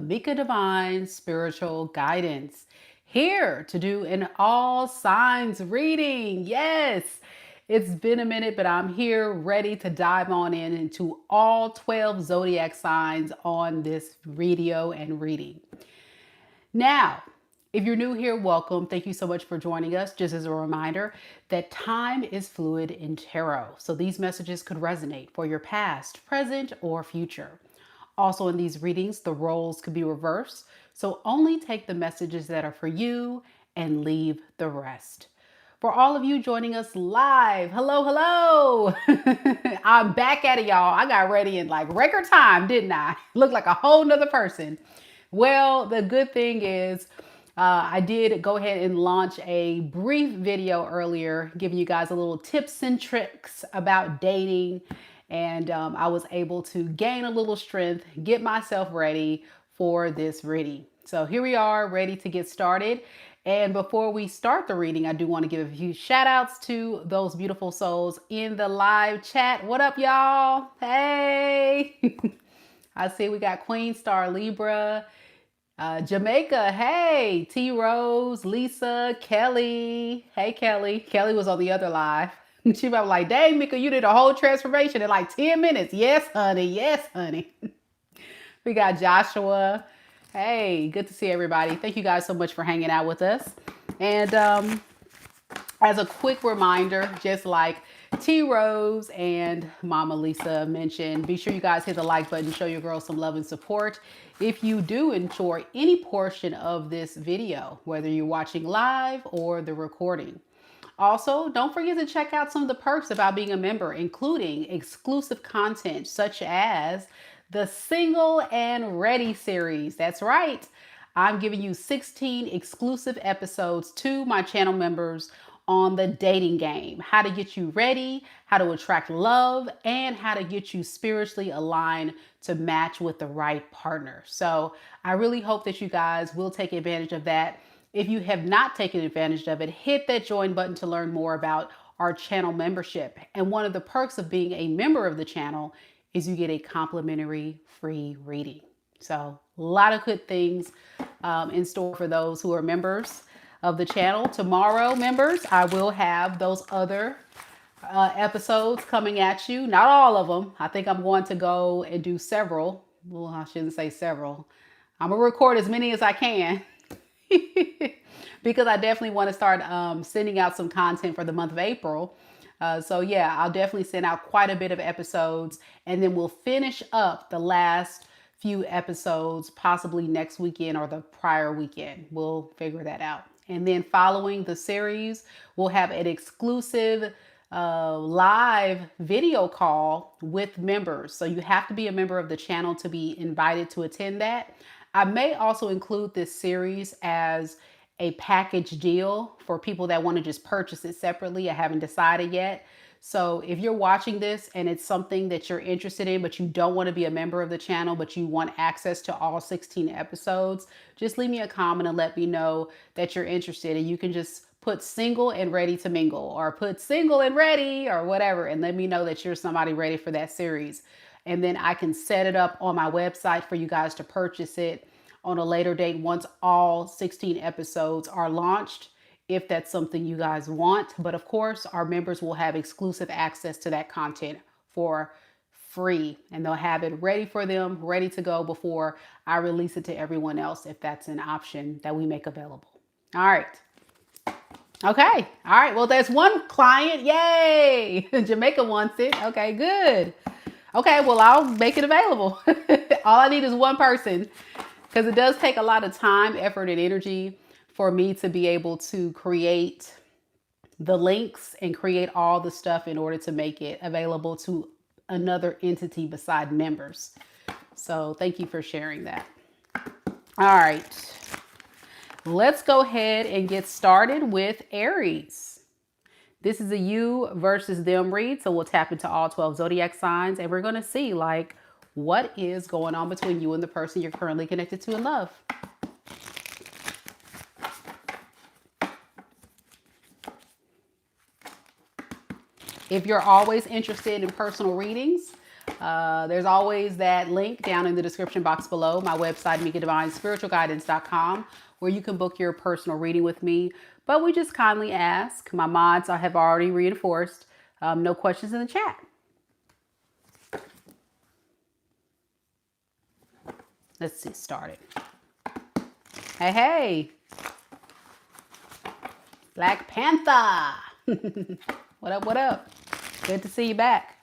Mika Divine Spiritual Guidance. Here to do an all signs reading. Yes, it's been a minute, but I'm here ready to dive on into all 12 zodiac signs on this video and reading. Now, if you're new here, welcome. Thank you so much for joining us. Just as a reminder that time is fluid in tarot. So these messages could resonate for your past, present, or future. Also in these readings, the roles could be reversed. So only take the messages that are for you and leave the rest. For all of you joining us live, hello, hello. I'm back at it, y'all. I got ready in like record time, didn't I? Look like a whole nother person. Well, the good thing is I did go ahead and launch a brief video earlier, giving you guys a little tips and tricks about dating. And I was able to gain a little strength, get myself ready for this reading. So here we are, ready to get started. And before we start the reading, I do want to give a few shout outs to those beautiful souls in the live chat. What up, y'all? Hey! I see we got Queen Star Libra, Jamaica, hey, T Rose, Lisa, Kelly. Hey, Kelly. Kelly was on the other live. She was like, dang, Mika, you did a whole transformation in like 10 minutes. Yes, honey. Yes, honey. We got Joshua. Hey, good to see everybody. Thank you guys so much for hanging out with us. And as a quick reminder, just like T Rose and Mama Lisa mentioned, be sure you guys hit the like button, show your girls some love and support. If you do enjoy any portion of this video, whether you're watching live or the recording. Also, don't forget to check out some of the perks about being a member, including exclusive content such as the Single and Ready series. That's right. I'm giving you 16 exclusive episodes to my channel members on the dating game, how to get you ready, how to attract love, and how to get you spiritually aligned to match with the right partner. So I really hope that you guys will take advantage of that. If you have not taken advantage of it, hit that join button to learn more about our channel membership. And one of the perks of being a member of the channel is you get a complimentary free reading. So a lot of good things in store for those who are members of the channel. Tomorrow, members, I will have those other episodes coming at you. Not all of them. I think I'm going to go and do several. Well, I shouldn't say several. I'm going to record as many as I can. Because I definitely want to start sending out some content for the month of April. So yeah, I'll definitely send out quite a bit of episodes, and then we'll finish up the last few episodes possibly next weekend or the prior weekend. We'll figure that out. And then following the series, we'll have an exclusive live video call with members. So you have to be a member of the channel to be invited to attend that. I may also include this series as a package deal for people that want to just purchase it separately. I haven't decided yet. So if you're watching this and it's something that you're interested in, but you don't want to be a member of the channel, but you want access to all 16 episodes, just leave me a comment and let me know that you're interested. And you can just put single and ready to mingle, or put single and ready, or whatever, and let me know that you're somebody ready for that series. And then I can set it up on my website for you guys to purchase it on a later date once all 16 episodes are launched, if that's something you guys want. But of course, our members will have exclusive access to that content for free, and they'll have it ready for them, ready to go before I release it to everyone else, if that's an option that we make available. All right. Okay. All right. Well, there's one client. Yay. Jamaica wants it. Okay, good. Okay, well, I'll make it available. All I need is one person, because it does take a lot of time, effort, and energy for me to be able to create the links and create all the stuff in order to make it available to another entity beside members. So thank you for sharing that. All right, let's go ahead and get started with Aries. This is a you versus them read, so we'll tap into all 12 zodiac signs, and we're going to see like what is going on between you and the person you're currently connected to in love. If you're always interested in personal readings, There's always that link down in the description box below, my website, MEKA'S, where you can book your personal reading with me. But we just kindly ask, my mods I have already reinforced, no questions in the chat. Let's get started. Hey, hey. Black Panther. What up, what up? Good to see you back.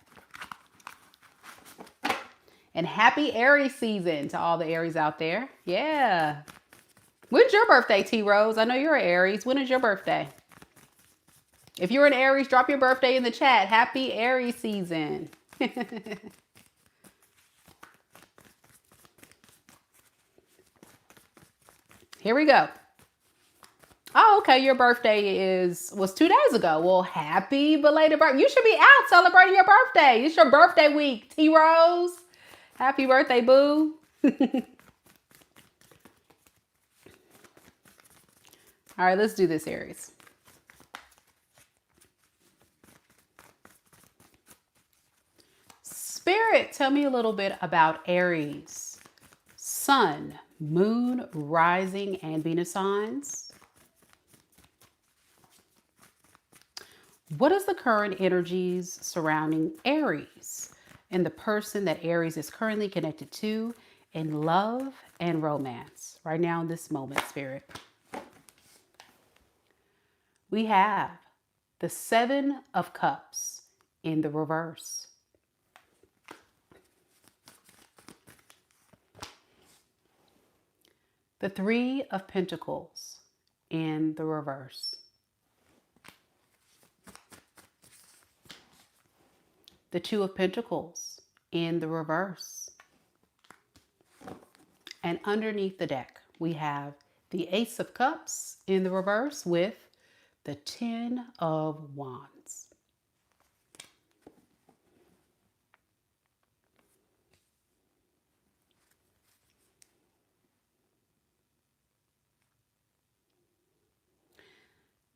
And happy Aries season to all the Aries out there. Yeah. When's your birthday, T Rose? I know you're an Aries. When is your birthday? If you're an Aries, drop your birthday in the chat. Happy Aries season. Here we go. Oh, okay. Your birthday was 2 days ago. Well, happy belated birthday. You should be out celebrating your birthday. It's your birthday week, T Rose. Happy birthday, boo. All right, let's do this, Aries. Spirit, tell me a little bit about Aries. Sun, Moon, Rising, and Venus signs. What is the current energies surrounding Aries and the person that Aries is currently connected to in love and romance right now in this moment, Spirit? We have the Seven of Cups in the reverse. The Three of Pentacles in the reverse. The Two of Pentacles in the reverse. And underneath the deck, we have the Ace of Cups in the reverse with the Ten of Wands.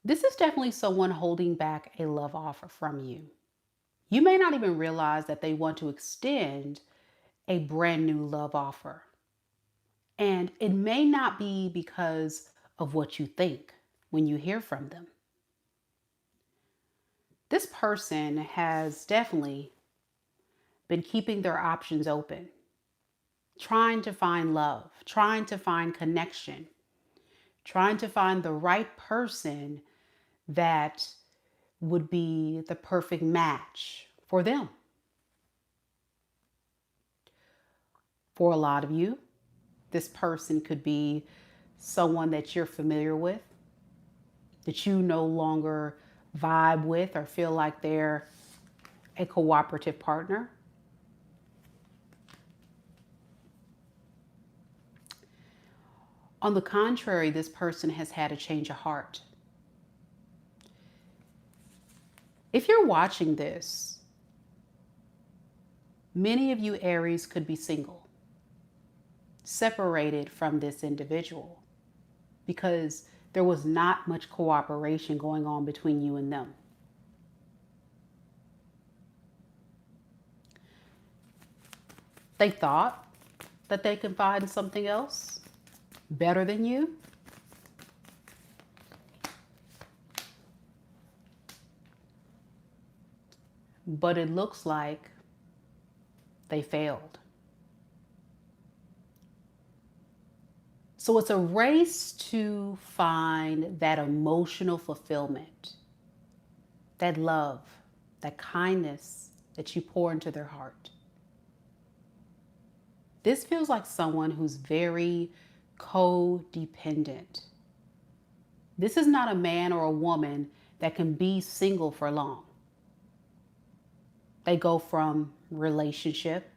This is definitely someone holding back a love offer from you. You may not even realize that they want to extend a brand new love offer. And it may not be because of what you think when you hear from them. This person has definitely been keeping their options open, trying to find love, trying to find connection, trying to find the right person that would be the perfect match for them. For a lot of you, this person could be someone that you're familiar with, that you no longer vibe with or feel like they're a cooperative partner. On the contrary, this person has had a change of heart. If you're watching this, many of you Aries could be single, separated from this individual because there was not much cooperation going on between you and them. They thought that they could find something else better than you. But it looks like they failed. So it's a race to find that emotional fulfillment, that love, that kindness that you pour into their heart. This feels like someone who's very codependent. This is not a man or a woman that can be single for long. They go from relationship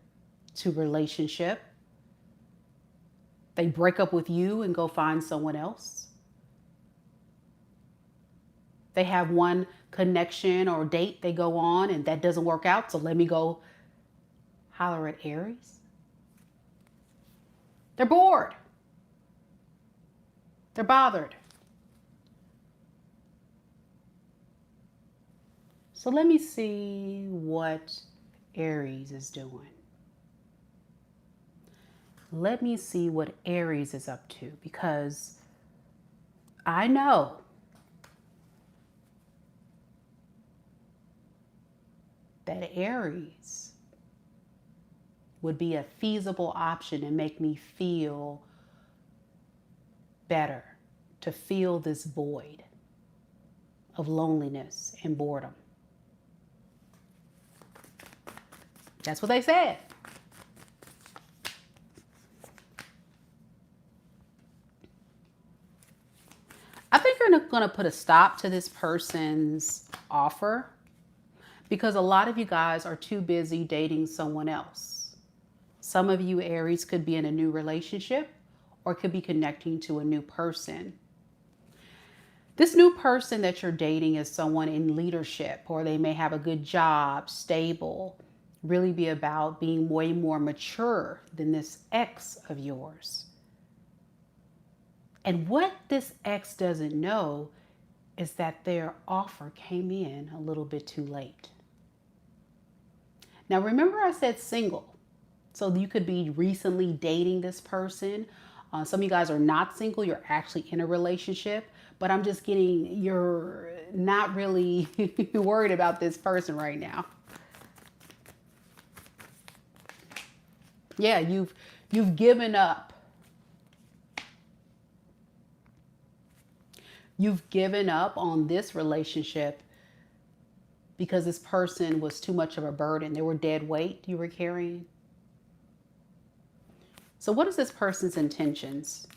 to relationship. They break up with you and go find someone else. They have one connection or date they go on and that doesn't work out, so let me go holler at Aries. They're bored. They're bothered. So let me see what Aries is doing. Let me see what Aries is up to, because I know that Aries would be a feasible option and make me feel better, to feel this void of loneliness and boredom. That's what they said. I think you're going to put a stop to this person's offer, because a lot of you guys are too busy dating someone else. Some of you Aries could be in a new relationship or could be connecting to a new person. This new person that you're dating is someone in leadership, or they may have a good job, stable, really be about being way more mature than this ex of yours. And what this ex doesn't know is that their offer came in a little bit too late. Now, remember I said single. So you could be recently dating this person. Some of you guys are not single. You're actually in a relationship. But I'm just getting, you're not really worried about this person right now. Yeah, you've given up. You've given up on this relationship because this person was too much of a burden. They were dead weight you were carrying. So what is this person's intentions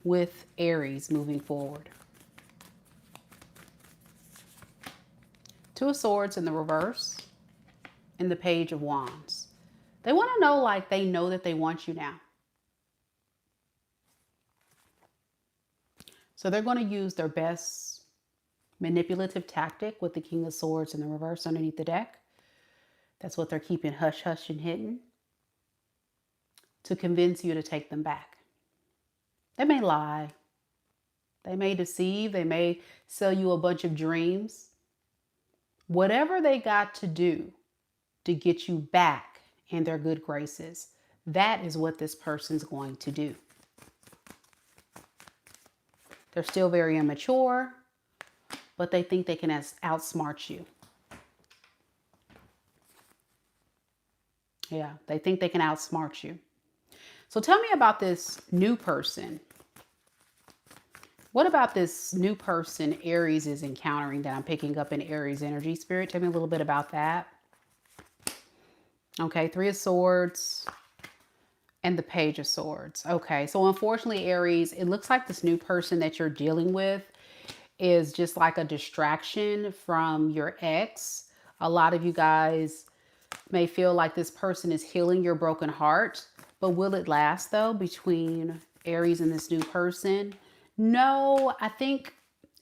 with Aries moving forward? Two of Swords in the reverse and the Page of Wands. They want to know, like, they know that they want you now. So they're going to use their best manipulative tactic with the King of Swords in the reverse underneath the deck. That's what they're keeping hush hush and hidden, to convince you to take them back. They may lie. They may deceive. They may sell you a bunch of dreams. Whatever they got to do to get you back in their good graces, that is what this person's going to do. They're still very immature, but they think they can outsmart you. Yeah, they think they can outsmart you. So tell me about this new person. What about this new person Aries is encountering that I'm picking up in Aries energy? Spirit, tell me a little bit about that. Okay, Three of Swords and the Page of Swords. Okay, so unfortunately, Aries, it looks like this new person that you're dealing with is just like a distraction from your ex. A lot of you guys may feel like this person is healing your broken heart, but will it last though between Aries and this new person? No, I think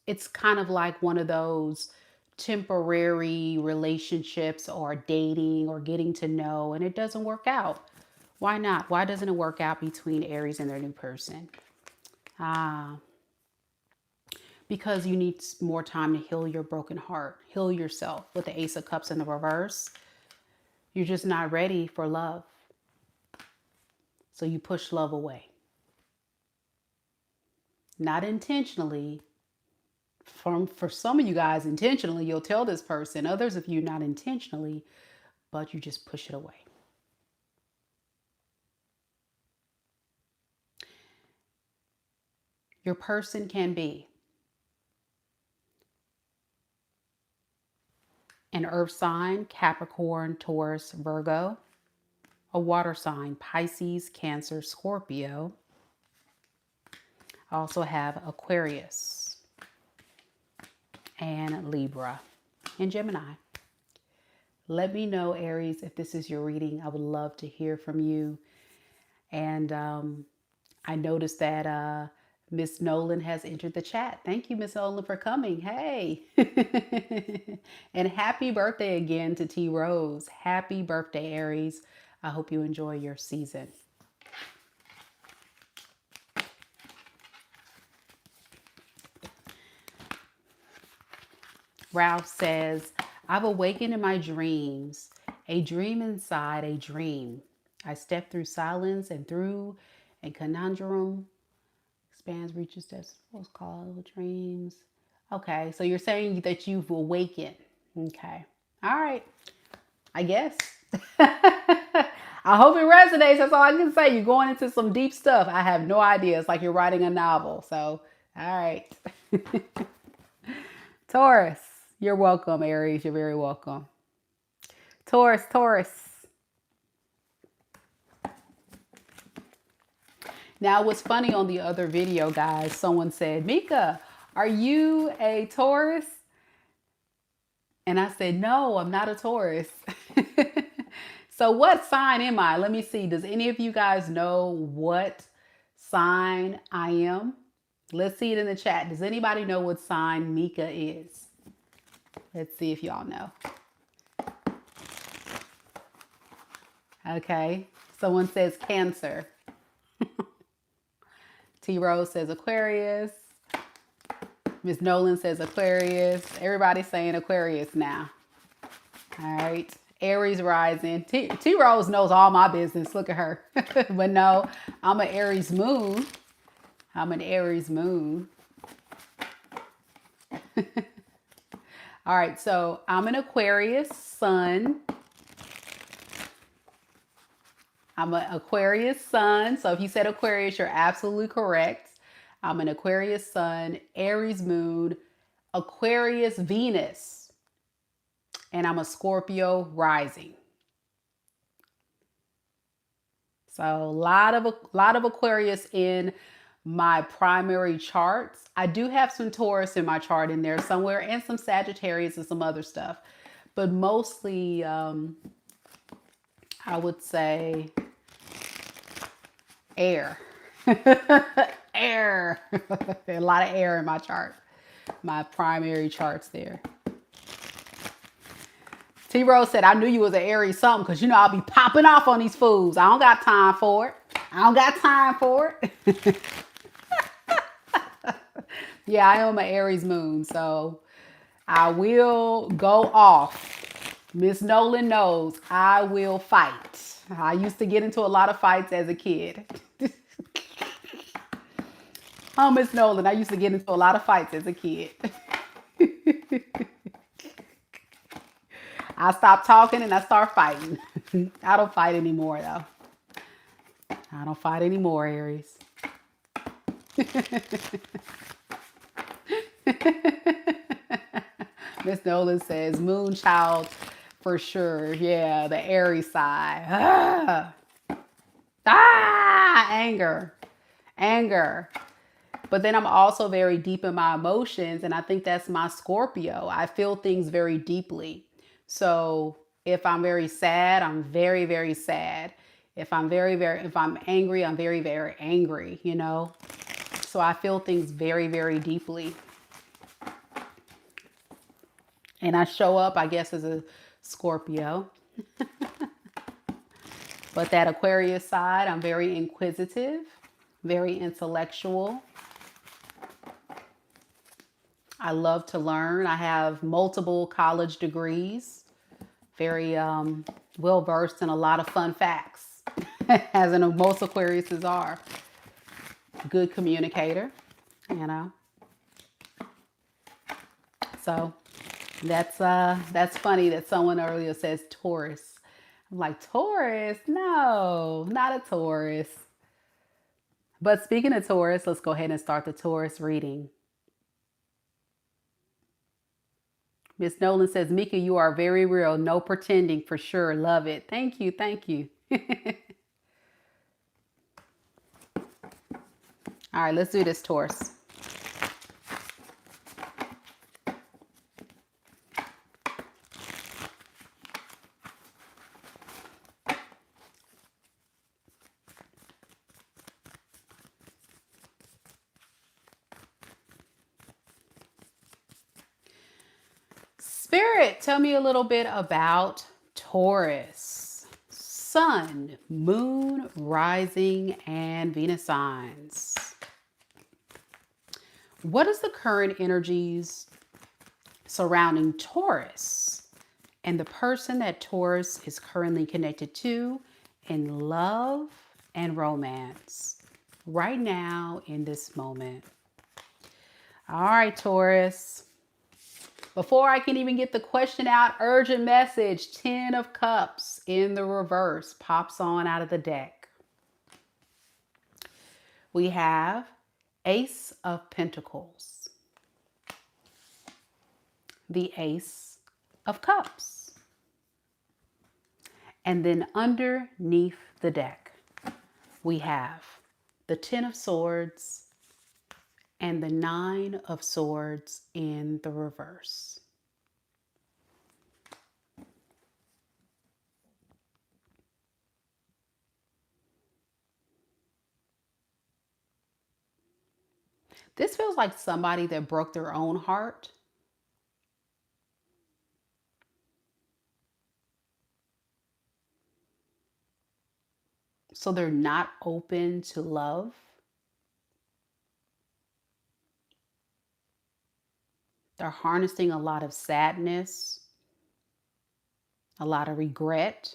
it's kind of like one of those temporary relationships or dating or getting to know, and it doesn't work out. Why not? Why doesn't it work out between Aries and their new person? Because you need more time to heal your broken heart, heal yourself. With the Ace of Cups in the reverse, you're just not ready for love. So you push love away. Not intentionally. For some of you guys, intentionally, you'll tell this person. Others of you, not intentionally, but you just push it away. Your person can be an earth sign, Capricorn, Taurus, Virgo. A water sign, Pisces, Cancer, Scorpio. I also have Aquarius and Libra and Gemini. Let me know, Aries, if this is your reading. I would love to hear from you. And I noticed that Miss Nolan has entered the chat. Thank you, Miss Nolan, for coming. Hey. And happy birthday again to T. Rose. Happy birthday, Aries. I hope you enjoy your season. Ralph says, I've awakened in my dreams A dream inside a dream. I step through silence and through a conundrum. Expands, reaches, that's what's called dreams. Okay, so you're saying that you've awakened. Okay. All right. I guess. I hope it resonates. That's all I can say. You're going into some deep stuff. I have no idea. It's like you're writing a novel. So, all right. Taurus, you're welcome, Aries. You're very welcome. Taurus, Taurus. Now, what's funny on the other video, guys, someone said, Mika, are you a Taurus? And I said, no, I'm not a Taurus. So what sign am I? Let me see. Does any of you guys know what sign I am? Let's see it in the chat. Does anybody know what sign Mika is? Let's see if y'all know. Okay. Someone says Cancer. T. Rose says Aquarius. Miss Nolan says Aquarius. Everybody's saying Aquarius now. All right. Aries rising. T. Rose knows all my business. Look at her. But no, I'm an Aries moon. I'm an Aries moon. All right. So I'm an Aquarius sun. I'm an Aquarius sun. So if you said Aquarius, you're absolutely correct. I'm an Aquarius sun, Aries moon, Aquarius Venus, and I'm a Scorpio rising. So a lot of Aquarius in my primary charts. I do have some Taurus in my chart in there somewhere, and some Sagittarius and some other stuff, but mostly I would say air. Air. A lot of air in my chart. My primary charts there. T. Rose said, I knew you was an Aries something because, you know, I'll be popping off on these fools. I don't got time for it. I don't got time for it. Yeah, I am an Aries moon, so I will go off. Miss Nolan knows I will fight. I used to get into a lot of fights as a kid. Oh, Miss Nolan, I used to get into a lot of fights as a kid. I stopped talking and I start fighting. I don't fight anymore, though. I don't fight anymore, Aries. Miss Nolan says, moon child for sure. Yeah, the Aries side. Anger. Anger. But then I'm also very deep in my emotions, and I think that's my Scorpio. I feel things very deeply. So if I'm very sad, I'm very, very sad. If I'm if I'm angry, I'm very, very angry, you know? So I feel things very, very deeply. And I show up, I guess, as a Scorpio. But that Aquarius side, I'm very inquisitive, very intellectual. I love to learn. I have multiple college degrees, very well versed in a lot of fun facts, as in most Aquariuses are. Good communicator, you know. So that's funny that someone earlier says Taurus. I'm like, Taurus? No, not a Taurus. But speaking of Taurus, let's go ahead and start the Taurus reading. Miss Nolan says, Mika, you are very real. No pretending for sure. Love it. Thank you. Thank you. All right, let's do this, Taurus. Spirit, tell me a little bit about Taurus. Sun, moon, rising, and Venus signs. What is the current energies surrounding Taurus and the person that Taurus is currently connected to in love and romance right now in this moment. All right, Taurus. Before I can even get the question out, urgent message, 10 of Cups in the reverse pops on out of the deck. We have Ace of Pentacles, the Ace of Cups, and then underneath the deck, we have the 10 of Swords and the 9 of Swords in the reverse. This feels like somebody that broke their own heart. So they're not open to love. They're harnessing a lot of sadness, a lot of regret,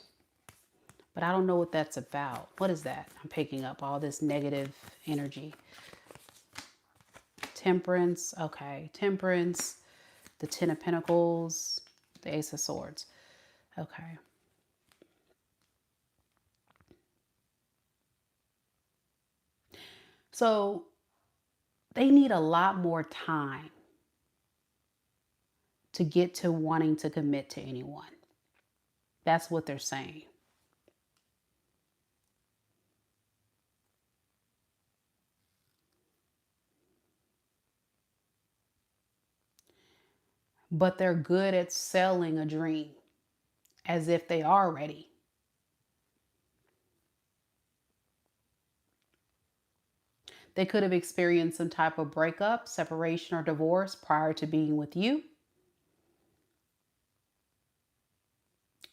but I don't know what that's about. What is that? I'm picking up all this negative energy. Temperance, okay. Temperance, the 10 of Pentacles, the Ace of Swords. Okay. So they need a lot more time to get to wanting to commit to anyone. That's what they're saying. But they're good at selling a dream as if they are ready. They could have experienced some type of breakup, separation, or divorce prior to being with you.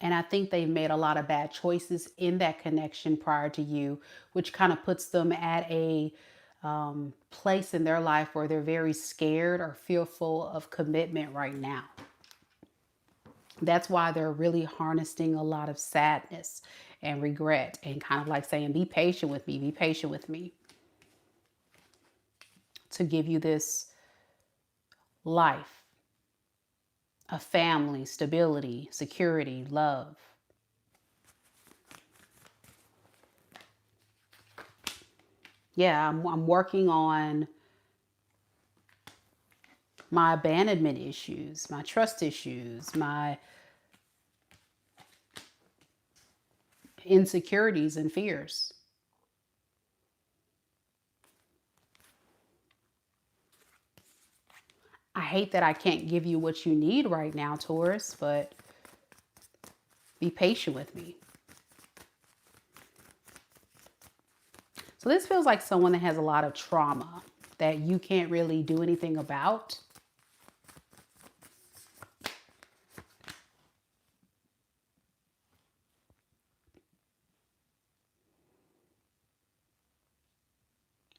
And I think they've made a lot of bad choices in that connection prior to you, which kind of puts them at a place in their life where they're very scared or fearful of commitment right now. That's why they're really harnessing a lot of sadness and regret and kind of like saying, be patient with me, be patient with me, to give you this life, a family, stability, security, love. Yeah, I'm working on my abandonment issues, my trust issues, my insecurities and fears. I hate that I can't give you what you need right now, Taurus, but be patient with me. So this feels like someone that has a lot of trauma that you can't really do anything about.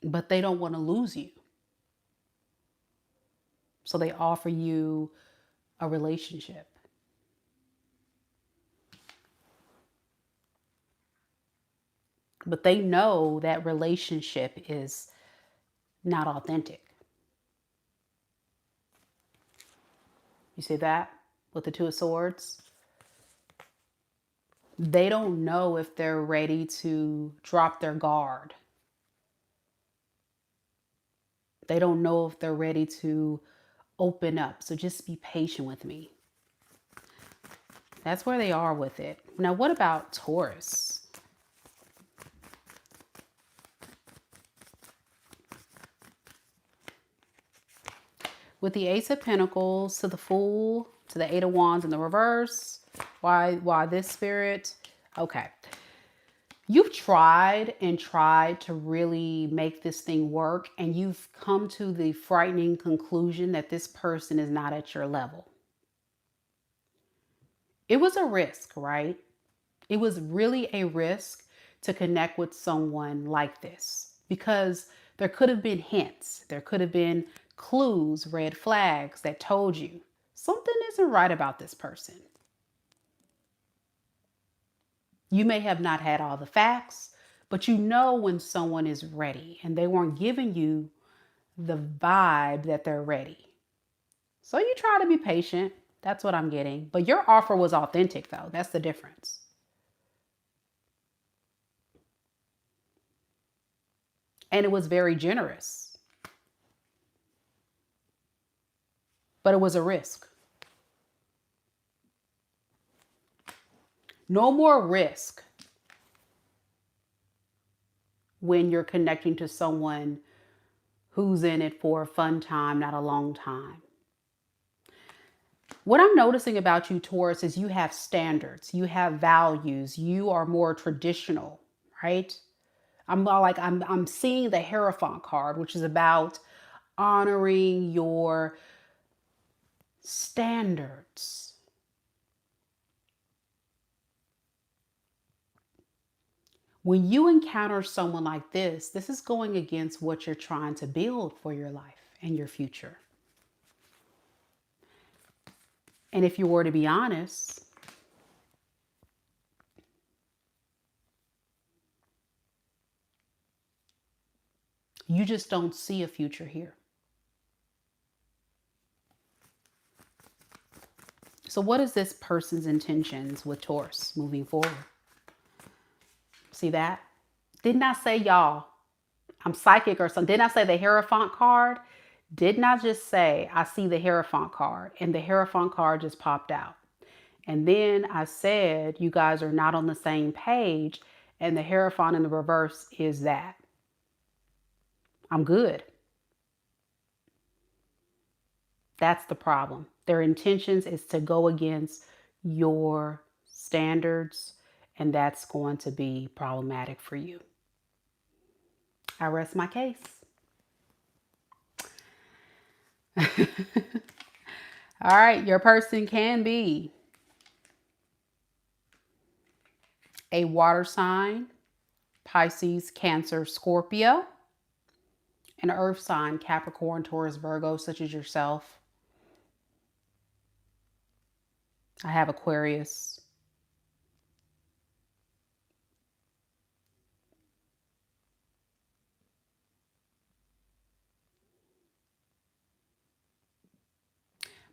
But they don't want to lose you. So they offer you a relationship. But they know that relationship is not authentic. You see that with the 2 of Swords? They don't know if they're ready to drop their guard. They don't know if they're ready to open up. So just be patient with me. That's where they are with it. Now, what about Taurus? With the Ace of Pentacles to the Fool, to the 8 of Wands in the reverse. Why this, Spirit? Okay. You've tried and tried to really make this thing work, and you've come to the frightening conclusion that this person is not at your level. It was a risk, right? It was really a risk to connect with someone like this because there could have been hints, there could have been clues, red flags that told you something isn't right about this person. You may have not had all the facts, but you know when someone is ready and they weren't giving you the vibe that they're ready. So you try to be patient. That's what I'm getting. But your offer was authentic, though. That's the difference. And it was very generous, but it was a risk. No more risk when you're connecting to someone who's in it for a fun time, not a long time. What I'm noticing about you, Taurus, is you have standards, you have values, you are more traditional, right? I'm seeing the Hierophant card, which is about honoring your standards. When you encounter someone like this is going against what you're trying to build for your life and your future. And if you were to be honest, you just don't see a future here. So what is this person's intentions with Taurus moving forward? See that? Didn't I say, y'all, I'm psychic or something? Didn't I say the Hierophant card? Didn't I just say I see the Hierophant card and the Hierophant card just popped out? And then I said you guys are not on the same page and the Hierophant in the reverse is that. I'm good. That's the problem. Their intentions is to go against your standards, and that's going to be problematic for you. I rest my case. All right, your person can be a water sign, Pisces, Cancer, Scorpio, an earth sign, Capricorn, Taurus, Virgo, such as yourself. I have Aquarius.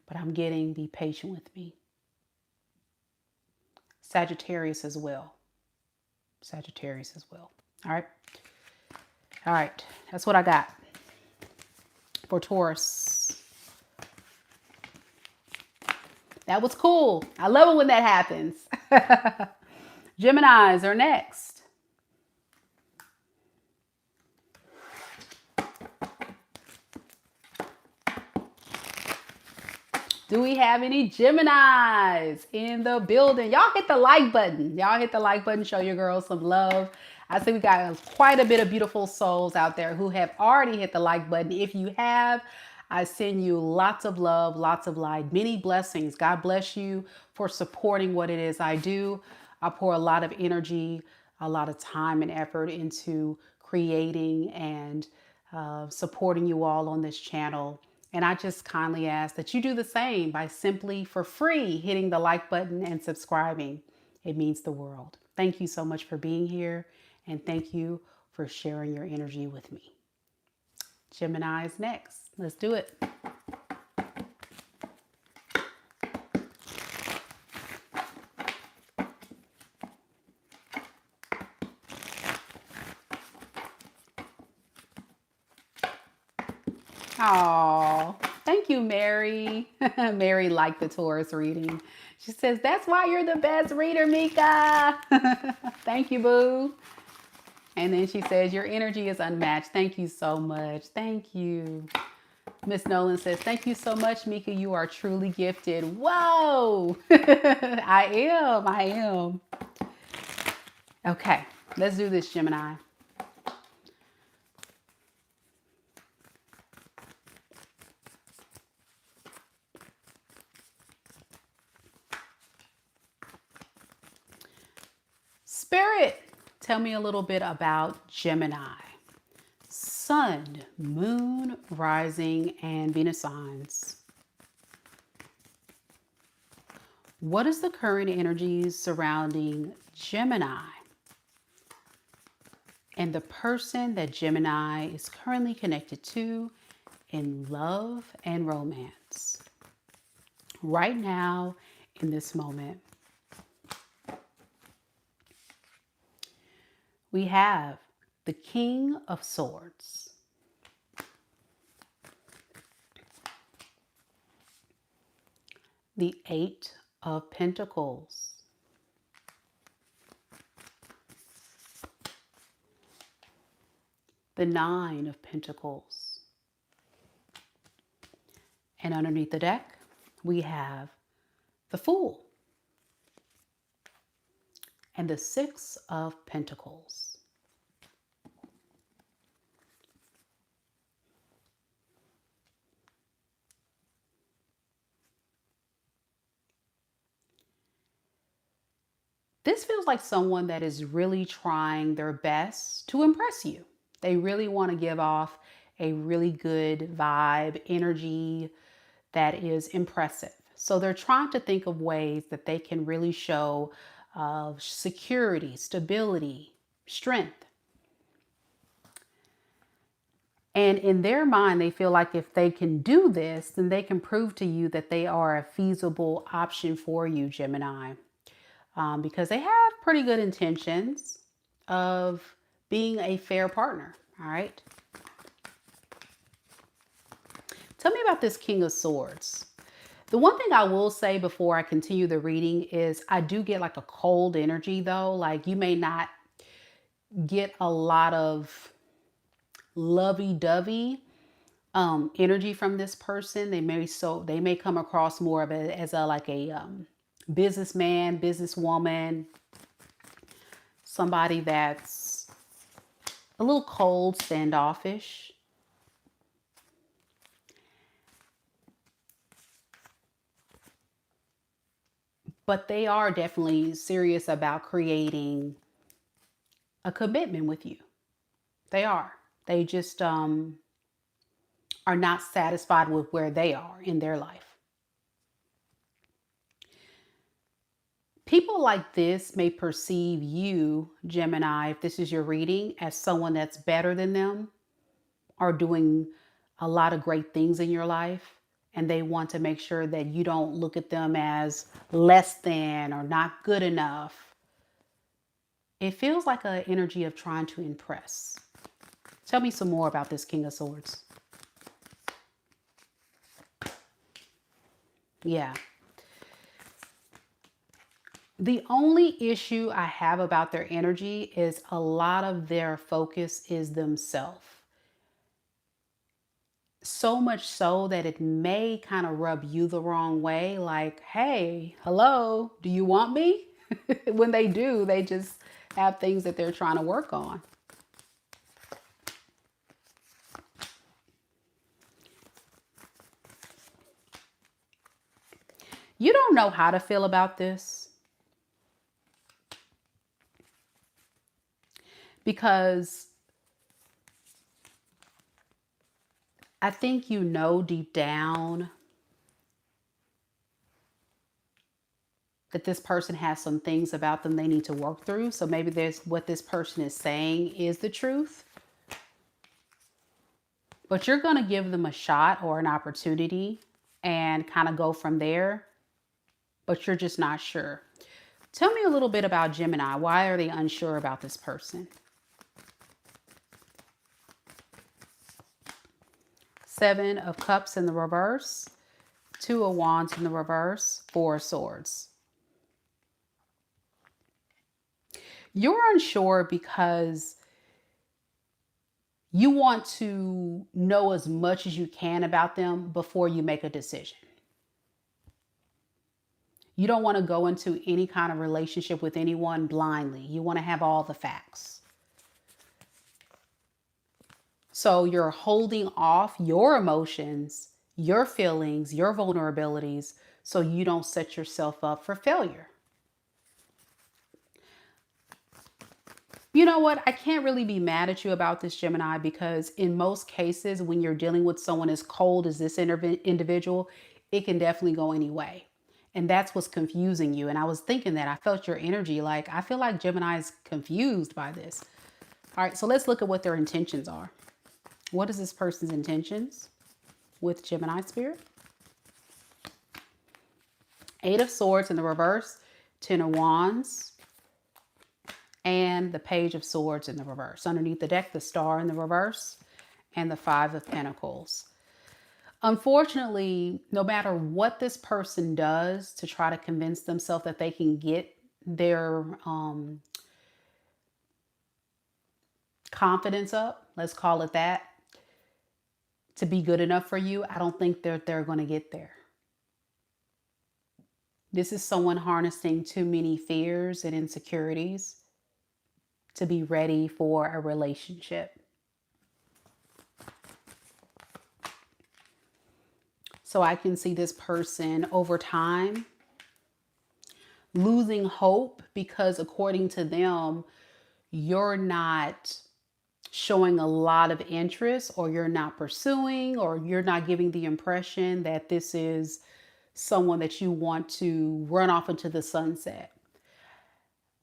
But I'm getting be patient with me. Sagittarius as well. Sagittarius as well. All right. All right. That's what I got for Taurus. That was cool. I love it when that happens. Geminis are next. Do we have any Geminis in the building? Y'all hit the like button. Y'all hit the like button. Show your girls some love. I see we got quite a bit of beautiful souls out there who have already hit the like button. If you have, I send you lots of love, lots of light, many blessings. God bless you for supporting what it is I do. I pour a lot of energy, a lot of time and effort into creating and supporting you all on this channel. And I just kindly ask that you do the same by simply for free hitting the like button and subscribing. It means the world. Thank you so much for being here. And thank you for sharing your energy with me. Gemini is next. Let's do it. Oh, thank you, Mary. Mary liked the Taurus reading. She says, that's why you're the best reader, Mika. Thank you, boo. And then she says, your energy is unmatched. Thank you so much. Thank you. Miss Nolan says, thank you so much, Mika. You are truly gifted. Whoa. I am. Okay, let's do this, Gemini. Spirit, tell me a little bit about Gemini. Sun, Moon, Rising, and Venus signs. What is the current energies surrounding Gemini, and the person that Gemini is currently connected to in love and romance right now in this moment. We have the King of Swords, the Eight of Pentacles, the Nine of Pentacles, and underneath the deck, we have the Fool and the Six of Pentacles. This feels like someone that is really trying their best to impress you. They really want to give off a really good vibe, energy that is impressive. So they're trying to think of ways that they can really show security, stability, strength. And in their mind, they feel like if they can do this, then they can prove to you that they are a feasible option for you, Gemini. Because they have pretty good intentions of being a fair partner. All right. Tell me about this King of Swords. The one thing I will say before I continue the reading is I do get like a cold energy though. Like you may not get a lot of lovey-dovey energy from this person. They may come across more of it as a businessman, businesswoman, somebody that's a little cold, standoffish. But they are definitely serious about creating a commitment with you. They are. They just are not satisfied with where they are in their life. People like this may perceive you, Gemini, if this is your reading, as someone that's better than them or doing a lot of great things in your life. And they want to make sure that you don't look at them as less than or not good enough. It feels like an energy of trying to impress. Tell me some more about this King of Swords. Yeah. The only issue I have about their energy is a lot of their focus is themselves. So much so that it may kind of rub you the wrong way. Like, hey, hello, do you want me? When they do, they just have things that they're trying to work on. You don't know how to feel about this because I think you know deep down that this person has some things about them they need to work through. So maybe there's what this person is saying is the truth. But you're going to give them a shot or an opportunity and kind of go from there. But you're just not sure. Tell me a little bit about Gemini. Why are they unsure about this person? Seven of Cups in the reverse, Two of Wands in the reverse, Four of Swords. You're unsure because you want to know as much as you can about them before you make a decision. You don't want to go into any kind of relationship with anyone blindly. You want to have all the facts. So you're holding off your emotions, your feelings, your vulnerabilities, so you don't set yourself up for failure. You know what? I can't really be mad at you about this, Gemini, because in most cases, when you're dealing with someone as cold as this individual, it can definitely go any way. And that's what's confusing you. And I was thinking that I felt your energy. Like, I feel like Gemini is confused by this. All right, so let's look at what their intentions are. What is this person's intentions with Gemini spirit? Eight of Swords in the reverse, 10 of Wands, and the Page of Swords in the reverse. Underneath the deck, the Star in the reverse, and the Five of Pentacles. Unfortunately, no matter what this person does to try to convince themselves that they can get their confidence up, let's call it that, to be good enough for you, I don't think they're going to get there. This is someone harnessing too many fears and insecurities to be ready for a relationship. So I can see this person over time losing hope because according to them, you're not showing a lot of interest, or you're not pursuing, or you're not giving the impression that this is someone that you want to run off into the sunset.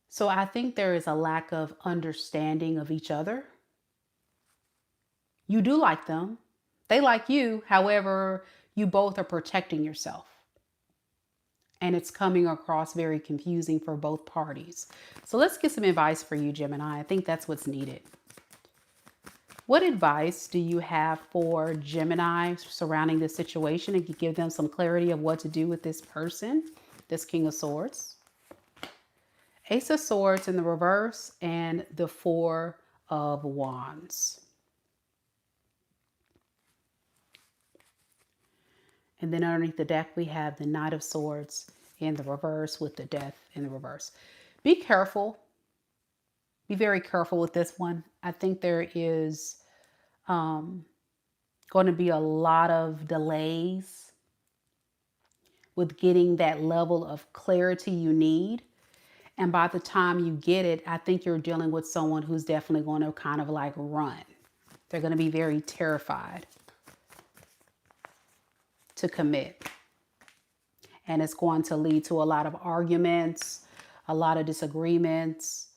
So I think there is a lack of understanding of each other. You do like them. They like you. However, you both are protecting yourself. And it's coming across very confusing for both parties. So let's get some advice for you, Gemini. I think that's what's needed. What advice do you have for Gemini surrounding this situation, and give them some clarity of what to do with this person, this King of Swords? Ace of Swords in the reverse, and the Four of Wands. And then underneath the deck, we have the Knight of Swords in the reverse with the Death in the reverse. Be careful. Be very careful with this one. I think there is going to be a lot of delays with getting that level of clarity you need. And by the time you get it, I think you're dealing with someone who's definitely going to kind of like run. They're going to be very terrified to commit. And it's going to lead to a lot of arguments, a lot of disagreements.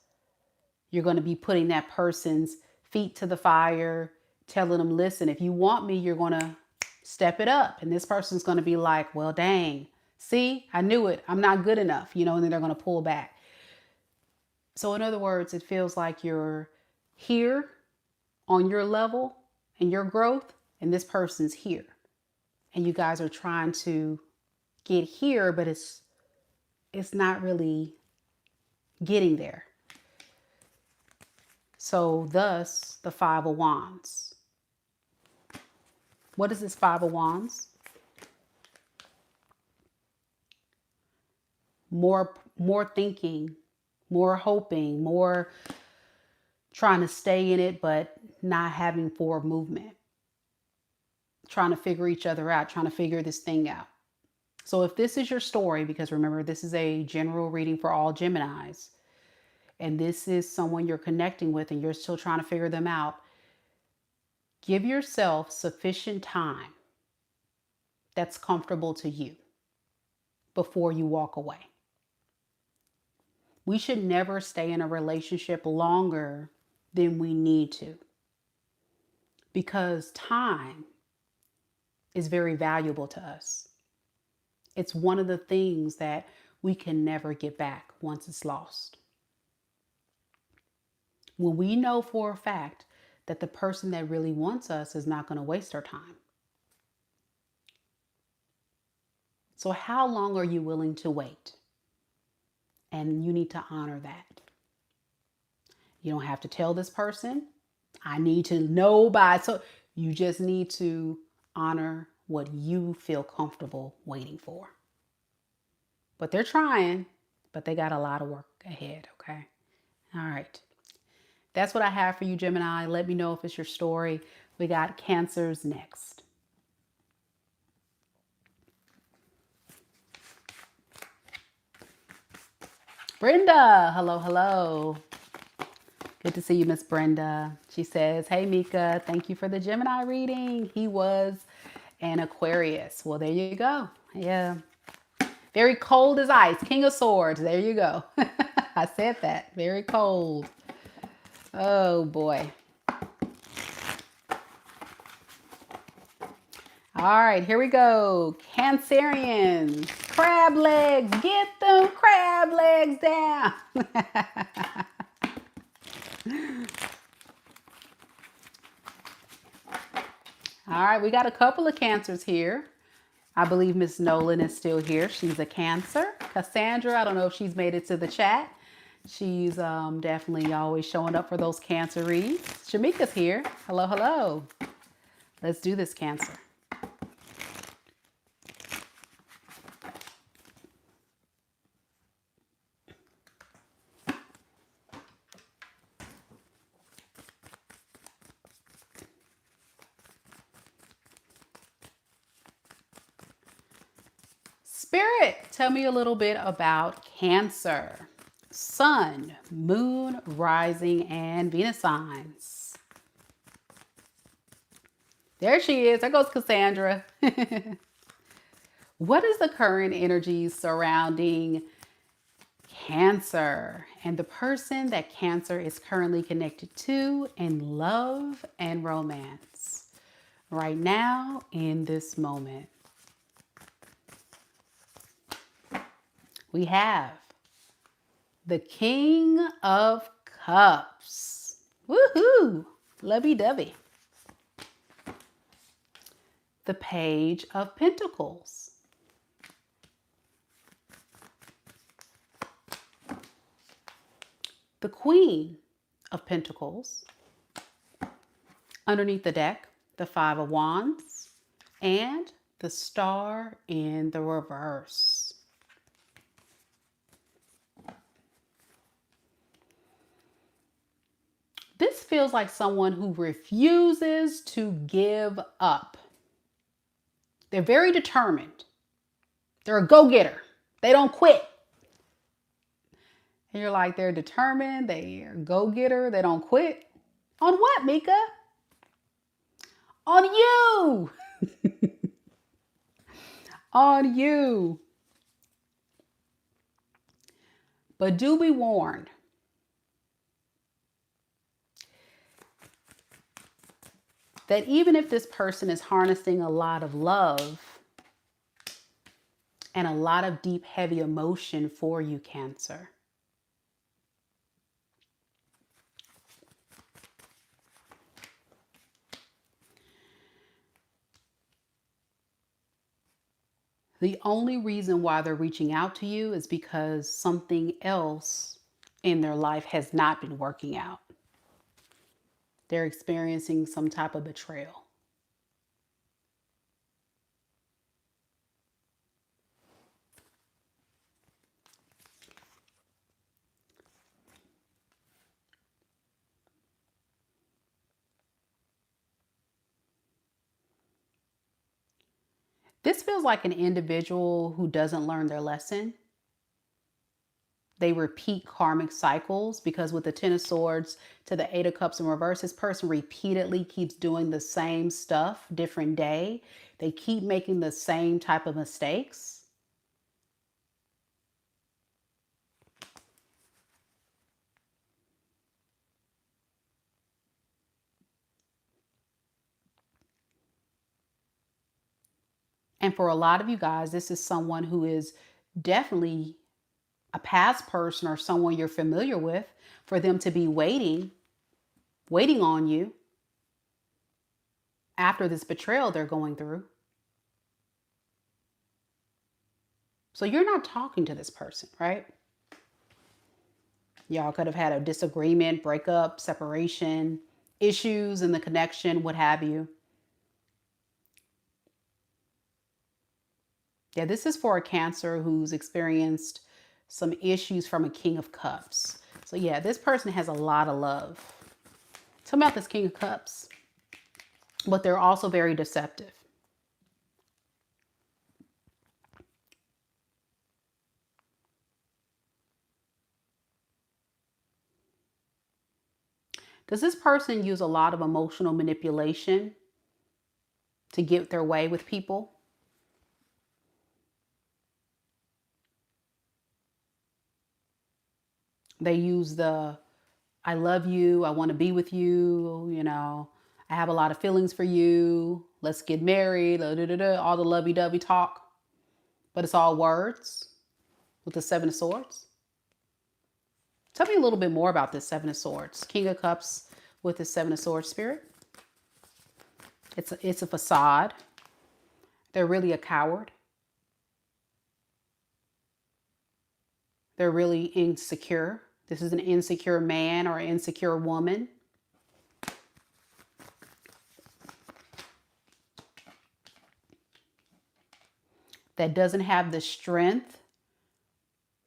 You're going to be putting that person's feet to the fire, telling them, listen, if you want me, you're going to step it up. And this person's going to be like, well, dang, see, I knew it. I'm not good enough, and then they're going to pull back. So in other words, it feels like you're here on your level and your growth, and this person's here. And you guys are trying to get here, but it's not really getting there. So thus, the Five of Wands. What is this Five of Wands? More thinking, more hoping, more trying to stay in it, but not having forward movement. Trying to figure each other out, trying to figure this thing out. So if this is your story, because remember, this is a general reading for all Geminis, and this is someone you're connecting with and you're still trying to figure them out, give yourself sufficient time that's comfortable to you before you walk away. We should never stay in a relationship longer than we need to, because time is very valuable to us. It's one of the things that we can never get back once it's lost. When we know for a fact that the person that really wants us is not going to waste our time. So how long are you willing to wait? And you need to honor that. You don't have to tell this person, I need to know by, so you just need to honor what you feel comfortable waiting for. But they're trying, but they got a lot of work ahead, okay? All right. That's what I have for you, Gemini. Let me know if it's your story. We got Cancers next. Brenda, hello, hello. Good to see you, Miss Brenda. She says, hey, Mika, thank you for the Gemini reading. He was an Aquarius. Well, there you go. Yeah. Very cold as ice. King of Swords. There you go. I said that. Very cold. Oh boy. All right, here we go. Cancerians. Crab legs. Get them crab legs down. All right, we got a couple of Cancers here. I believe Miss Nolan is still here. She's a Cancer. Cassandra, I don't know if she's made it to the chat. She's definitely always showing up for those Cancer reads. Shamika's here. Hello, hello. Let's do this, Cancer. Spirit, tell me a little bit about Cancer. Sun, Moon, Rising, and Venus signs. There she is. There goes Cassandra. What is the current energy surrounding Cancer and the person that Cancer is currently connected to in love and romance right now in this moment? We have the King of Cups. Woohoo! Lovey-dovey. The Page of Pentacles. The Queen of Pentacles. Underneath the deck, the Five of Wands and the Star in the reverse. This feels like someone who refuses to give up. They're very determined. They're a go-getter. They don't quit. And you're like, they're determined. They're a go-getter. They don't quit. On what, Mika? On you. On you. But do be warned. That even if this person is harnessing a lot of love and a lot of deep, heavy emotion for you, Cancer, the only reason why they're reaching out to you is because something else in their life has not been working out. They're experiencing some type of betrayal. This feels like an individual who doesn't learn their lesson. They repeat karmic cycles because with the Ten of Swords to the Eight of Cups in reverse, this person repeatedly keeps doing the same stuff, different day. They keep making the same type of mistakes. And for a lot of you guys, this is someone who is definitely a past person or someone you're familiar with, for them to be waiting on you after this betrayal they're going through. So you're not talking to this person, right? Y'all could have had a disagreement, breakup, separation, issues in the connection, what have you. Yeah, this is for a Cancer who's experienced some issues from a King of Cups. So yeah, this person has a lot of love. Tell me about this King of Cups. But they're also very deceptive. Does this person use a lot of emotional manipulation to get their way with people? They use the I love you, I want to be with you, you know, I have a lot of feelings for you, let's get married, all the lovey-dovey talk, but it's all words with the Seven of Swords. Tell me a little bit more about this Seven of Swords. King of Cups with the Seven of Swords spirit. It's a facade. They're really a coward. They're really insecure. This is an insecure man or insecure woman. That doesn't have the strength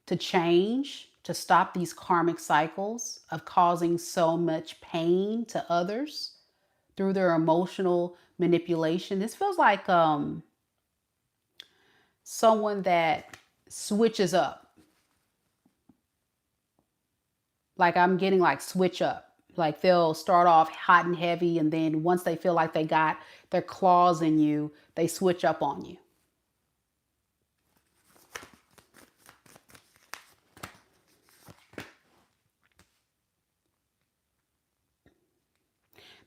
to change, to stop these karmic cycles of causing so much pain to others through their emotional manipulation. This feels like someone that switches up. Like I'm getting like switch up. Like they'll start off hot and heavy, and then once they feel like they got their claws in you, they switch up on you.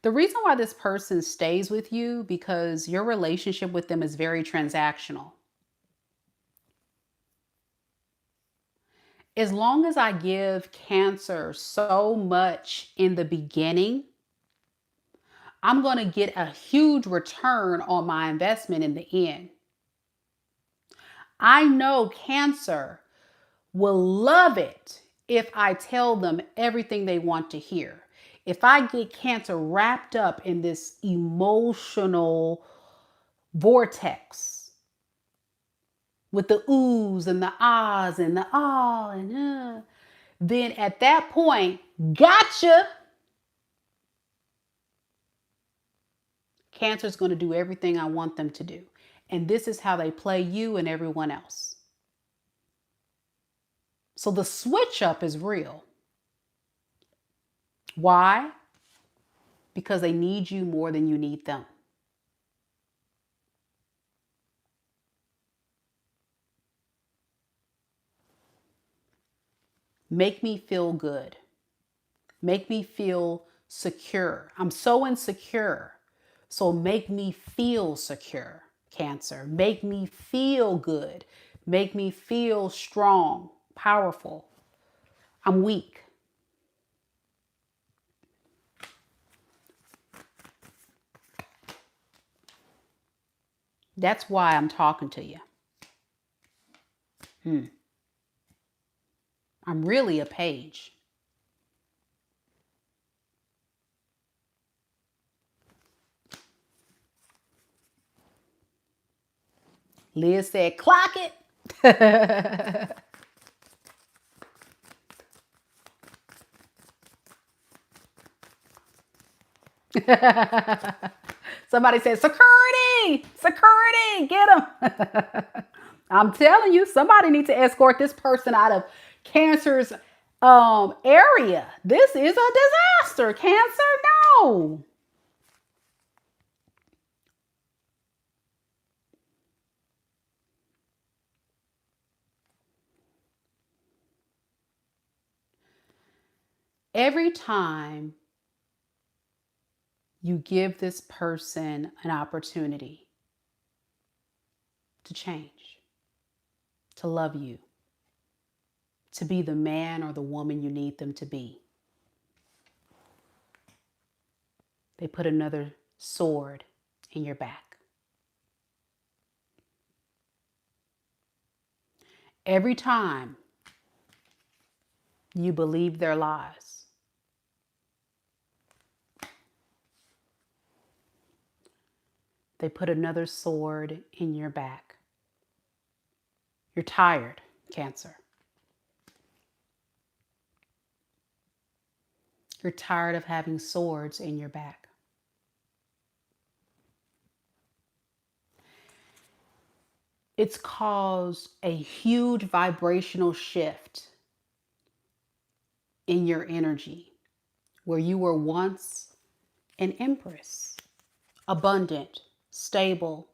The reason why this person stays with you, because your relationship with them is very transactional. As long as I give Cancer so much in the beginning, I'm going to get a huge return on my investment in the end. I know Cancer will love it if I tell them everything they want to hear. If I get Cancer wrapped up in this emotional vortex with the oohs and the ahs and the ah and then at that point, gotcha. Cancer's going to do everything I want them to do. And this is how they play you and everyone else. So the switch up is real. Why? Because they need you more than you need them. Make me feel good. Make me feel secure. I'm so insecure. So make me feel secure, Cancer. Make me feel good. Make me feel strong, powerful. I'm weak. That's why I'm talking to you. I'm really a page. Liz said, clock it. Somebody said, security, security, get them. I'm telling you, somebody needs to escort this person out of Cancer's area. This is a disaster, Cancer. No. Every time you give this person an opportunity to change, to love you, to be the man or the woman you need them to be, they put another sword in your back. Every time you believe their lies, they put another sword in your back. You're tired, Cancer. You're tired of having swords in your back. It's caused a huge vibrational shift in your energy, where you were once an empress, abundant, stable,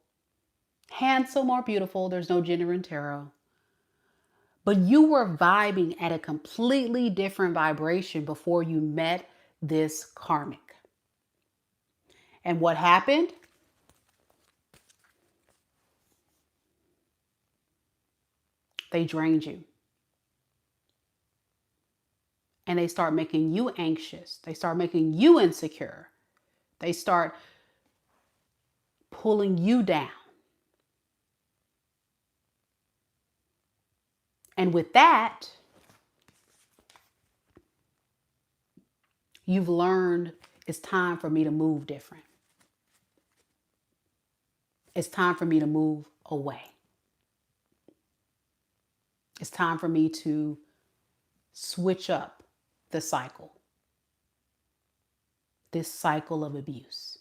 handsome or beautiful. There's no gender in tarot. But you were vibing at a completely different vibration before you met this karmic. And what happened? They drained you. And they start making you anxious. They start making you insecure. They start pulling you down. And with that, you've learned it's time for me to move different. It's time for me to move away. It's time for me to switch up the cycle. This cycle of abuse.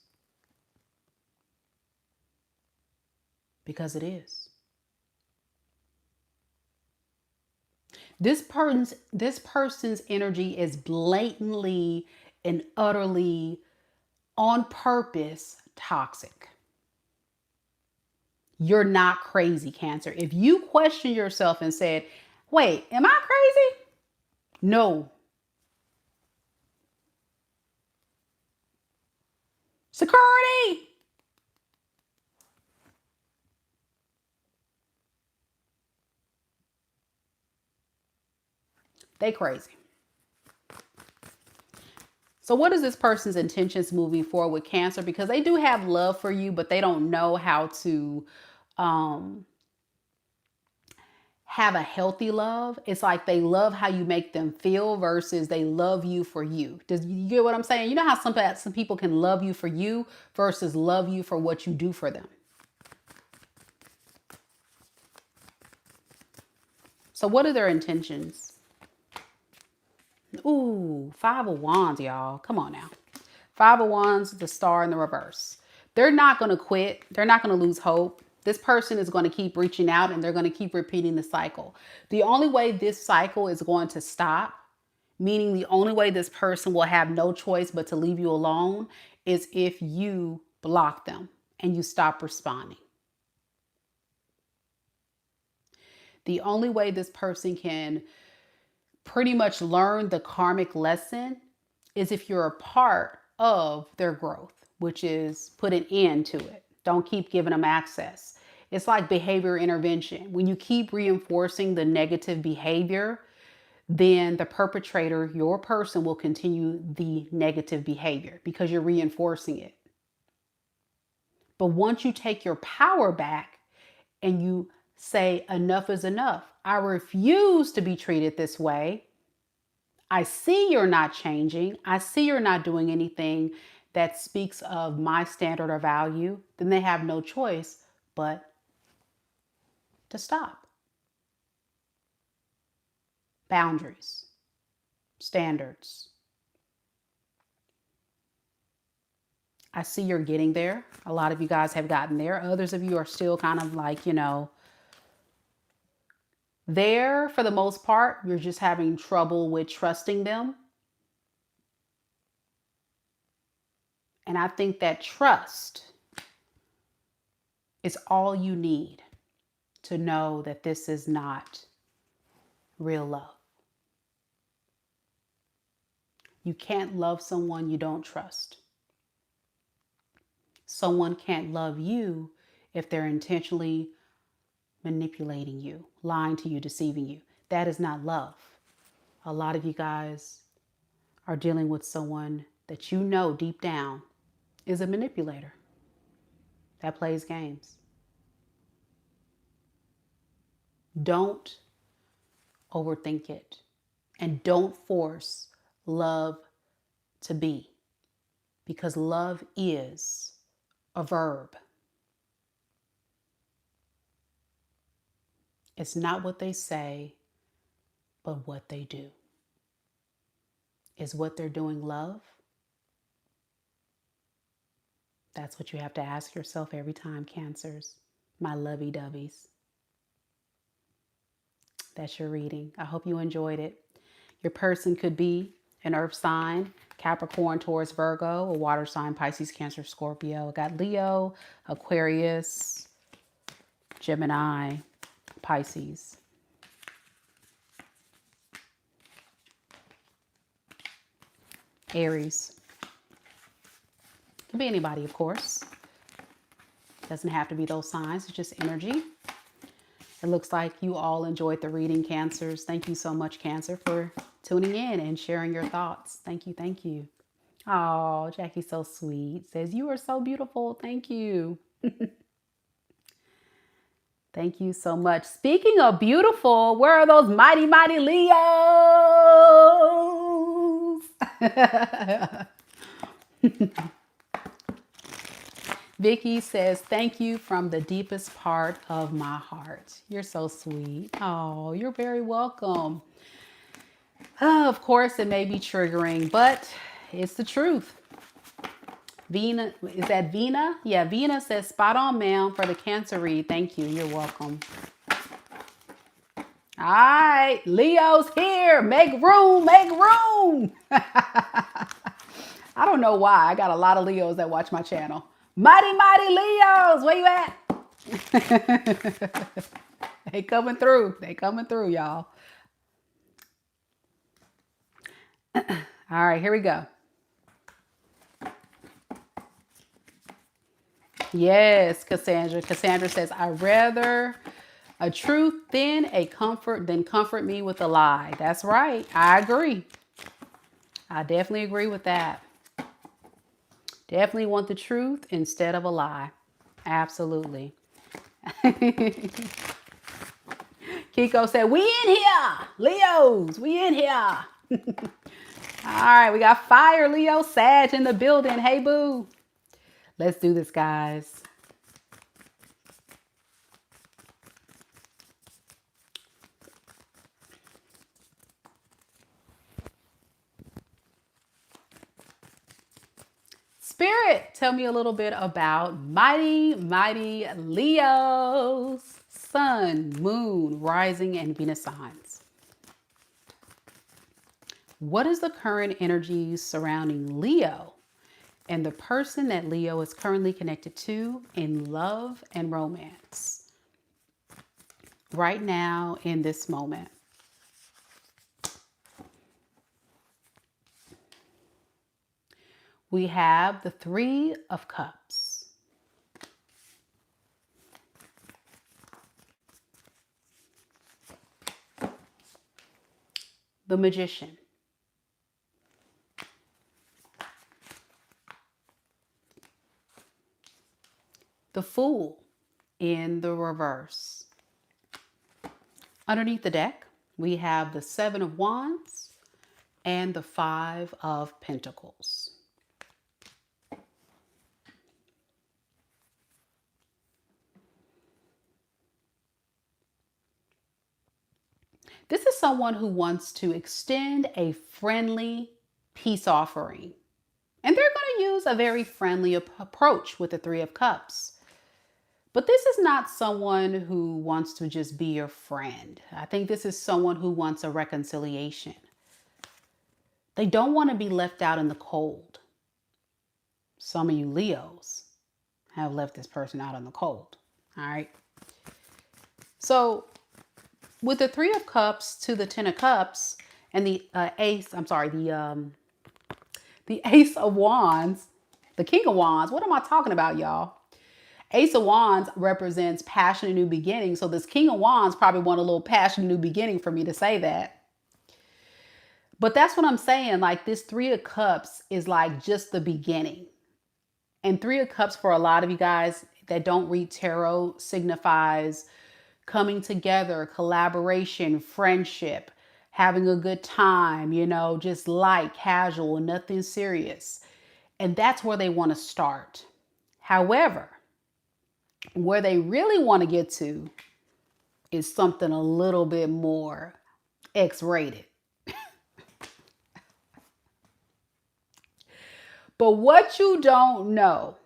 Because it is. This person's energy is blatantly and utterly on purpose toxic. You're not crazy, Cancer. If you question yourself and said, wait, am I crazy? No. Security! They crazy. So what is this person's intentions moving forward with Cancer? Because they do have love for you, but they don't know how to have a healthy love. It's like they love how you make them feel versus they love you for you. Does you get what I'm saying? You know how some people can love you for you versus love you for what you do for them. So what are their intentions? Ooh, 5 of Wands, y'all. Come on now. 5 of Wands, the Star in the reverse. They're not going to quit. They're not going to lose hope. This person is going to keep reaching out and they're going to keep repeating the cycle. The only way this cycle is going to stop, meaning the only way this person will have no choice but to leave you alone, is if you block them and you stop responding. The only way this person can pretty much learn the karmic lesson is if you're a part of their growth, which is put an end to it. Don't keep giving them access. It's like behavior intervention. When you keep reinforcing the negative behavior, then the perpetrator, your person, will continue the negative behavior because you're reinforcing it. But once you take your power back and you say, enough is enough. I refuse to be treated this way. I see you're not changing. I see you're not doing anything that speaks of my standard or value. Then they have no choice but to stop. Boundaries, standards. I see you're getting there. A lot of you guys have gotten there. Others of you are still kind of like, there for the most part. You're just having trouble with trusting them. And I think that trust is all you need to know that this is not real love. You can't love someone you don't trust. Someone can't love you if they're intentionally manipulating you, lying to you, deceiving you. That is not love. A lot of you guys are dealing with someone that you know deep down is a manipulator that plays games. Don't overthink it, and don't force love to be, because love is a verb. It's not what they say, but what they do. Is what they're doing love? That's what you have to ask yourself every time, Cancers, my lovey-doveys. That's your reading. I hope you enjoyed it. Your person could be an earth sign, Capricorn, Taurus, Virgo, a water sign, Pisces, Cancer, Scorpio. I got Leo, Aquarius, Gemini, Pisces. Aries. Could be anybody, of course. Doesn't have to be those signs. It's just energy. It looks like you all enjoyed the reading, Cancers. Thank you so much, Cancer, for tuning in and sharing your thoughts. Thank you. Thank you. Oh, Jackie's so sweet. Says, you are so beautiful. Thank you. Thank you so much. Speaking of beautiful, where are those mighty, mighty Leos? Vicky says, thank you from the deepest part of my heart. You're so sweet. Oh, you're very welcome. Of course, it may be triggering, but it's the truth. Vina, is that Vina? Yeah, Vina says, spot on, ma'am, for the Cancer read. Thank you. You're welcome. All right, Leo's here. Make room, make room. I don't know why. I got a lot of Leos that watch my channel. Mighty, mighty Leos, where you at? They coming through. They coming through, y'all. All right, here we go. Yes, Cassandra. Cassandra says, I'd rather a truth than comfort me with a lie. That's right. I agree. I definitely agree with that. Definitely want the truth instead of a lie. Absolutely. Kiko said, we in here. Leos, we in here. All right, we got fire, Leo, Sag in the building. Hey, boo. Let's do this, guys. Spirit, tell me a little bit about mighty, mighty Leos. Sun, moon, rising, and Venus signs. What is the current energy surrounding Leo and the person that Leo is currently connected to in love and romance right now in this moment? We have the Three of Cups. The Magician. The Fool in the reverse. Underneath the deck, we have the Seven of Wands and the Five of Pentacles. This is someone who wants to extend a friendly peace offering. And they're going to use a very friendly approach with the Three of Cups. But this is not someone who wants to just be your friend. I think this is someone who wants a reconciliation. They don't want to be left out in the cold. Some of you Leos have left this person out in the cold. All right. So with the Three of Cups to the Ten of Cups and the Ace of Wands, the King of Wands. What am I talking about, y'all? Ace of Wands represents passion and new beginning. So this King of Wands probably want a little passion and new beginning for me to say that. But that's what I'm saying. Like this Three of Cups is like just the beginning. And Three of Cups for a lot of you guys that don't read tarot signifies coming together, collaboration, friendship, having a good time, you know, just light, casual, nothing serious. And that's where they want to start. However, where they really want to get to is something a little bit more X-rated. But what you don't know,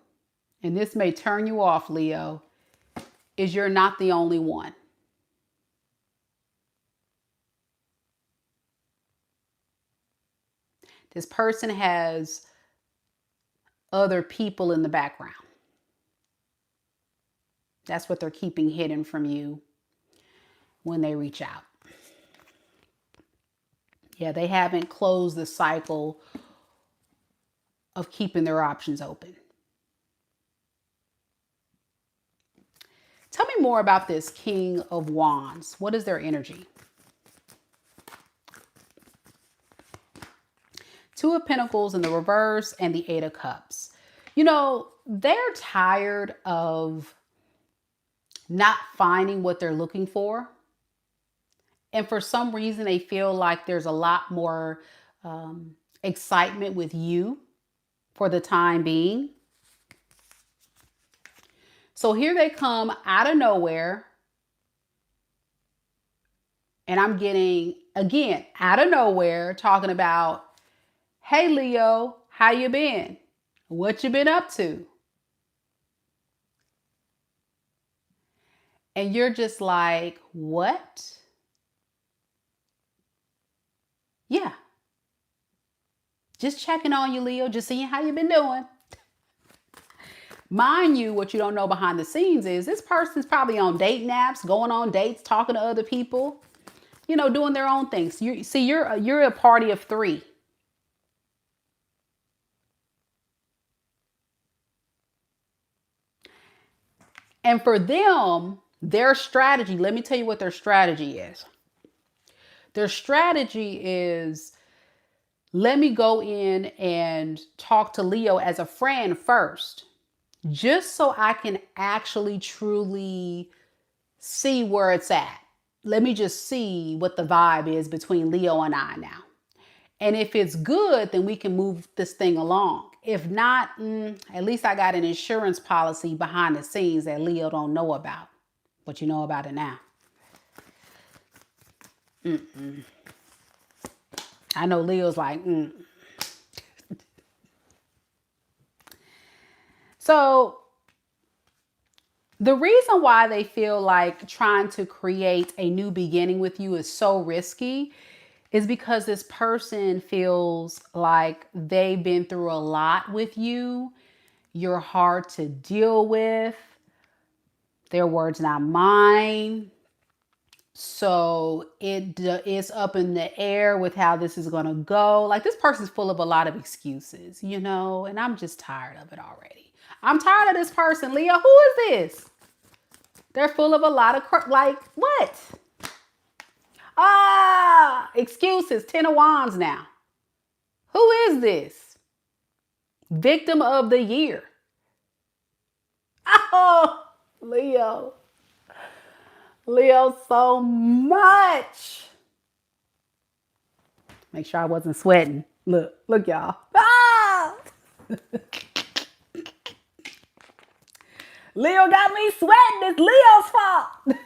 and this may turn you off, Leo, is you're not the only one. This person has other people in the background. That's what they're keeping hidden from you when they reach out. Yeah, they haven't closed the cycle of keeping their options open. Tell me more about this King of Wands. What is their energy? Two of Pentacles in the reverse and the Eight of Cups. You know, they're tired of not finding what they're looking for. And for some reason, they feel like there's a lot more excitement with you for the time being. So here they come out of nowhere. And I'm getting, again, out of nowhere, talking about, hey, Leo, how you been? What you been up to? And you're just like, what? Yeah. Just checking on you, Leo, just seeing how you been doing. Mind you, what you don't know behind the scenes is this person's probably on date naps, going on dates, talking to other people, you know, doing their own things. You're a party of three. And for them, their strategy, let me tell you what their strategy is. Their strategy is, let me go in and talk to Leo as a friend first, just so I can actually truly see where it's at. Let me just see what the vibe is between Leo and I now. And if it's good, then we can move this thing along. If not, at least I got an insurance policy behind the scenes that Leo don't know about. But you know about it now. I know Leo's like, So the reason why they feel like trying to create a new beginning with you is so risky is because this person feels like they've been through a lot with you. You're hard to deal with. Their words, not mine. So it's up in the air with how this is going to go. Like, this person's full of a lot of excuses, you know, and I'm just tired of it already. I'm tired of this person, Leo. Who is this? They're full of a lot of like, what? Excuses. 10 of Wands now. Who is this? Victim of the year. Oh, Leo. Leo so much. Make sure I wasn't sweating. Look, y'all. Ah! Leo got me sweating. It's Leo's fault.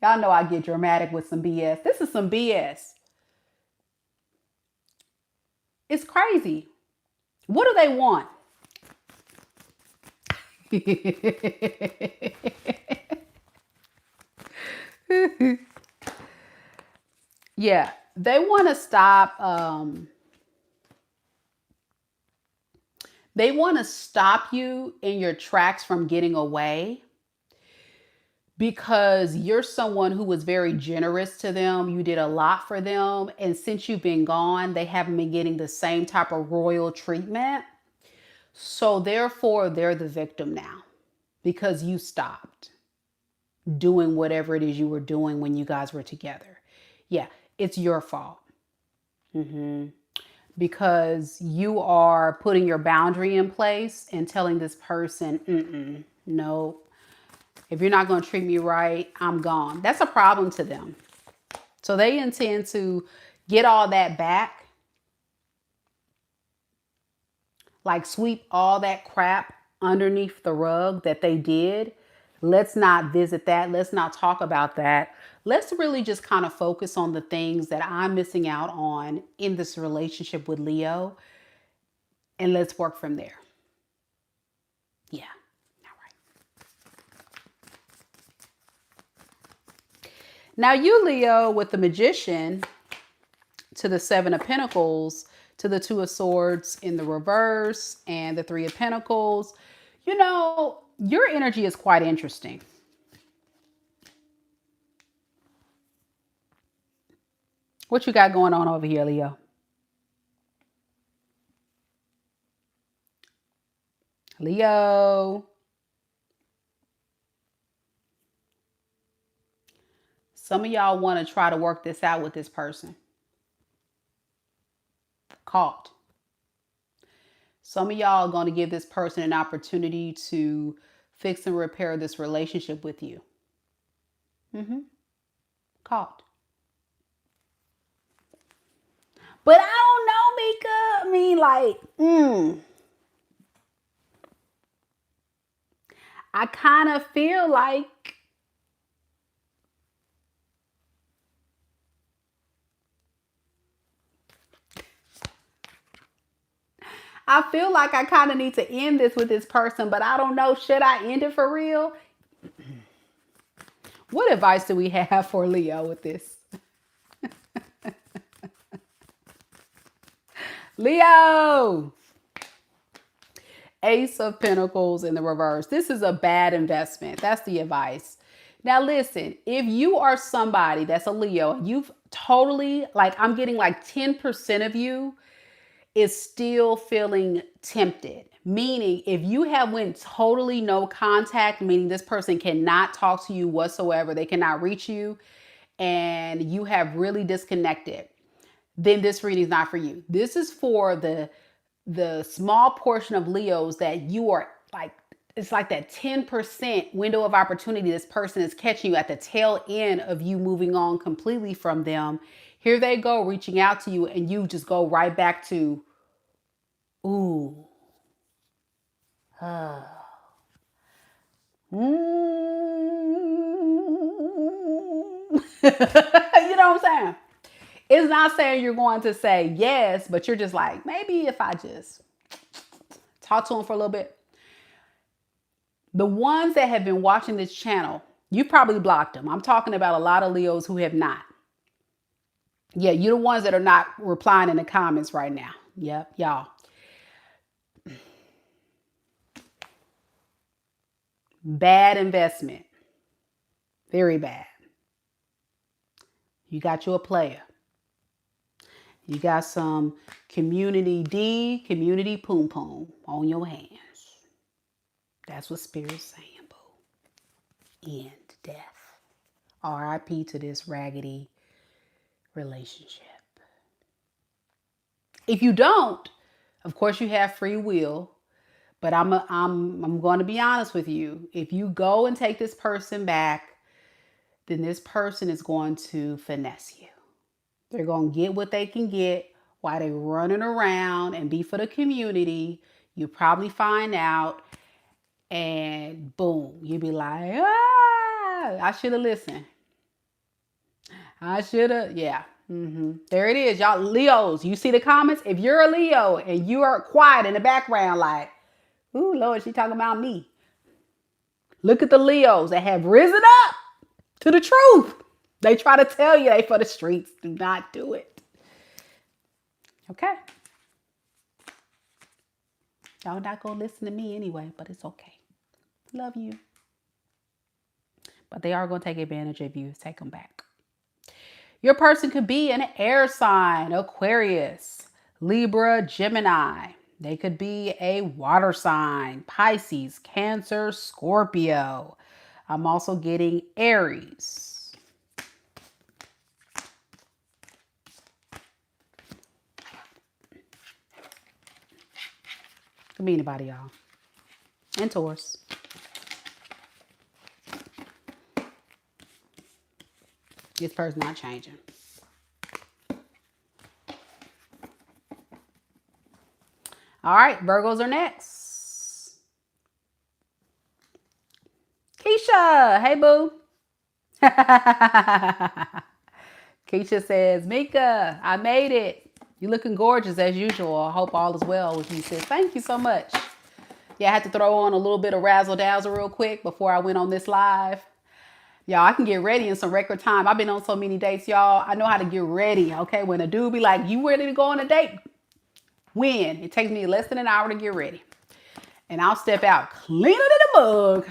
Y'all know I get dramatic with some BS. This is some BS. It's crazy. What do they want? Yeah, they want to stop. They want to stop you in your tracks from getting away because you're someone who was very generous to them. You did a lot for them. And since you've been gone, they haven't been getting the same type of royal treatment. So therefore, they're the victim now because you stopped doing whatever it is you were doing when you guys were together. Yeah, it's your fault. Because you are putting your boundary in place and telling this person, no, if you're not going to treat me right, I'm gone. That's a problem to them. So they intend to get all that back, like sweep all that crap underneath the rug that they did. Let's not visit that. Let's not talk about that. Let's really just kind of focus on the things that I'm missing out on in this relationship with Leo. And let's work from there. Yeah. All right. Now you, Leo, with the Magician to the Seven of Pentacles, to the Two of Swords in the reverse and the Three of Pentacles, you know, your energy is quite interesting. What you got going on over here, Leo? Leo. Some of y'all want to try to work this out with this person. Caught. Some of y'all are going to give this person an opportunity to fix and repair this relationship with you. Caught. But I don't know, Mika. I mean, like, I kind of feel like I kind of need to end this with this person, but I don't know. Should I end it for real? What advice do we have for Leo with this? Leo! Ace of Pentacles in the reverse. This is a bad investment. That's the advice. Now listen, if you are somebody that's a Leo, you've totally, like, I'm getting like 10% of you is still feeling tempted. Meaning if you have went totally no contact, meaning this person cannot talk to you whatsoever, they cannot reach you, and you have really disconnected, then this reading is not for you. This is for the small portion of Leos that you are like, it's like that 10% window of opportunity. This person is catching you at the tail end of you moving on completely from them. Here they go reaching out to you, and you just go right back to, ooh. You know what I'm saying? It's not saying you're going to say yes, but you're just like, maybe if I just talk to them for a little bit. The ones that have been watching this channel, you probably blocked them. I'm talking about a lot of Leos who have not. Yeah, you're the ones that are not replying in the comments right now. Yep, y'all. Bad investment. Very bad. You got you a player. You got some community D, community poom poom on your hands. That's what Spirit's saying, boo. End death. R.I.P. to this raggedy relationship. If you don't, of course you have free will, but I'm going to be honest with you. If you go and take this person back, then this person is going to finesse you. They're going to get what they can get while they're running around and be for the community. You probably find out, and boom, you be like, I should have listened. I should have, yeah. There it is, y'all. Leos, you see the comments? If you're a Leo and you are quiet in the background like, ooh, Lord, she talking about me. Look at the Leos that have risen up to the truth. They try to tell you they for the streets. Do not do it. Okay. Y'all not going to listen to me anyway, but it's okay. Love you. But they are going to take advantage of you. Take them back. Your person could be an air sign, Aquarius, Libra, Gemini. They could be a water sign, Pisces, Cancer, Scorpio. I'm also getting Aries. Could be anybody, y'all. And Taurus. This person not changing. All right, Virgos are next. Keisha, hey boo. Keisha says, Mika, I made it. You looking gorgeous as usual. I hope all is well with you, sis. Thank you so much. Yeah, I had to throw on a little bit of razzle dazzle real quick before I went on this live. Y'all, I can get ready in some record time. I've been on so many dates, y'all. I know how to get ready, okay? When a dude be like, you ready to go on a date? When? It takes me less than an hour to get ready. And I'll step out cleaner than a mug.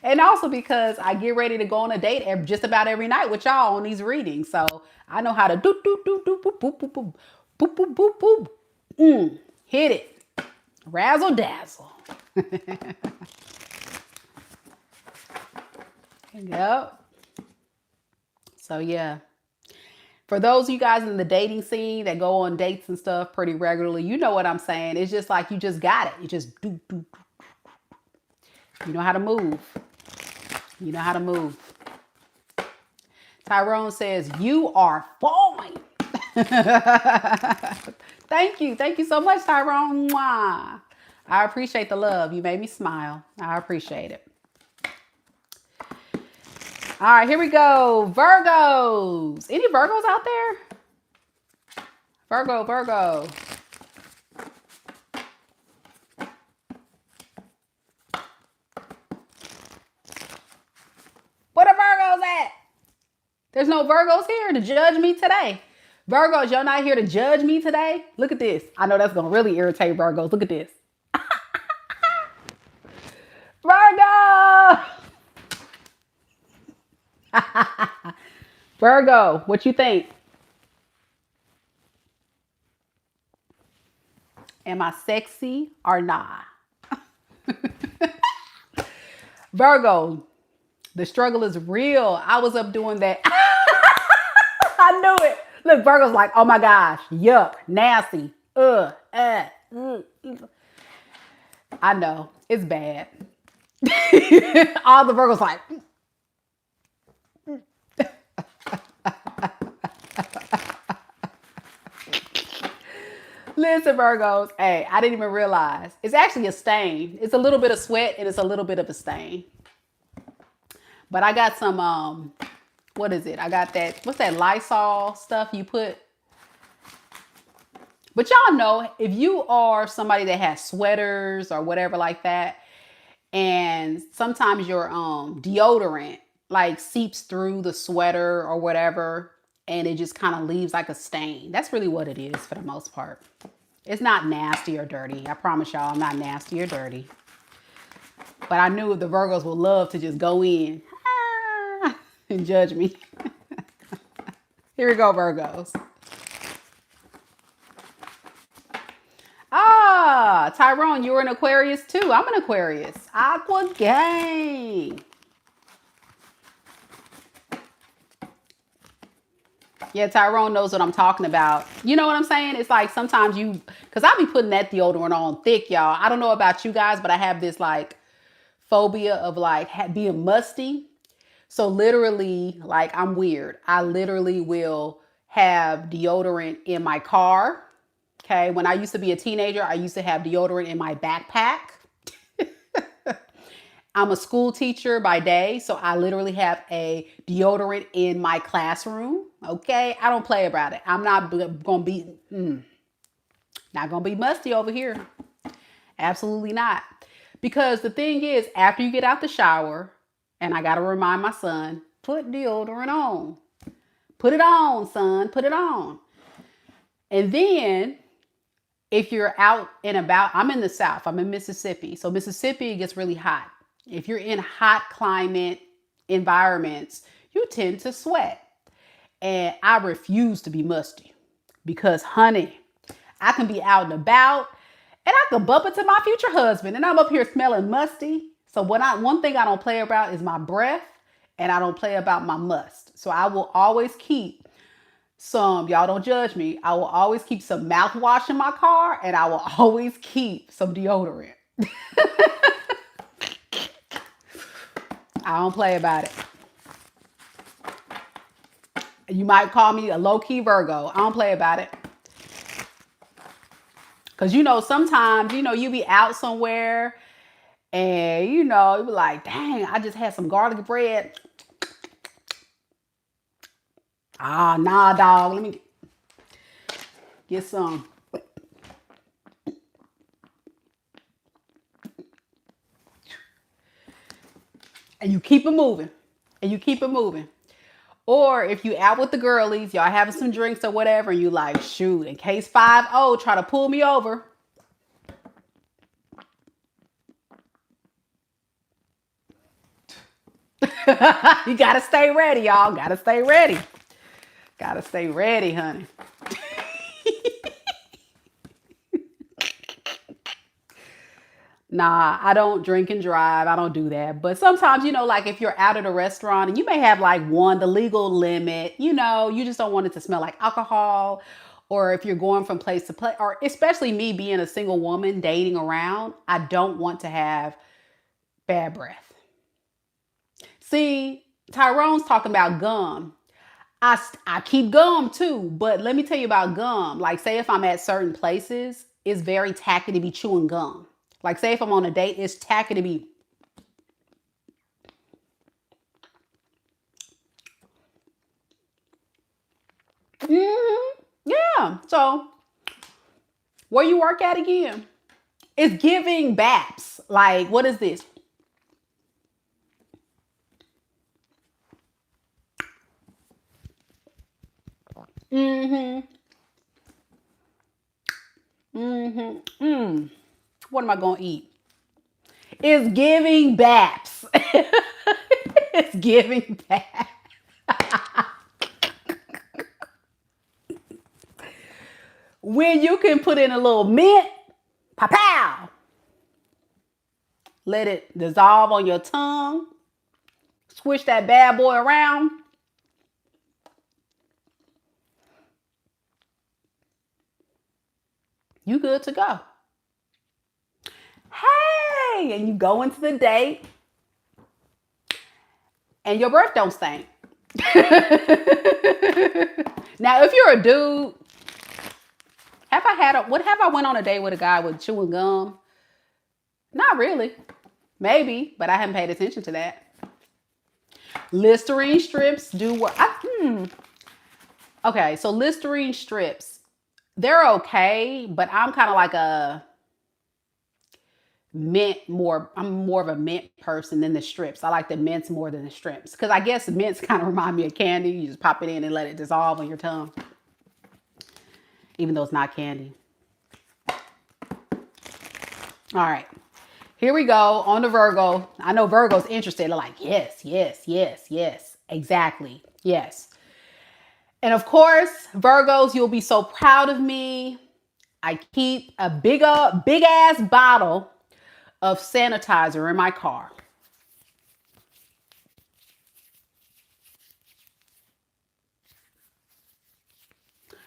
And also because I get ready to go on a date just about every night with y'all on these readings. So I know how to do, do, do, do, boop, boop, boop, boop, boop, boop, boop, boop. Hit it. Razzle dazzle. Yep. So yeah. For those of you guys in the dating scene that go on dates and stuff pretty regularly, you know what I'm saying. It's just like you just got it. You just do, do, do. You know how to move. You know how to move. Tyrone says, you are fine. Thank you. Thank you so much, Tyrone. Mwah. I appreciate the love. You made me smile. I appreciate it. All right, here we go. Virgos. Any Virgos out there? Virgo, Virgo. Where the Virgos at? There's no Virgos here to judge me today. Virgos, y'all not here to judge me today? Look at this. I know that's going to really irritate Virgos. Look at this. Virgo! Virgo, what you think? Am I sexy or not? Virgo, the struggle is real. I was up doing that. I knew it. Look, Virgo's like, oh my gosh, yuck, nasty. I know, it's bad. All the Virgos like, listen, Virgos, hey, I didn't even realize. It's actually a stain. It's a little bit of sweat and it's a little bit of a stain. But I got some, what is it? I got that, what's that Lysol stuff you put? But y'all know, if you are somebody that has sweaters or whatever like that, and sometimes your deodorant like seeps through the sweater or whatever, and it just kind of leaves like a stain. That's really what it is for the most part. It's not nasty or dirty. I promise y'all I'm not nasty or dirty. But I knew the Virgos would love to just go in and judge me. Here we go, Virgos. Ah, Tyrone, you were an Aquarius too. I'm an Aquarius. Aqua gang. Yeah, Tyrone knows what I'm talking about. You know what I'm saying? It's like sometimes because I be putting that deodorant on thick, y'all. I don't know about you guys, but I have this like phobia of like being musty. So literally, like I'm weird. I literally will have deodorant in my car. Okay. When I used to be a teenager, I used to have deodorant in my backpack. I'm a school teacher by day, so I literally have a deodorant in my classroom. Okay, I don't play about it. I'm not gonna be not gonna be musty over here. Absolutely not. Because the thing is, after you get out the shower, and I gotta remind my son, put deodorant on. Put it on, son. Put it on. And then, if you're out and about, I'm in the South. I'm in Mississippi. So Mississippi gets really hot. If you're in hot climate environments, you tend to sweat. And I refuse to be musty because, honey, I can be out and about and I can bump into my future husband and I'm up here smelling musty. So one thing I don't play about is my breath, and I don't play about my must. So I will always keep some, y'all don't judge me, I will always keep some mouthwash in my car, and I will always keep some deodorant. I don't play about it. You might call me a low-key Virgo. I don't play about it. Because, sometimes, you be out somewhere and, you be like, dang, I just had some garlic bread. Ah, nah, dog. Let me get some. And you keep it moving. And you keep it moving. Or if you out with the girlies, y'all having some drinks or whatever, and you like, shoot, in case 5-0 try to pull me over. You gotta stay ready, y'all. Gotta stay ready. Gotta stay ready, honey. Nah, I don't drink and drive. I don't do that. But sometimes, like if you're out at a restaurant and you may have like the legal limit, you just don't want it to smell like alcohol. Or if you're going from place to place, or especially me being a single woman dating around, I don't want to have bad breath. See, Tyrone's talking about gum. I keep gum too, but let me tell you about gum. Like, say if I'm at certain places, it's very tacky to be chewing gum. Like, say if I'm on a date, it's tacky to be. Yeah. So, where you work at again? It's giving BAPS. Like, what is this? What am I gonna eat? It's giving BAPS. It's giving BAPS. When you can put in a little mint, pow, let it dissolve on your tongue, swish that bad boy around. You good to go. Hey, and you go into the date and your breath don't stink. Now, if you're a dude, have I went on a date with a guy with chewing gum? Not really. Maybe, but I haven't paid attention to that. Listerine strips do work. Okay, so Listerine strips, they're okay, but I'm kind of like a I'm more of a mint person than the strips. I like the mints more than the strips because I guess the mints kind of remind me of candy. You just pop it in and let it dissolve on your tongue, even though it's not candy. All right, here we go on the Virgo. I know Virgo's interested. They're like, yes, yes, yes, yes, exactly, yes. And of course, Virgos, you'll be so proud of me. I keep a big ass bottle of sanitizer in my car.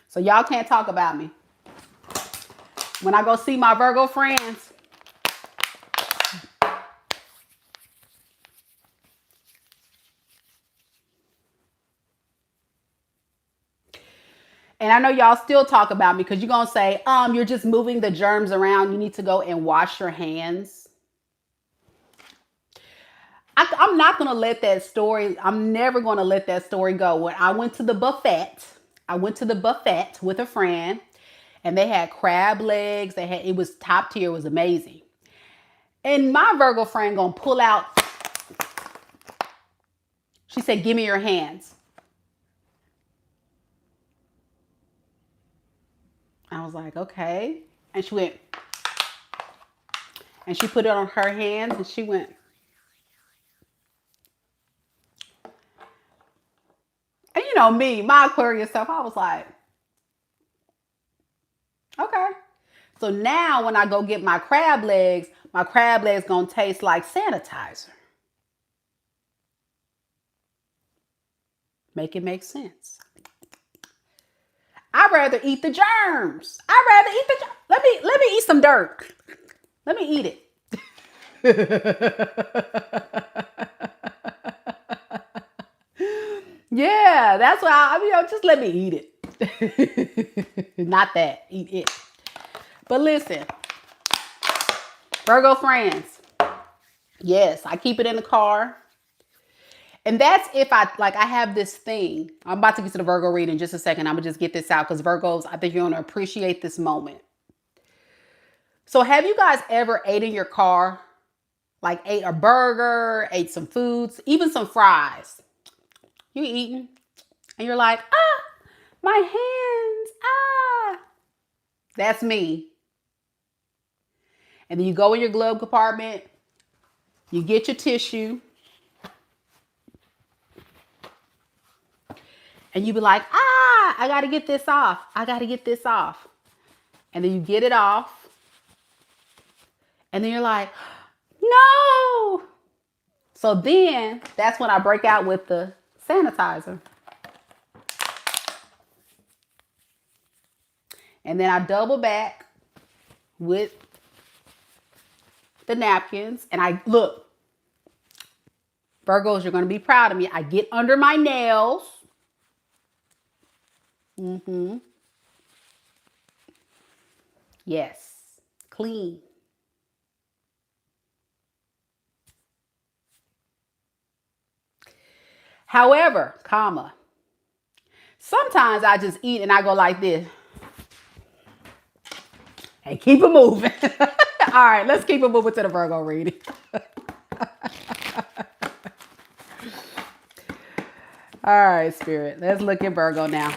So y'all can't talk about me. When I go see my Virgo friends, and I know y'all still talk about me because you're going to say, you're just moving the germs around. You need to go and wash your hands. I'm not going to let that story, I'm never going to let that story go. When I went to the buffet with a friend and they had crab legs. It was top tier. It was amazing. And my Virgo friend going to pull out. She said, give me your hands. I was like, okay. And she went, and she put it on her hands and she went. And you know me, my Aquarius stuff, I was like, okay. So now when I go get my crab legs gonna taste like sanitizer. Make it make sense. I'd rather eat the germs. Let me eat some dirt. Let me eat it. Yeah, that's why just let me eat it. Not that, eat it. But listen, Virgo friends, yes, I keep it in the car. And that's if I have this thing. I'm about to get to the Virgo reading in just a second. I'm going to just get this out because Virgos, I think you're going to appreciate this moment. So have you guys ever ate in your car? Like ate a burger, ate some foods, even some fries. You eating and you're like, my hands, That's me. And then you go in your glove compartment, you get your tissue, And you be like, ah, I got to get this off. I got to get this off. And then you get it off. And then you're like, no. So then that's when I break out with the sanitizer. And then I double back with the napkins. And I look, Virgos, you're going to be proud of me. I get under my nails. Yes. Clean. However, comma, sometimes I just eat and I go like this. And keep it moving. All right, let's keep it moving to the Virgo reading. All right, Spirit. Let's look at Virgo now.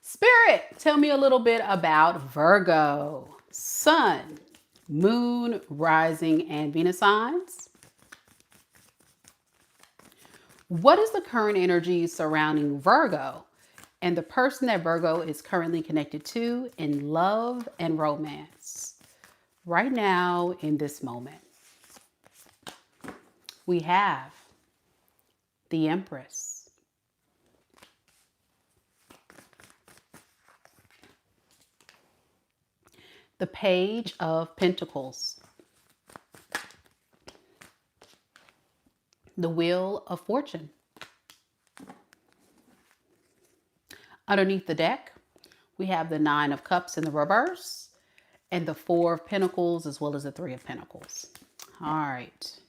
Spirit, tell me a little bit about Virgo. Sun, Moon, Rising, and Venus signs. What is the current energy surrounding Virgo and the person that Virgo is currently connected to in love and romance right now in this moment? We have the Empress, the Page of Pentacles, the Wheel of Fortune. Underneath the deck, we have the Nine of Cups in the reverse and the Four of Pentacles as well as the Three of Pentacles. All right.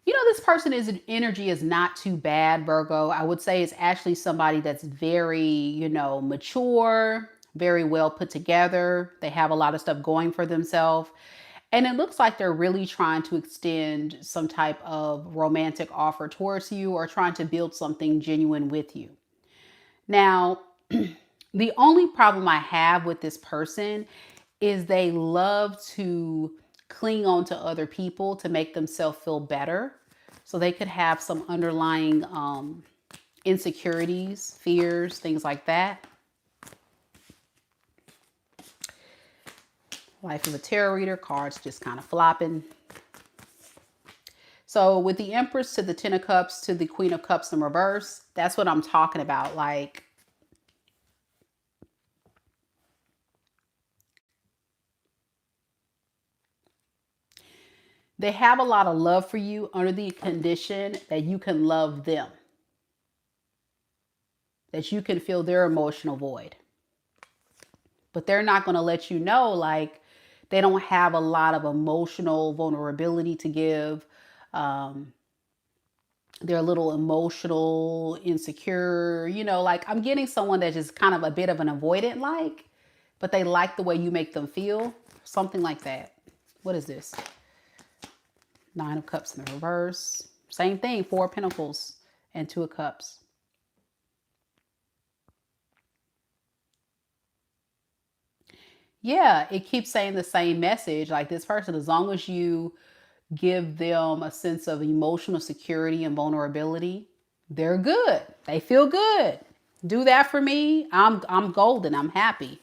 You know, this person's energy is not too bad, Virgo. I would say it's actually somebody that's very, mature, very well put together. They have a lot of stuff going for themselves. And it looks like they're really trying to extend some type of romantic offer towards you or trying to build something genuine with you. Now, the only problem I have with this person is they love to cling on to other people to make themselves feel better. So they could have some underlying insecurities, fears, things like that. Life of a tarot reader, cards just kind of flopping. So with the Empress to the Ten of Cups to the Queen of Cups in reverse, that's what I'm talking about. Like, they have a lot of love for you under the condition that you can love them, that you can fill their emotional void. But they're not going to let you know, like, they don't have a lot of emotional vulnerability to give. They're a little emotional, insecure, like I'm getting someone that's just kind of a bit of an avoidant, like, but they like the way you make them feel. Something like that. What is this? Nine of Cups in the reverse. Same thing, Four of Pentacles and Two of Cups. Yeah, it keeps saying the same message. Like, this person, as long as you give them a sense of emotional security and vulnerability, they're good. They feel good. Do that for me. I'm golden. I'm happy.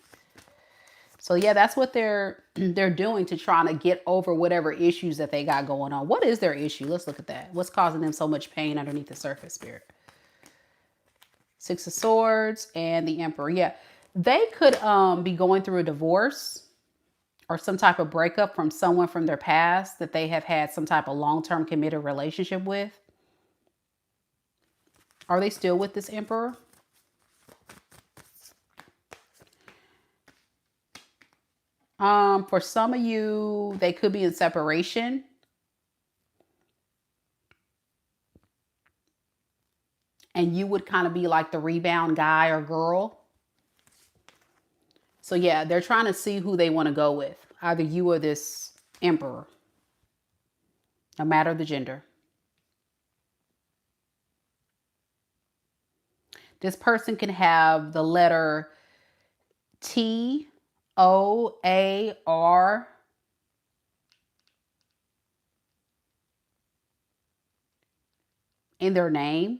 So yeah, that's what they're doing to try to get over whatever issues that they got going on. What is their issue? Let's look at that. What's causing them so much pain underneath the surface, Spirit? Six of Swords and the Emperor. Yeah, they could be going through a divorce or some type of breakup from someone from their past that they have had some type of long-term committed relationship with. Are they still with this Emperor? For some of you, they could be in separation. and you would kind of be like the rebound guy or girl. So yeah, they're trying to see who they want to go with. Either you or this emperor, no matter the gender. This person can have the letter TOAR in their name.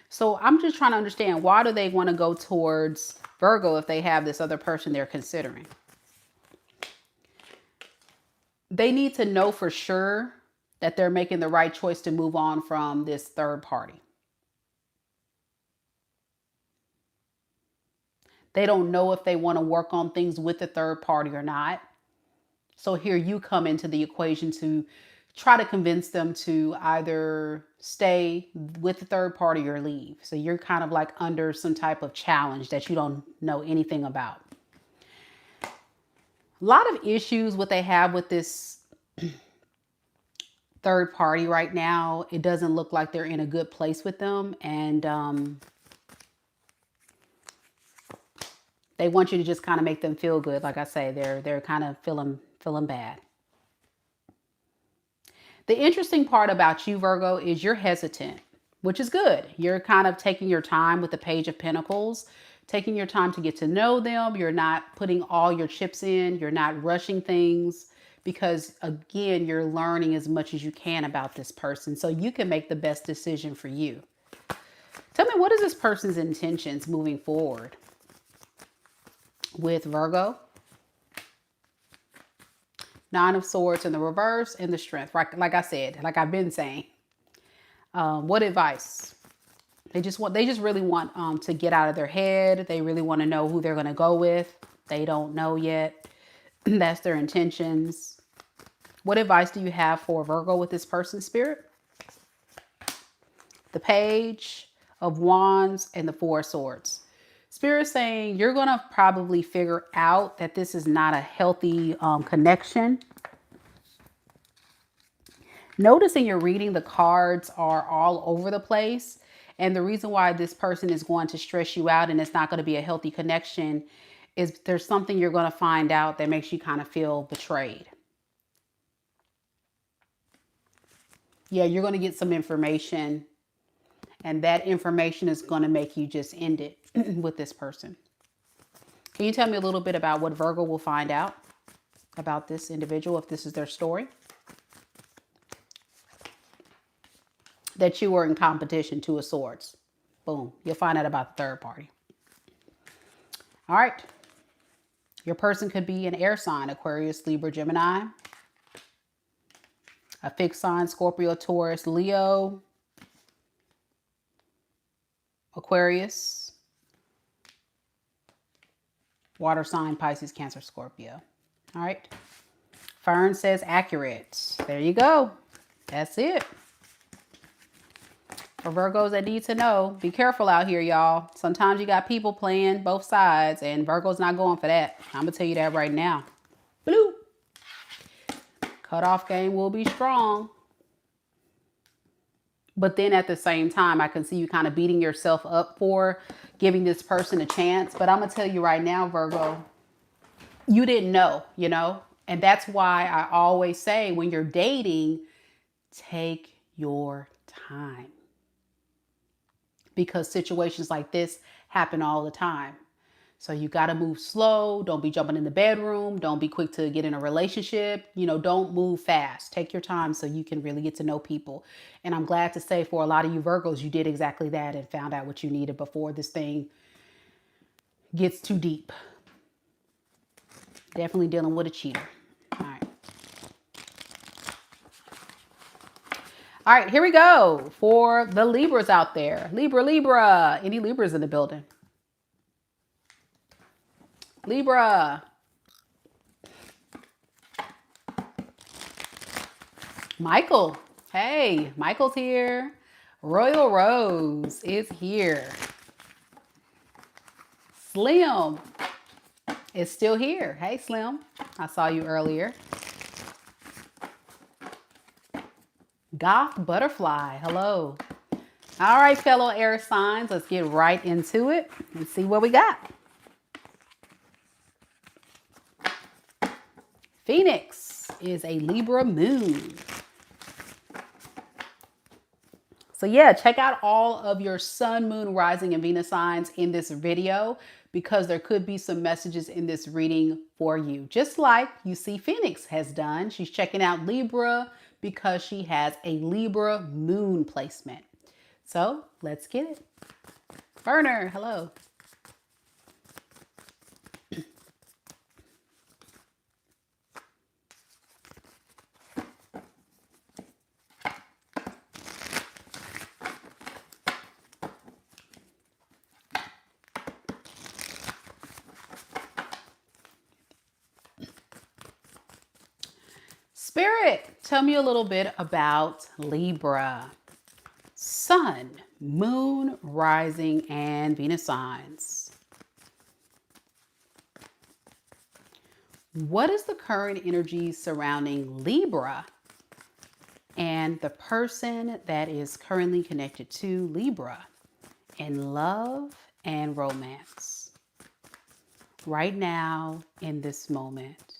So I'm just trying to understand, why do they want to go towards Virgo if they have this other person they're considering? They need to know for sure that they're making the right choice to move on from this third party. They don't know if they want to work on things with the third party or not. So here you come into the equation to try to convince them to either stay with the third party or leave. So you're kind of like under some type of challenge that you don't know anything about. A lot of issues what they have with this third party right now. It doesn't look like they're in a good place with them. And they want you to just kind of make them feel good. Like I say, they're kind of feeling bad. The interesting part about you, Virgo, is you're hesitant, which is good. You're kind of taking your time with the Page of Pentacles, taking your time to get to know them. You're not putting all your chips in. You're not rushing things because, again, you're learning as much as you can about this person so you can make the best decision for you. Tell me, what is this person's intentions moving forward with Virgo? Nine of Swords in the reverse and the Strength. Right, like I said, like I've been saying. What advice? They just really want to get out of their head. They really want to know who they're going to go with. They don't know yet. That's their intentions. What advice do you have for Virgo with this person, Spirit? The Page of Wands and the Four of Swords. Spirit saying you're going to probably figure out that this is not a healthy connection. Notice in your reading, the cards are all over the place. And the reason why this person is going to stress you out and it's not going to be a healthy connection is there's something you're going to find out that makes you kind of feel betrayed. Yeah, you're going to get some information. And that information is going to make you just end it with this person. Can you tell me a little bit about what Virgo will find out about this individual if this is their story? That you were in competition, Two of Swords. Boom. You'll find out about the third party. All right. Your person could be an air sign, Aquarius, Libra, Gemini. A fixed sign, Scorpio, Taurus, Leo, Aquarius, water sign, Pisces, Cancer, Scorpio. All right. Fern says accurate. There you go. That's it. For Virgos that need to know, be careful out here, y'all. Sometimes you got people playing both sides, and Virgo's not going for that. I'm going to tell you that right now. Blue. Cutoff game will be strong. But then at the same time, I can see you kind of beating yourself up for giving this person a chance. But I'm going to tell you right now, Virgo, you didn't know, you know. And that's why I always say when you're dating, take your time. Because situations like this happen all the time. So you got to move slow. Don't be jumping in the bedroom. Don't be quick to get in a relationship. You know, don't move fast. Take your time so you can really get to know people. And I'm glad to say for a lot of you Virgos, you did exactly that and found out what you needed before this thing gets too deep. Definitely dealing with a cheater. All right. All right, here we go for the Libras out there. Libra. Any Libras in the building? Libra. Michael. Hey, Michael's here. Royal Rose is here. Slim. It's still here. Hey, Slim. I saw you earlier. Goth Butterfly. Hello. All right, fellow air signs, let's get right into it and see what we got. Phoenix is a Libra moon. So yeah, check out all of your sun, moon, rising, and Venus signs in this video because there could be some messages in this reading for you. Just like you see Phoenix has done. She's checking out Libra because she has a Libra moon placement. So let's get it. Burner, hello. Spirit, tell me a little bit about Libra. Sun, moon, rising, and Venus signs. What is the current energy surrounding Libra and the person that is currently connected to Libra in love and romance right now in this moment?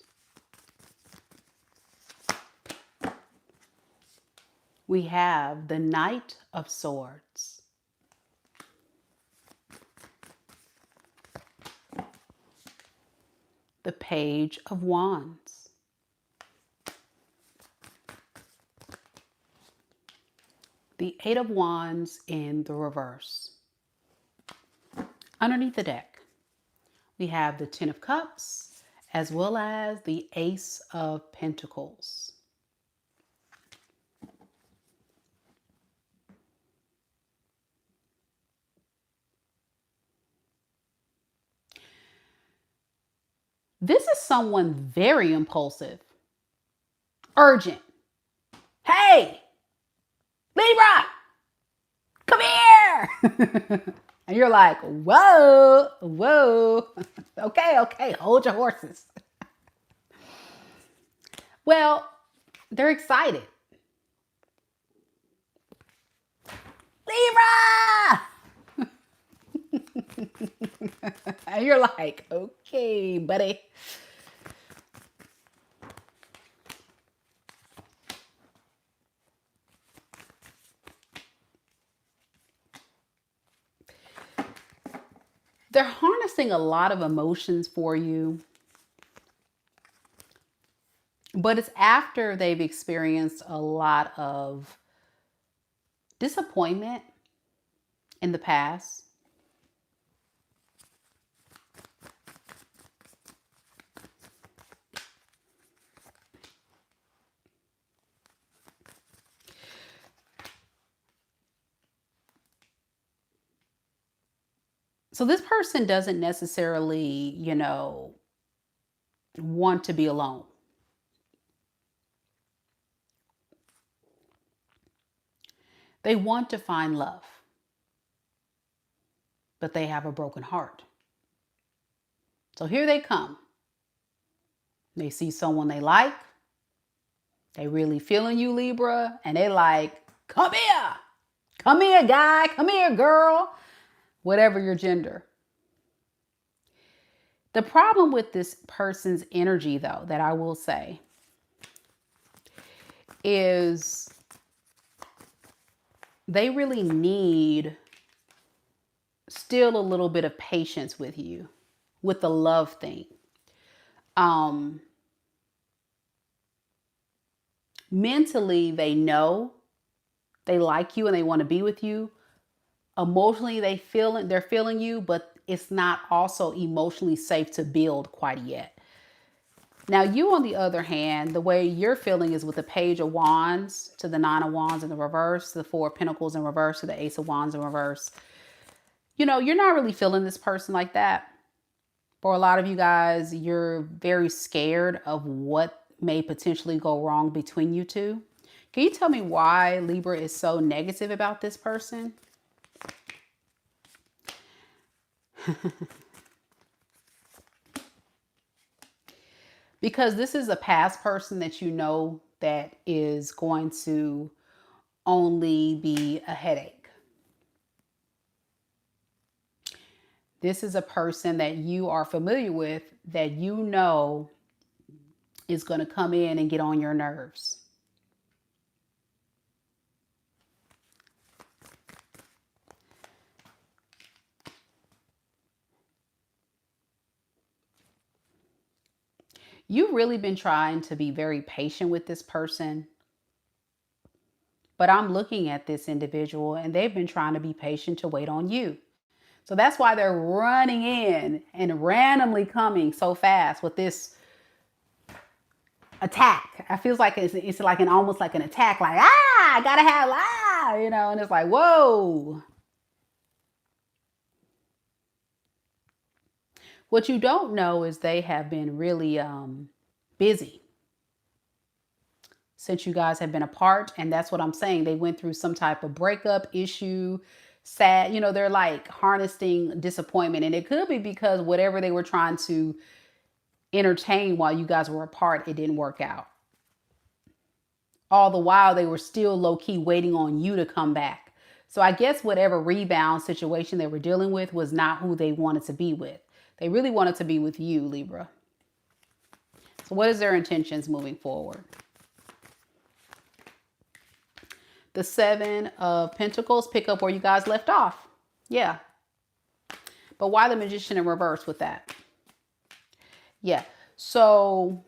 We have the Knight of Swords. The Page of Wands. The Eight of Wands in the reverse. Underneath the deck, we have the Ten of Cups as well as the Ace of Pentacles. This is someone very impulsive, urgent. Hey, Libra, come here. And you're like, whoa, whoa. Okay, hold your horses. Well, they're excited. Libra! And you're like, okay, buddy. They're harnessing a lot of emotions for you, but it's after they've experienced a lot of disappointment in the past. So this person doesn't necessarily, want to be alone. They want to find love, but they have a broken heart. So here they come. They see someone they like. They really feeling you, Libra, and they like, come here. Come here, guy. Come here, girl. Whatever your gender. The problem with this person's energy, though, that I will say, is they really need still a little bit of patience with you, with the love thing. Mentally, they know they like you and they want to be with you. Emotionally, they're feeling you, but it's not also emotionally safe to build quite yet. Now, you, on the other hand, the way you're feeling is with the Page of Wands to the Nine of Wands in the reverse, the Four of Pentacles in reverse to the Ace of Wands in reverse. You're not really feeling this person like that. For a lot of you guys, you're very scared of what may potentially go wrong between you two. Can you tell me why Libra is so negative about this person? Because this is a past person that you know that is going to only be a headache. This is a person that you are familiar with that you know is going to come in and get on your nerves. You've really been trying to be very patient with this person. But I'm looking at this individual and they've been trying to be patient to wait on you. So that's why they're running in and randomly coming so fast with this attack. I feels like it's like an almost like an attack, like, I gotta have, you know, and it's like, whoa. What you don't know is they have been really busy since you guys have been apart. And that's what I'm saying. They went through some type of breakup issue, sad, you know, they're like harnessing disappointment. And it could be because whatever they were trying to entertain while you guys were apart, it didn't work out. All the while they were still low key waiting on you to come back. So I guess whatever rebound situation they were dealing with was not who they wanted to be with. They really wanted to be with you, Libra. So what is their intentions moving forward? The 7 of Pentacles, pick up where you guys left off. Yeah. But why the Magician in reverse with that? Yeah. So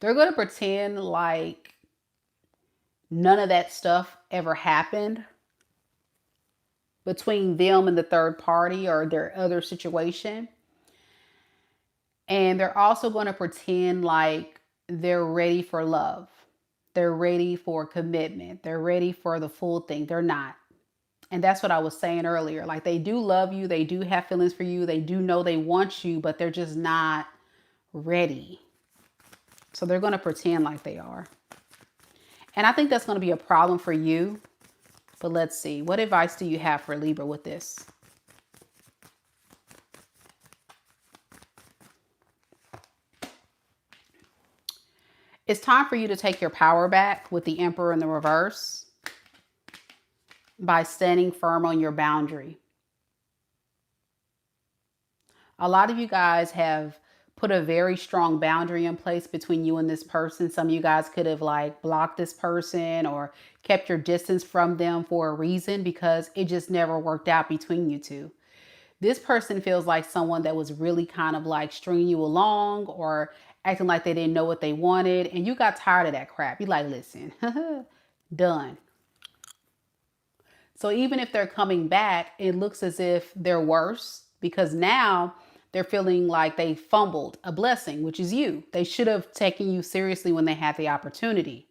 they're going to pretend like none of that stuff ever happened between them and the third party or their other situation. And they're also going to pretend like they're ready for love. They're ready for commitment. They're ready for the full thing. They're not. And that's what I was saying earlier. Like, they do love you. They do have feelings for you. They do know they want you, but they're just not ready. So they're going to pretend like they are. And I think that's going to be a problem for you. But let's see. What advice do you have for Libra with this? It's time for you to take your power back with the Emperor in the reverse by standing firm on your boundary. A lot of you guys have put a very strong boundary in place between you and this person. Some of you guys could have like blocked this person or kept your distance from them for a reason because it just never worked out between you two. This person feels like someone that was really kind of like stringing you along or acting like they didn't know what they wanted. And you got tired of that crap. You're like, listen, done. So even if they're coming back, it looks as if they're worse because now they're feeling like they fumbled a blessing, which is you. They should have taken you seriously when they had the opportunity.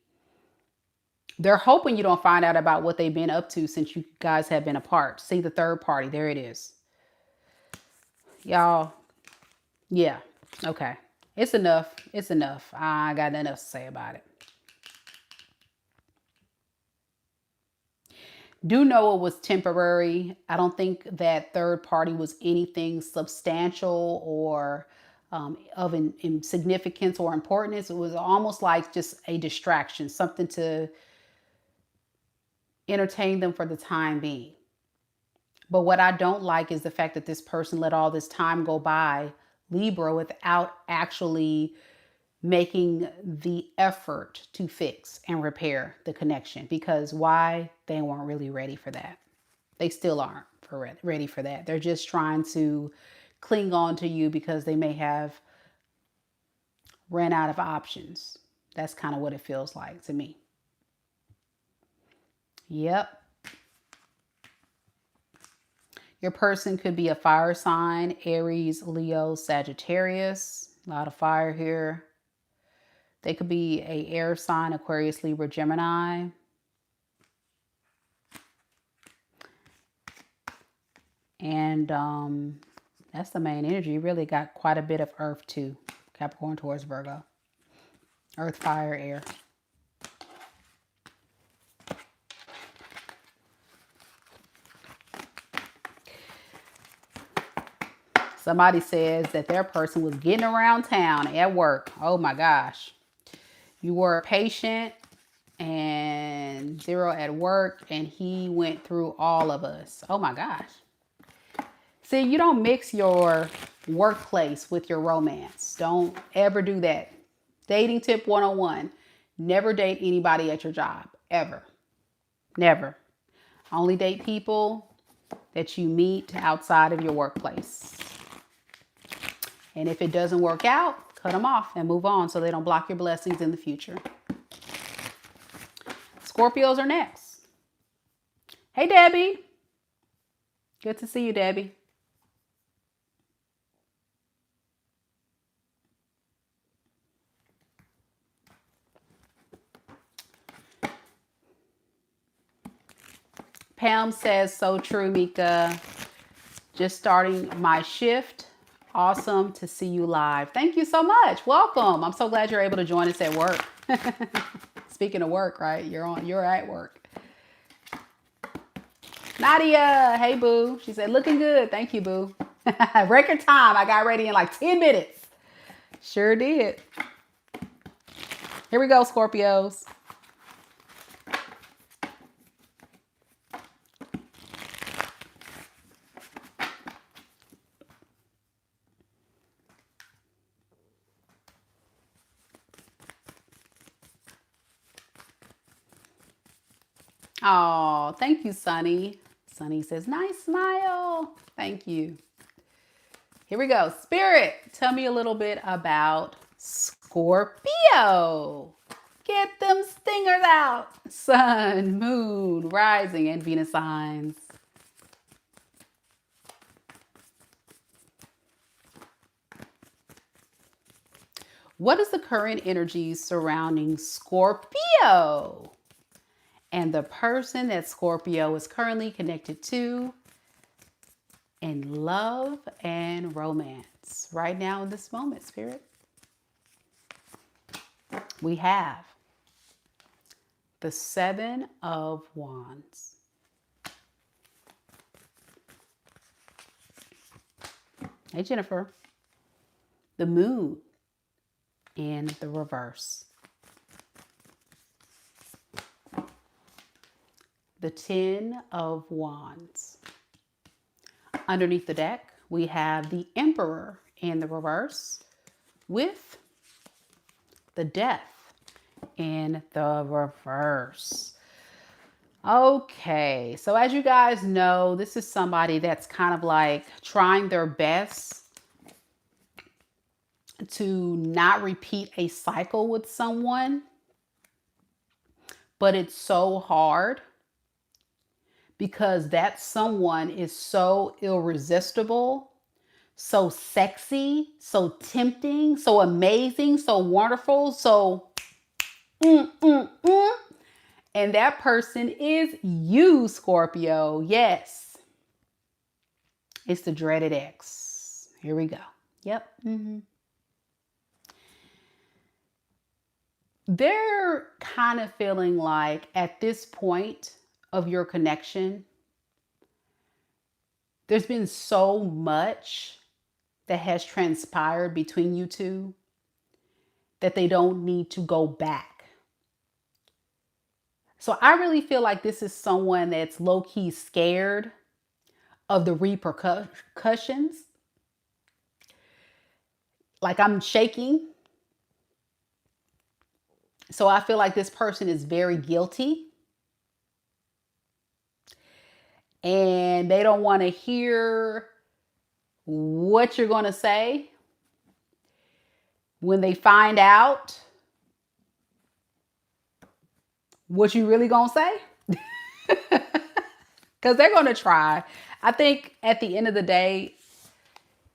They're hoping you don't find out about what they've been up to since you guys have been apart. See the third party. There it is. Y'all, yeah, okay. It's enough. It's enough. I got nothing else to say about it. Do know it was temporary. I don't think that third party was anything substantial or of significance or importance. It was almost like just a distraction, something to entertain them for the time being. But what I don't like is the fact that this person let all this time go by, Libra, without actually making the effort to fix and repair the connection. Because why? They weren't really ready for that. They still aren't ready for that. They're just trying to cling on to you because they may have ran out of options. That's kind of what it feels like to me. Yep. Your person could be a fire sign, Aries, Leo, Sagittarius. A lot of fire here. They could be a air sign, Aquarius, Libra, Gemini. And that's the main energy. You really got quite a bit of earth too. Capricorn, Taurus, Virgo. Earth, fire, air. Somebody says that their person was getting around town at work. Oh my gosh. You were patient and 0 at work, and he went through all of us. Oh my gosh. See, you don't mix your workplace with your romance. Don't ever do that. Dating tip 101. Never date anybody at your job. Ever. Never. Only date people that you meet outside of your workplace. And if it doesn't work out, cut them off and move on so they don't block your blessings in the future. Scorpios are next. Hey, Debbie. Good to see you, Debbie. Pam says, so true, Mika. Just starting my shift. Awesome to see you live. Thank you so much. Welcome. I'm so glad you're able to join us at work. Speaking of work, right? You're at work. Nadia, hey boo. She said, looking good. Thank you, boo. Record time. I got ready in like 10 minutes. Sure did. Here we go, Scorpios. Oh, thank you, Sunny. Sunny says, nice smile. Thank you. Here we go. Spirit, tell me a little bit about Scorpio. Get them stingers out. Sun, moon, rising, and Venus signs. What is the current energy surrounding Scorpio? And the person that Scorpio is currently connected to in love and romance right now in this moment, Spirit. We have the 7 of Wands. Hey, Jennifer. The Moon in the reverse. The 10 of Wands. Underneath the deck, we have the Emperor in the reverse with the Death in the reverse. Okay, so as you guys know, this is somebody that's kind of like trying their best to not repeat a cycle with someone, but it's so hard because that someone is so irresistible, so sexy, so tempting, so amazing, so wonderful, so and that person is you, Scorpio. Yes. It's the dreaded ex. Here we go. Yep. They're kind of feeling like at this point of your connection, there's been so much that has transpired between you two that they don't need to go back. So I really feel like this is someone that's low-key scared of the repercussions. Like I'm shaking. So I feel like this person is very guilty. And they don't want to hear what you're going to say when they find out what you really going to say. Because they're going to try. I think at the end of the day,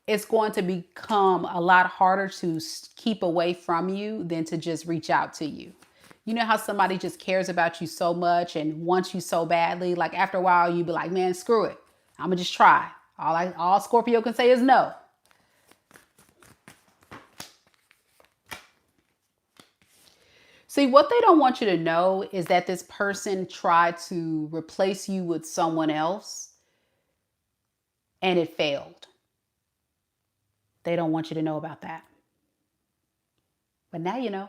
it's going to become a lot harder to keep away from you than to just reach out to you. You know how somebody just cares about you so much and wants you so badly? Like after a while, you be like, man, screw it. I'm going to just try. All Scorpio can say is no. See, what they don't want you to know is that this person tried to replace you with someone else and it failed. They don't want you to know about that. But now you know.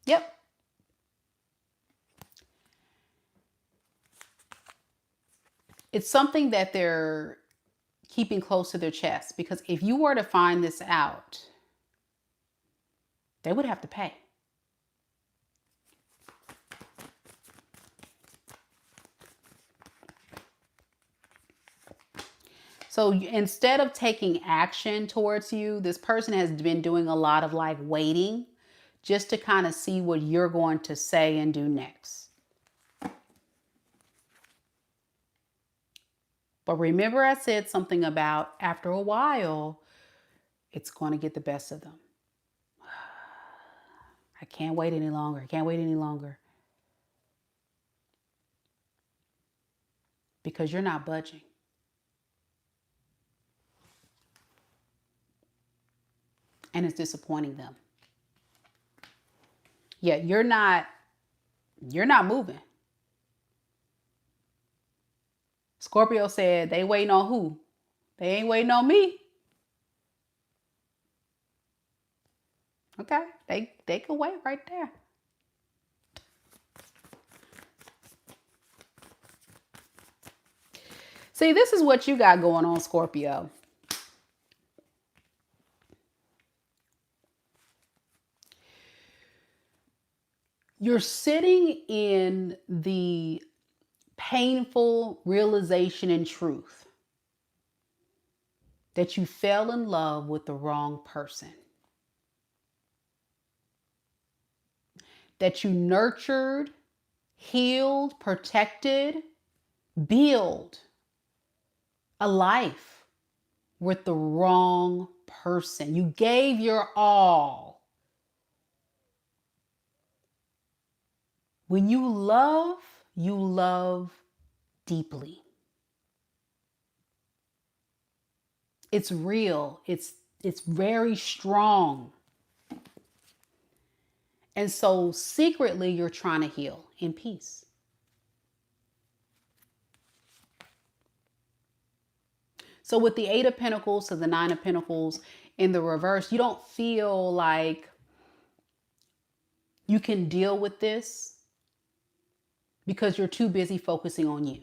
Yep. It's something that they're keeping close to their chest, because if you were to find this out, they would have to pay. So instead of taking action towards you, this person has been doing a lot of like waiting just to kind of see what you're going to say and do next. But remember, I said something about after a while, it's going to get the best of them. I can't wait any longer. I can't wait any longer. Because you're not budging. And it's disappointing them. Yeah, you're not moving. Scorpio said they waiting on who? They ain't waiting on me. Okay, they can wait right there. See, this is what you got going on, Scorpio. You're sitting in the painful realization and truth that you fell in love with the wrong person. That you nurtured, healed, protected, build a life with the wrong person. You gave your all. When you love deeply. It's real. It's very strong. And so secretly you're trying to heal in peace. So with the 8 of Pentacles to the 9 of Pentacles in the reverse, you don't feel like you can deal with this because you're too busy focusing on you.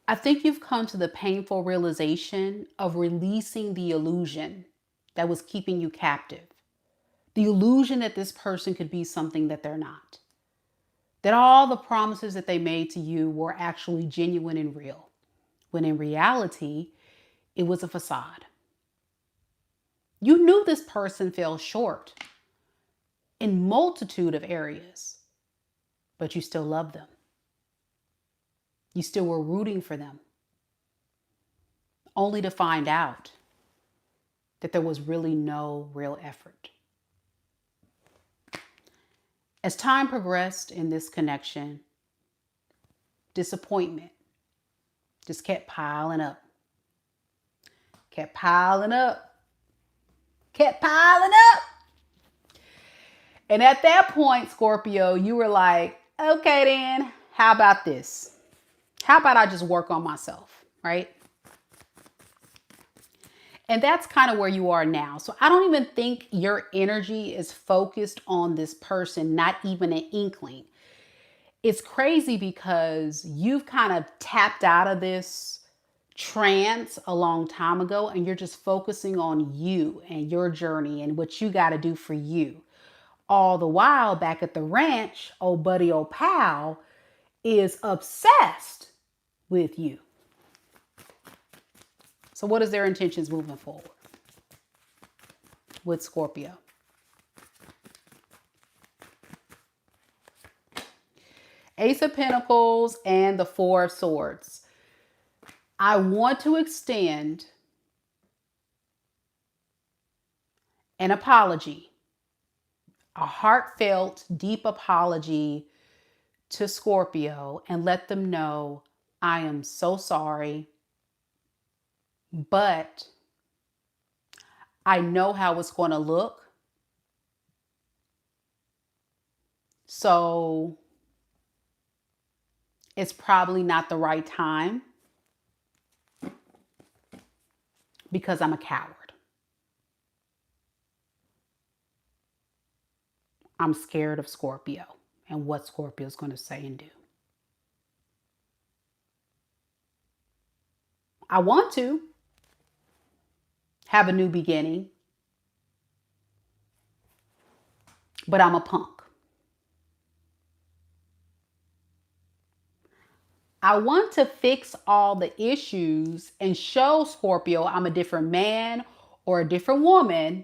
I think you've come to the painful realization of releasing the illusion that was keeping you captive. The illusion that this person could be something that they're not. That all the promises that they made to you were actually genuine and real. When in reality, it was a facade. You knew this person fell short in multitude of areas, but you still loved them. You still were rooting for them, only to find out that there was really no real effort. As time progressed in this connection, disappointment just kept piling up. Kept piling up. Kept piling up. And at that point, Scorpio, you were like, okay then, how about this? How about I just work on myself, right? And that's kind of where you are now. So I don't even think your energy is focused on this person, not even an inkling. It's crazy because you've kind of tapped out of this trance a long time ago, and you're just focusing on you and your journey and what you got to do for you. All the while back at the ranch, old buddy, old pal is obsessed with you. So what is their intentions moving forward with Scorpio? Ace of Pentacles and the 4 of Swords. I want to extend an apology, a heartfelt, deep apology to Scorpio, and let them know I am so sorry, but I know how it's going to look So it's probably not the right time because I'm a coward. I'm scared of Scorpio and what Scorpio is going to say and do. I want to have a new beginning, but I'm a punk. I want to fix all the issues and show Scorpio I'm a different man or a different woman,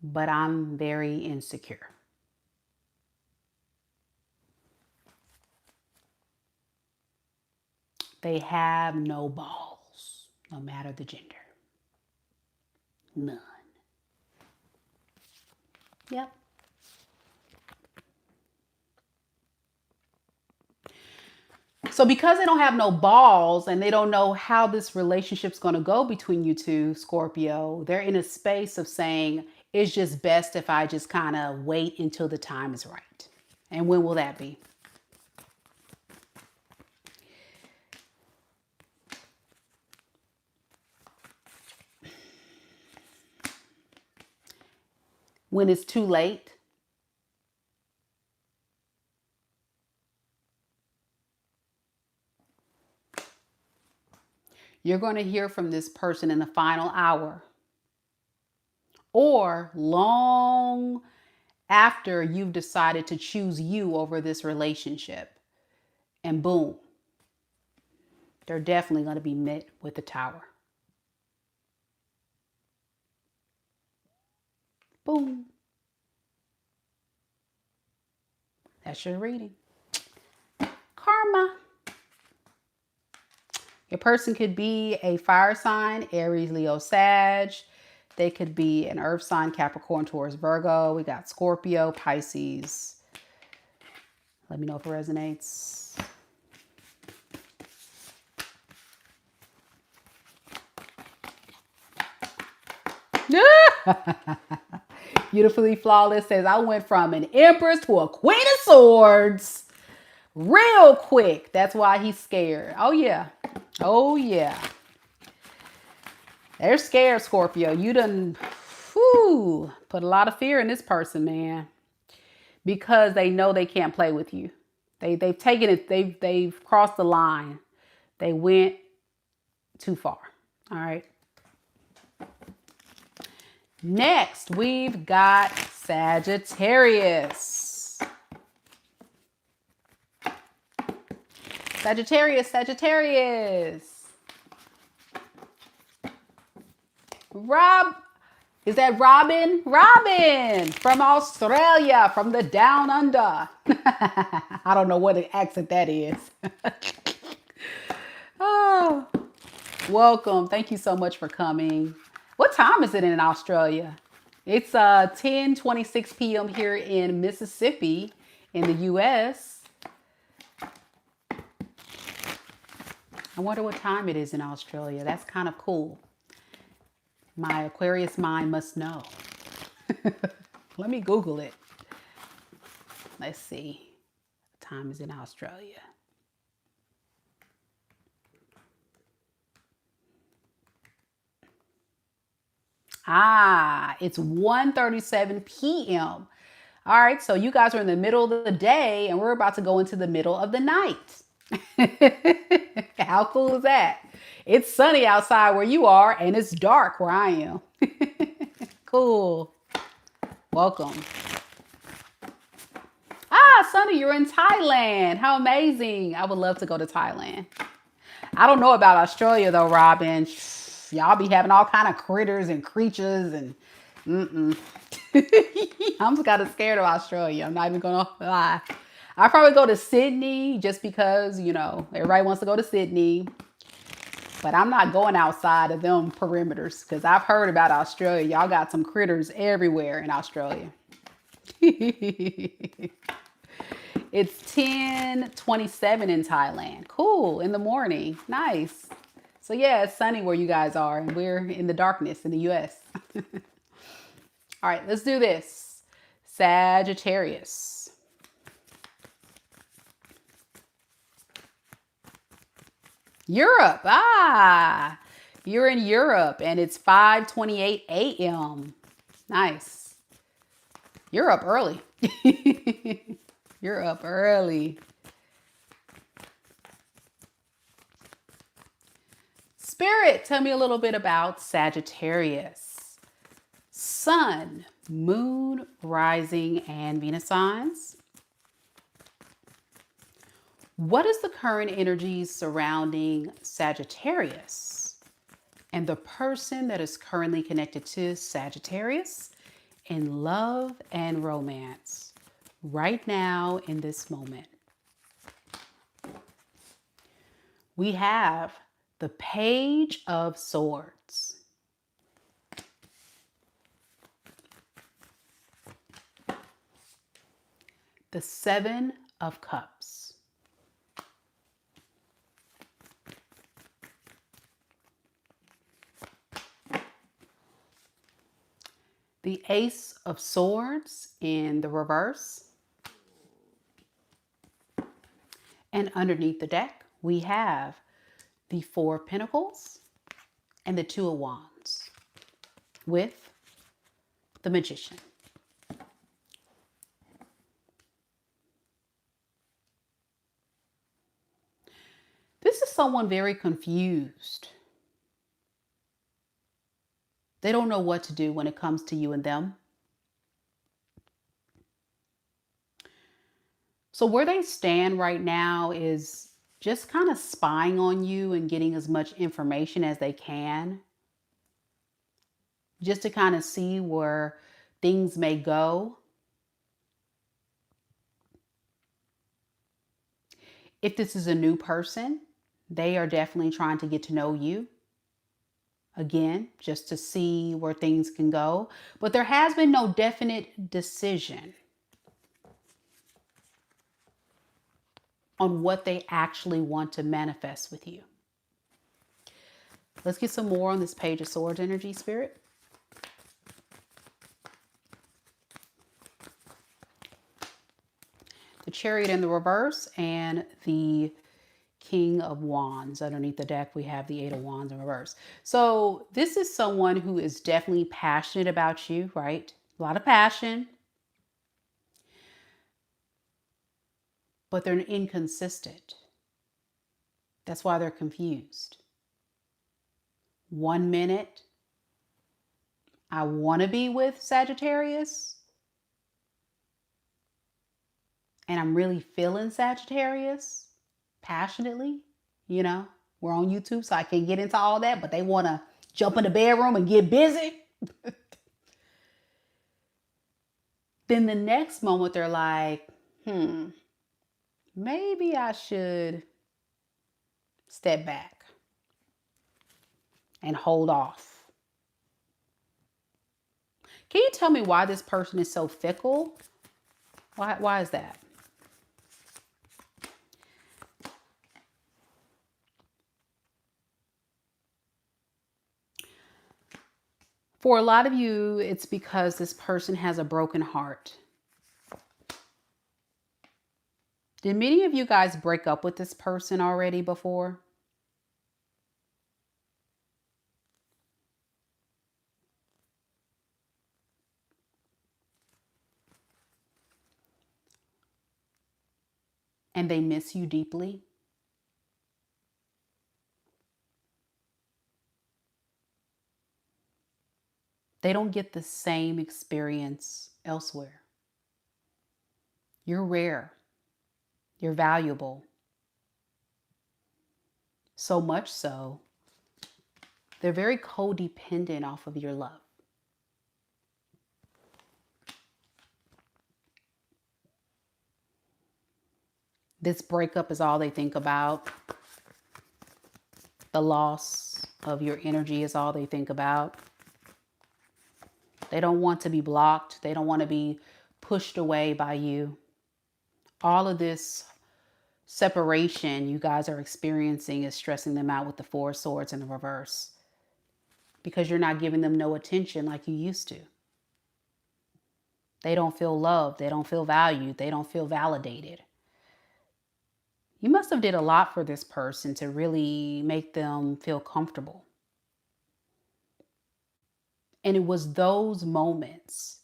but I'm very insecure. They have no balls, no matter the gender. None. Yep. So because they don't have no balls and they don't know how this relationship's going to go between you two, Scorpio, they're in a space of saying, it's just best if I just kind of wait until the time is right. And when will that be? When it's too late. You're going to hear from this person in the final hour or long after you've decided to choose you over this relationship. And boom, they're definitely going to be met with the Tower. Boom. That's your reading. Karma. Your person could be a fire sign, Aries, Leo, Sag. They could be an earth sign, Capricorn, Taurus, Virgo. We got Scorpio, Pisces. Let me know if it resonates. Beautifully Flawless says, I went from an Empress to a Queen of Swords real quick. That's why he's scared. Oh, yeah. Oh, yeah. They're scared, Scorpio. You done put a lot of fear in this person, man. Because they know they can't play with you. They've taken it. They've crossed the line. They went too far. All right. Next, we've got Sagittarius. Sagittarius. Rob, is that Robin? Robin from Australia, from the down under. I don't know what accent that is. Oh, welcome. Thank you so much for coming. What time is it in Australia? It's 10:26 p.m. here in Mississippi in the U.S. I wonder what time it is in Australia. That's kind of cool. My Aquarius mind must know. Let me Google it. Let's see. What time is in Australia? It's 1:37 p.m. All right, so you guys are in the middle of the day and we're about to go into the middle of the night. How cool is that? It's sunny outside where you are and it's dark where I am. Cool. Welcome. Sunny, you're in Thailand. How amazing. I would love to go to Thailand. I don't know about Australia though, Robin. Y'all be having all kind of critters and creatures and I'm kind of scared of Australia. I'm not even gonna lie. I'll probably go to Sydney just because, you know, everybody wants to go to Sydney. But I'm not going outside of them perimeters because I've heard about Australia. Y'all got some critters everywhere in Australia. It's 10:27 in Thailand. Cool. In the morning. Nice. So yeah, it's sunny where you guys are and we're in the darkness in the US. All right, let's do this. Sagittarius. Europe. Ah, you're in Europe and it's 5:28 a.m. Nice. You're up early. You're up early. Spirit, tell me a little bit about Sagittarius. Sun, Moon, Rising, and Venus signs. What is the current energies surrounding Sagittarius and the person that is currently connected to Sagittarius in love and romance right now in this moment? We have the Page of Swords. The Seven of Cups. The Ace of Swords in the reverse. And underneath the deck, we have the Four of Pentacles and the Two of Wands with the Magician. This is someone very confused. They don't know what to do when it comes to you and them. So where they stand right now is just kind of spying on you and getting as much information as they can, just to kind of see where things may go. If this is a new person, they are definitely trying to get to know you. Again, just to see where things can go. But there has been no definite decision on what they actually want to manifest with you. Let's get some more on this Page of Swords energy, Spirit. The Chariot in the reverse and the King of Wands. Underneath the deck, we have the Eight of Wands in reverse. So this is someone who is definitely passionate about you, right? A lot of passion. But they're inconsistent. That's why they're confused. 1 minute, I want to be with Sagittarius, and I'm really feeling Sagittarius passionately. You know, we're on YouTube, so I can't get into all that, but they want to jump in the bedroom and get busy. Then the next moment, they're like, maybe I should step back and hold off. Can you tell me why this person is so fickle? Why is that? For a lot of you, it's because this person has a broken heart. Did many of you guys break up with this person already before? And they miss you deeply? They don't get the same experience elsewhere. You're rare. You're valuable. So much so, they're very codependent off of your love. This breakup is all they think about. The loss of your energy is all they think about. They don't want to be blocked. They don't want to be pushed away by you. All of this separation you guys are experiencing is stressing them out with the Four of Swords in the reverse, because you're not giving them no attention like you used to. They don't feel loved. They don't feel valued. They don't feel validated. You must have did a lot for this person to really make them feel comfortable. And it was those moments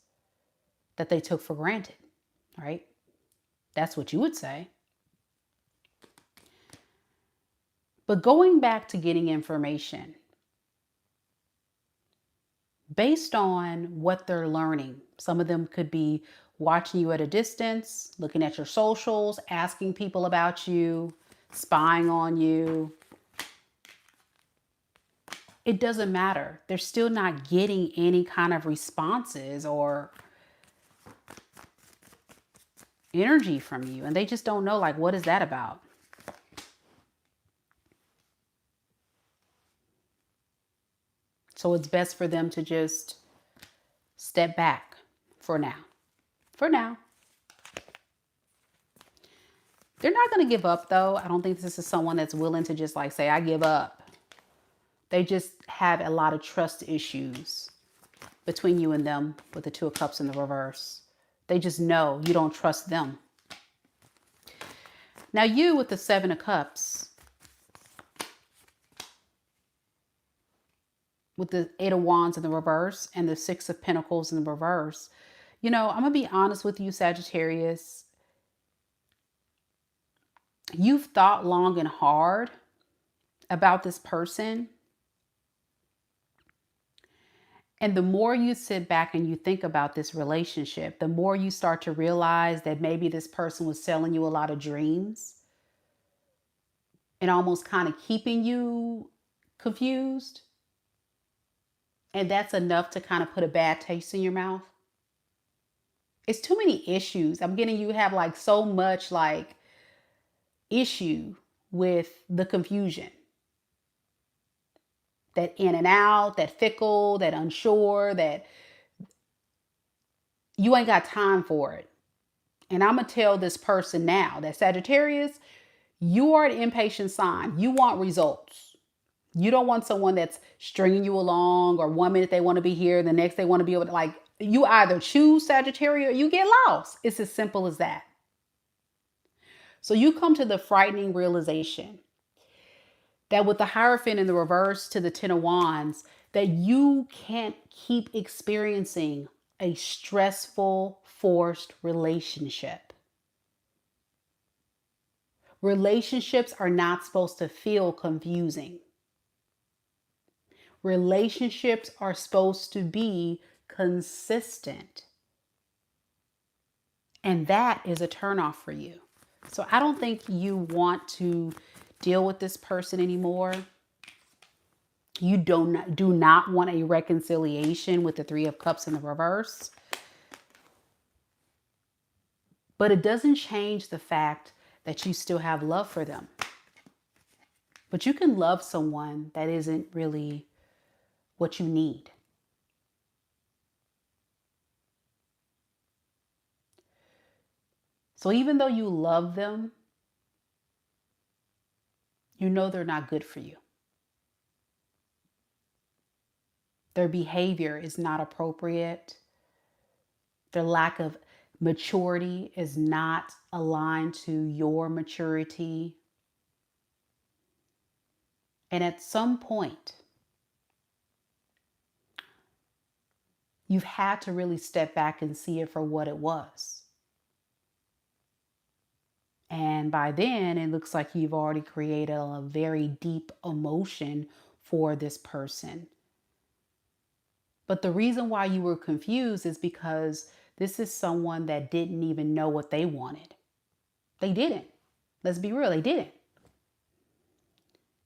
that they took for granted, right? That's what you would say. But going back to getting information based on what they're learning, some of them could be watching you at a distance, looking at your socials, asking people about you, spying on you. It doesn't matter. They're still not getting any kind of responses or energy from you. And they just don't know, like, what is that about? So it's best for them to just step back for now. For now. They're not going to give up, though. I don't think this is someone that's willing to just like say, I give up. They just have a lot of trust issues between you and them with the Two of Cups in the reverse. They just know you don't trust them. Now you with the Seven of Cups, with the Eight of Wands in the reverse and the Six of Pentacles in the reverse, you know, I'm going to be honest with you, Sagittarius. You've thought long and hard about this person. And the more you sit back and you think about this relationship, the more you start to realize that maybe this person was selling you a lot of dreams and almost kind of keeping you confused. And that's enough to kind of put a bad taste in your mouth. It's too many issues. I'm getting you have like so much like issue with the confusion. That in and out, that fickle, that unsure, that you ain't got time for it. And I'm going to tell this person now that Sagittarius, you are an impatient sign. You want results. You don't want someone that's stringing you along, or 1 minute they want to be here, the next they want to be able to, like, you either choose Sagittarius or you get lost. It's as simple as that. So you come to the frightening realization that with the Hierophant in the reverse to the Ten of Wands, that you can't keep experiencing a stressful, forced relationship. Relationships are not supposed to feel confusing. Relationships are supposed to be consistent. And that is a turnoff for you. So I don't think you want to deal with this person anymore. You do not want a reconciliation with the Three of Cups in the reverse. But it doesn't change the fact that you still have love for them. But you can love someone that isn't really what you need. So even though you love them, you know they're not good for you. Their behavior is not appropriate. Their lack of maturity is not aligned to your maturity. And at some point, you've had to really step back and see it for what it was. And by then, it looks like you've already created a very deep emotion for this person. But the reason why you were confused is because this is someone that didn't even know what they wanted. They didn't. Let's be real, they didn't.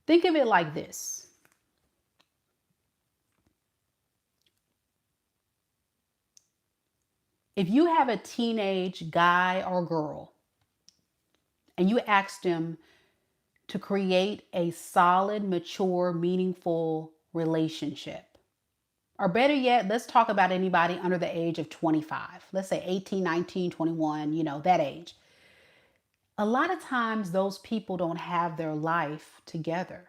Think of it like this. If you have a teenage guy or girl and you ask them to create a solid, mature, meaningful relationship, or better yet, let's talk about anybody under the age of 25. Let's say 18, 19, 21, you know, that age. A lot of times those people don't have their life together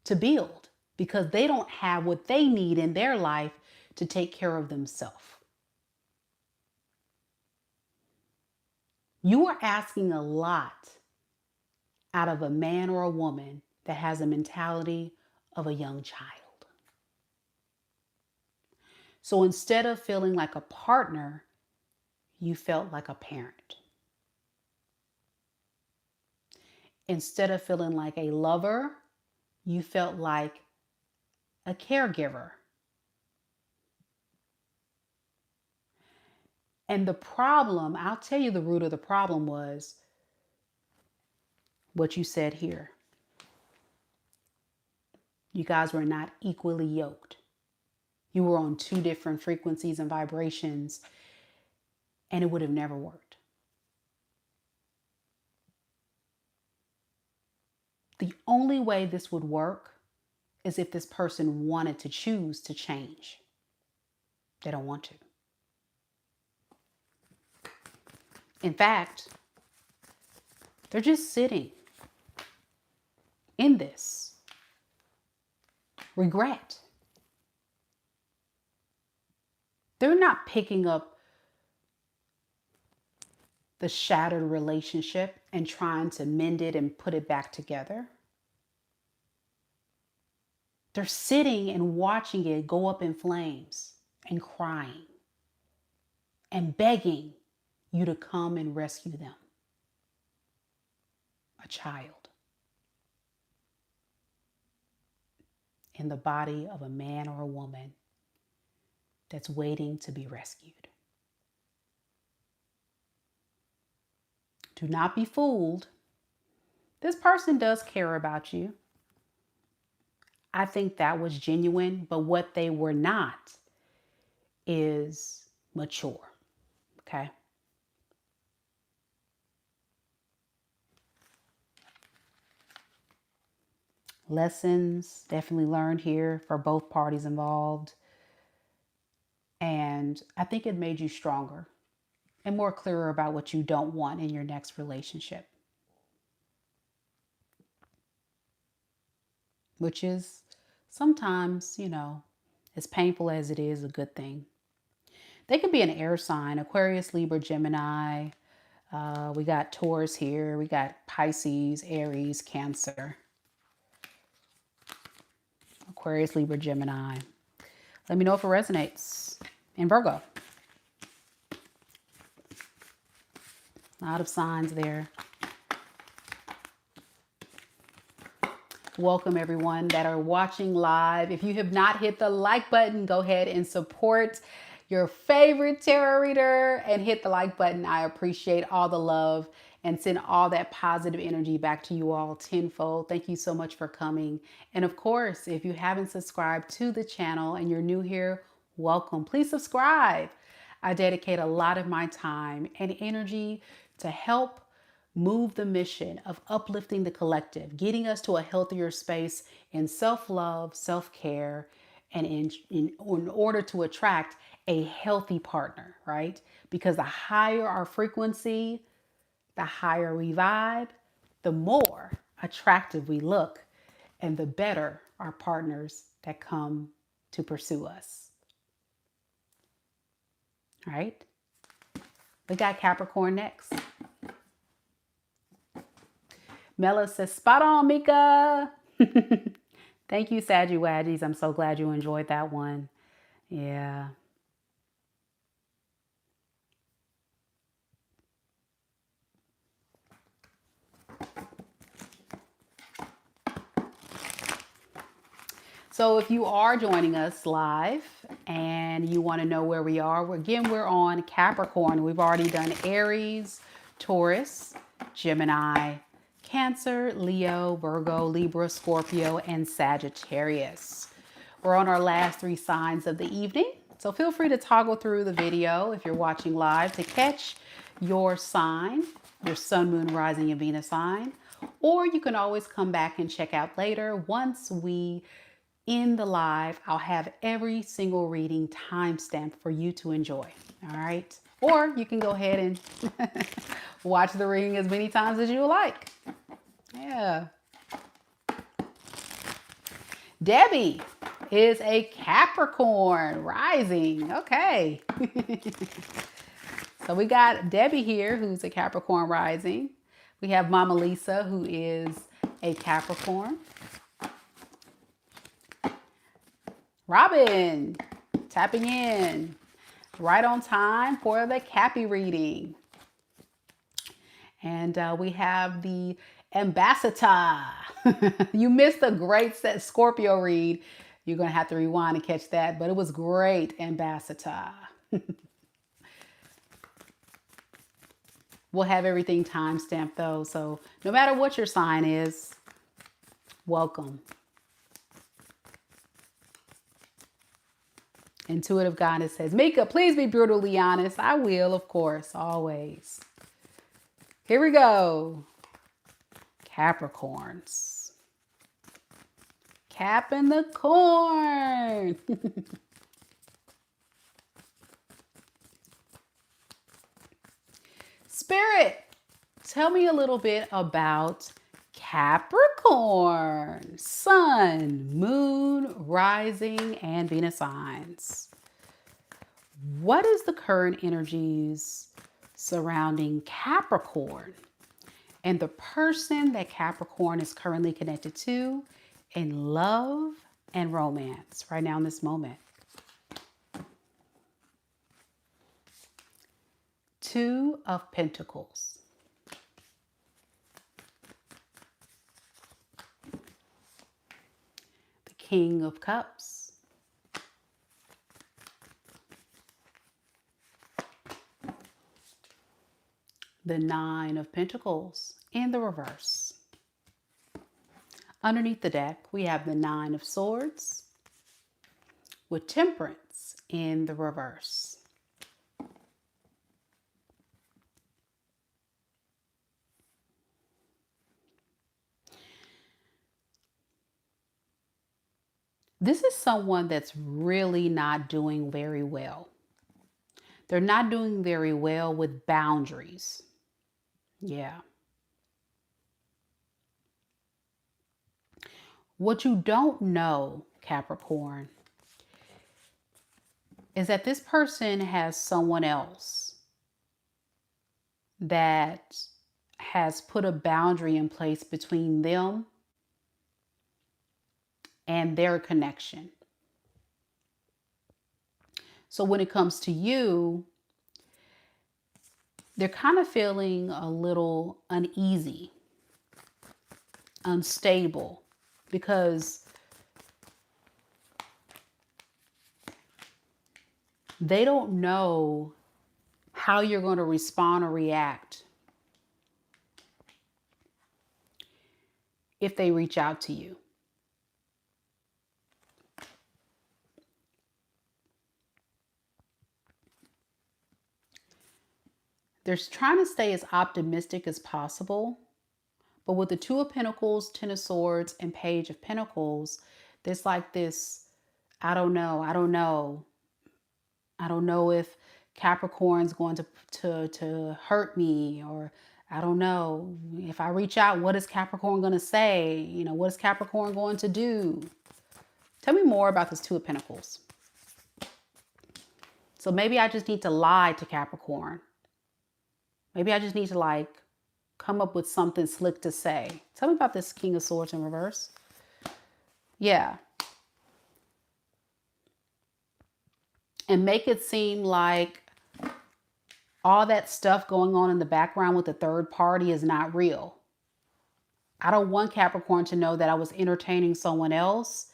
to build because they don't have what they need in their life to take care of themselves. You are asking a lot out of a man or a woman that has a mentality of a young child. So instead of feeling like a partner, you felt like a parent. Instead of feeling like a lover, you felt like a caregiver. And the problem, I'll tell you the root of the problem was what you said here. You guys were not equally yoked. You were on two different frequencies and vibrations, and it would have never worked. The only way this would work is if this person wanted to choose to change. They don't want to. In fact, they're just sitting in this regret. They're not picking up the shattered relationship and trying to mend it and put it back together. They're sitting and watching it go up in flames and crying and begging you to come and rescue them. A child in the body of a man or a woman that's waiting to be rescued. Do not be fooled. This person does care about you. I think that was genuine, but what they were not is mature. Okay? Lessons definitely learned here for both parties involved. And I think it made you stronger and more clearer about what you don't want in your next relationship. Which is sometimes, as painful as it is, a good thing. They could be an air sign: Aquarius, Libra, Gemini. We got Taurus here. We got Pisces, Aries, Cancer. Aquarius, Libra, Gemini. Let me know if it resonates. In Virgo. A lot of signs there. Welcome everyone that are watching live. If you have not hit the like button, go ahead and support your favorite tarot reader and hit the like button. I appreciate all the love and send all that positive energy back to you all tenfold. Thank you so much for coming. And of course, if you haven't subscribed to the channel and you're new here, welcome. Please subscribe. I dedicate a lot of my time and energy to help move the mission of uplifting the collective, getting us to a healthier space in self-love, self-care, and in order to attract a healthy partner, right? Because the higher our frequency, the higher we vibe, the more attractive we look, and the better our partners that come to pursue us. All right? We got Capricorn next. Mela says, spot on, Mika. Thank you, Saggy-Waggies. I'm so glad you enjoyed that one. Yeah. So if you are joining us live and you want to know where we are, we're on Capricorn. We've already done Aries, Taurus, Gemini, Cancer, Leo, Virgo, Libra, Scorpio, and Sagittarius. We're on our last 3 signs of the evening. So feel free to toggle through the video if you're watching live to catch your sign, your sun, moon, rising, and Venus sign. Or you can always come back and check out later. Once we end the live, I'll have every single reading timestamped for you to enjoy. All right. Or you can go ahead and watch the reading as many times as you like. Yeah. Debbie is a Capricorn rising. Okay. So we got Debbie here, who's a Capricorn rising. We have Mama Lisa, who is a Capricorn. Robin, tapping in right on time for the Cappy reading. And we have the ambassador. You missed a great Scorpio read. You're going to have to rewind and catch that, but it was great, ambassador. We'll have everything timestamped though, so no matter what your sign is, welcome. Intuitive Guidance says, Mika, please be brutally honest. I will, of course, always. Here we go. Capricorns. Capping the corn. Spirit, tell me a little bit about Capricorn, Sun, Moon, Rising, and Venus signs. What is the current energies surrounding Capricorn and the person that Capricorn is currently connected to in love and romance right now in this moment? Two of Pentacles. The King of Cups. The Nine of Pentacles in the reverse. Underneath the deck, we have the Nine of Swords with Temperance in the reverse. This is someone that's really not doing very well. They're not doing very well with boundaries. Yeah. What you don't know, Capricorn, is that this person has someone else that has put a boundary in place between them and their connection. So when it comes to you, they're kind of feeling a little uneasy, unstable, because they don't know how you're going to respond or react if they reach out to you. They're trying to stay as optimistic as possible, but with the Two of Pentacles, Ten of Swords, and Page of Pentacles, there's like this, I don't know if Capricorn's going to hurt me, or I don't know if I reach out, what is Capricorn going to say? You know, what is Capricorn going to do? Tell me more about this Two of Pentacles. So maybe I just need to lie to Capricorn. Maybe I just need to like come up with something slick to say. Tell me about this King of Swords in reverse. Yeah. And make it seem like all that stuff going on in the background with the third party is not real. I don't want Capricorn to know that I was entertaining someone else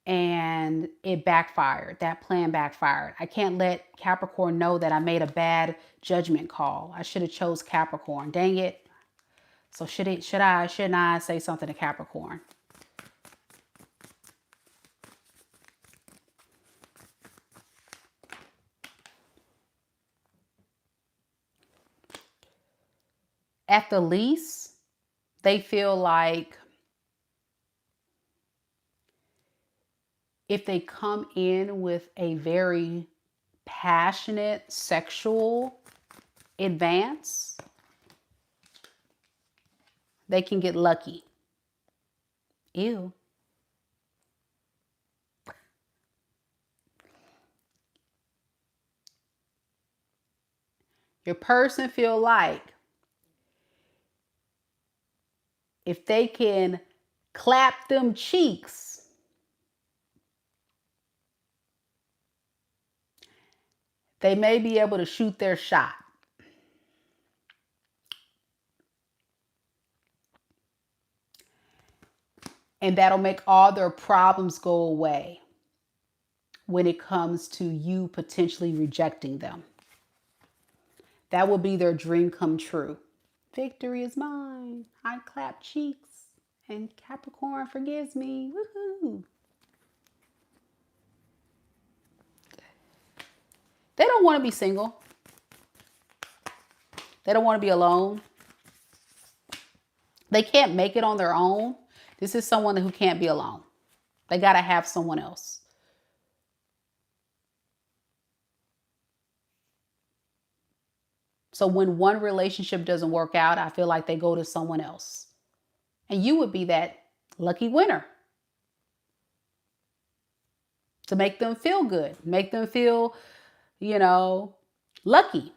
and it backfired. That plan backfired. I can't let Capricorn know that I made a bad judgment call. I should have chose Capricorn. Dang it. So shouldn't I say something to Capricorn? At the least, they feel like if they come in with a very passionate sexual advance, they can get lucky. Ew. Your person feel like if they can clap them cheeks, they may be able to shoot their shot. And that'll make all their problems go away when it comes to you potentially rejecting them. That will be their dream come true. Victory is mine. I clap cheeks and Capricorn forgives me. Woohoo. They don't want to be single. They don't want to be alone. They can't make it on their own. This is someone who can't be alone. They got to have someone else. So when one relationship doesn't work out, I feel like they go to someone else. And you would be that lucky winner. To make them feel good. Make them feel, lucky.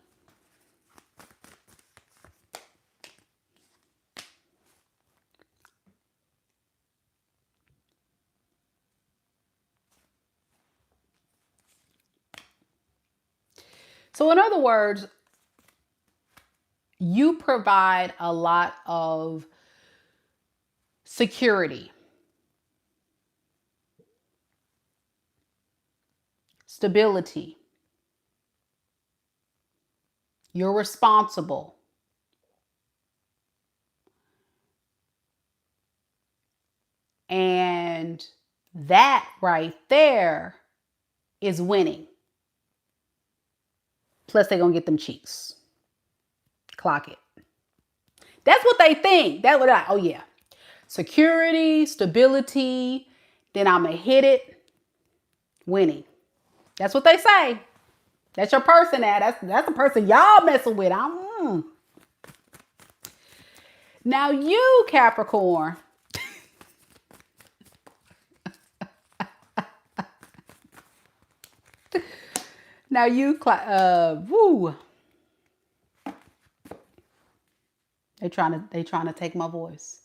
So in other words, you provide a lot of security, stability. You're responsible. And that right there is winning. Plus they're going to get them cheeks. Clock it. That's what they think. That's what oh yeah. Security, stability, then I'm going to hit it. Winning. That's what they say. That's your person now. That's the person y'all messing with. Now you, Capricorn. Now you, woo. They trying to take my voice.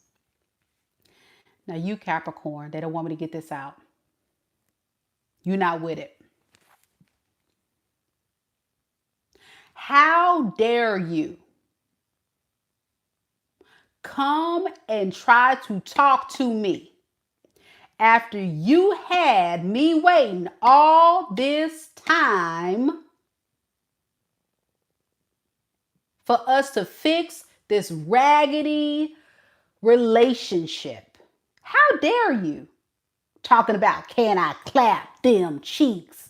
Now you, Capricorn, they don't want me to get this out. You're not with it. How dare you come and try to talk to me after you had me waiting all this time for us to fix this raggedy relationship? How dare you? Talking about, can I clap them cheeks?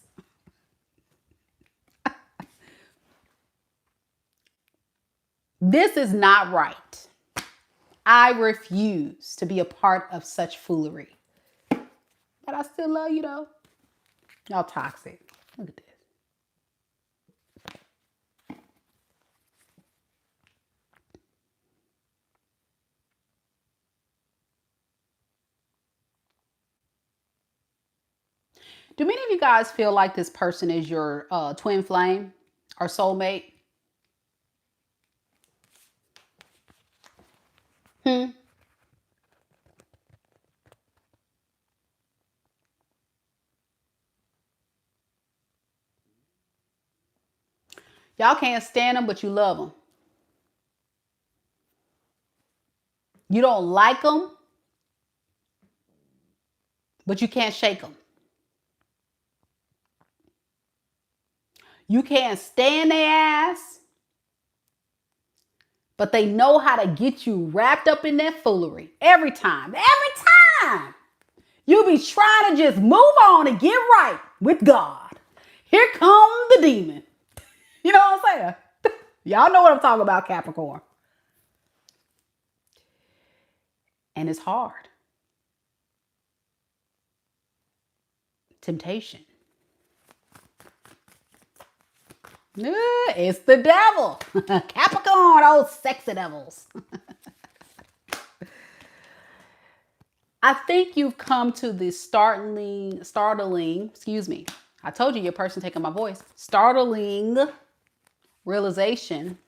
This is not right. I refuse to be a part of such foolery. But I still love you though. Y'all toxic. Look at this. Do many of you guys feel like this person is your twin flame or soulmate? Y'all can't stand them, but you love them. You don't like them, but you can't shake them. You can't stand their ass, but they know how to get you wrapped up in that foolery every time. Every time. You be trying to just move on and get right with God. Here comes the demon. You know what I'm saying? Y'all know what I'm talking about, Capricorn. And it's hard. Temptation. It's the devil. Capricorn, those sexy devils. I think you've come to the startling, excuse me. I told you your person taking my voice. Startling realization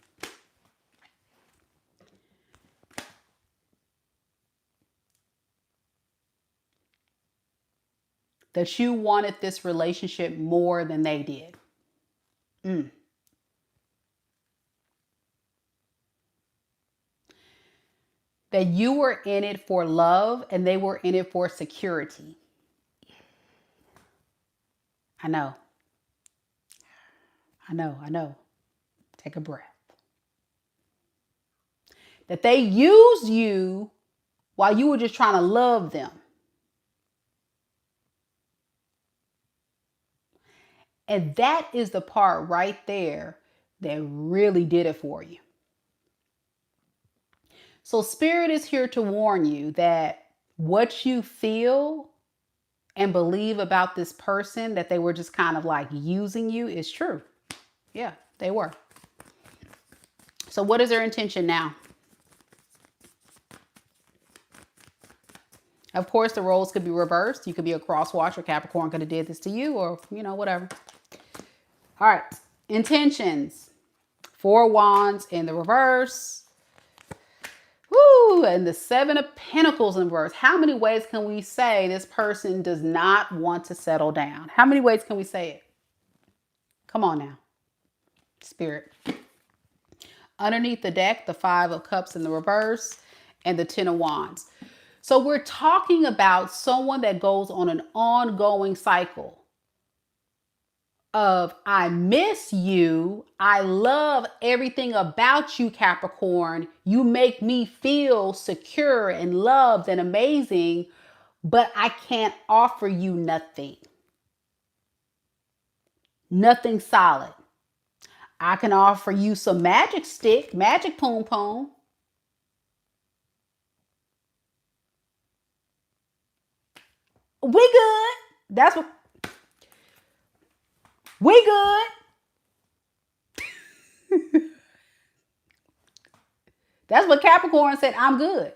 that you wanted this relationship more than they did. That you were in it for love and they were in it for security. I know. I know. I know. Take a breath. That they used you while you were just trying to love them. And that is the part right there that really did it for you. So Spirit is here to warn you that what you feel and believe about this person, that they were just kind of like using you, is true. Yeah, they were. So what is their intention now? Of course, the roles could be reversed. You could be a crosswatcher. Capricorn could have did this to you, or, you know, whatever. All right. Intentions. 4 Wands in the reverse. Woo! And the 7 of Pentacles in reverse. How many ways can we say this person does not want to settle down? How many ways can we say it? Come on now. Spirit. Underneath the deck, the 5 of Cups in the reverse and the 10 of Wands. So we're talking about someone that goes on an ongoing cycle of I miss you. I love everything about you, Capricorn. You make me feel secure and loved and amazing, but I can't offer you nothing. Nothing solid. I can offer you some magic stick, magic poom poom. We good. That's what. We good. That's what Capricorn said. I'm good.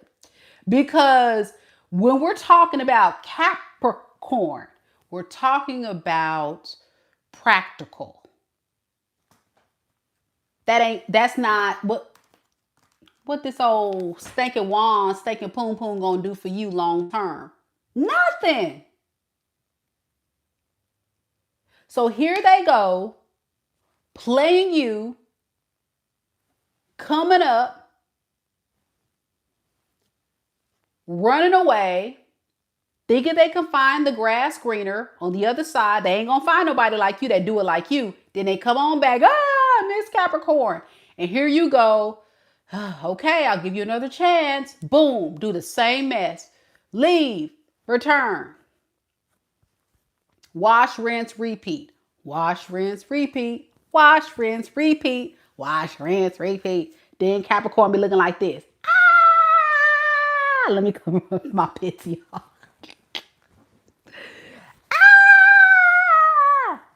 Because when we're talking about Capricorn, we're talking about practical. That's not what this old stinking wand, stinking poom poom gonna do for you long term. Nothing. So here they go, playing you, coming up, running away, thinking they can find the grass greener on the other side. They ain't gonna find nobody like you that do it like you. Then they come on back, Miss Capricorn. And here you go. Okay, I'll give you another chance. Boom, do the same mess. Leave, return. Wash, rinse, repeat. Wash, rinse, repeat. Wash, rinse, repeat. Wash, rinse, repeat. Then Capricorn be looking like this. Let me come up with my pits, y'all.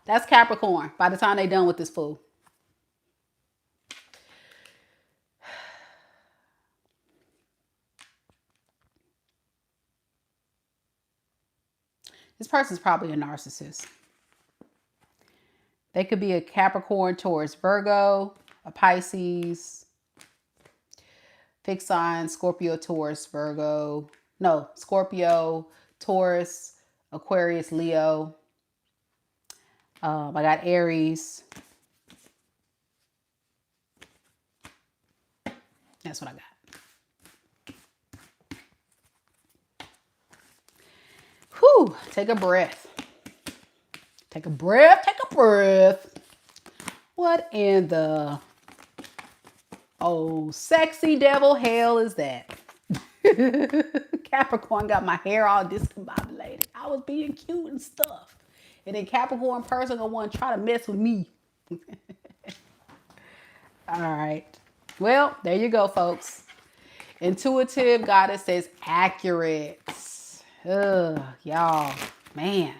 That's Capricorn by the time they done with this fool. This person's probably a narcissist. They could be a Capricorn, Taurus, Virgo, a Pisces, fixed sign, Scorpio, Taurus, Virgo. No, Scorpio, Taurus, Aquarius, Leo. I got Aries. That's what I got. Whew, take a breath. Take a breath, take a breath. What in the sexy devil hell is that? Capricorn got my hair all discombobulated. I was being cute and stuff. And then Capricorn person gonna want to try to mess with me. All right. Well, there you go, folks. Intuitive Goddess says accurate. Ugh, y'all, man.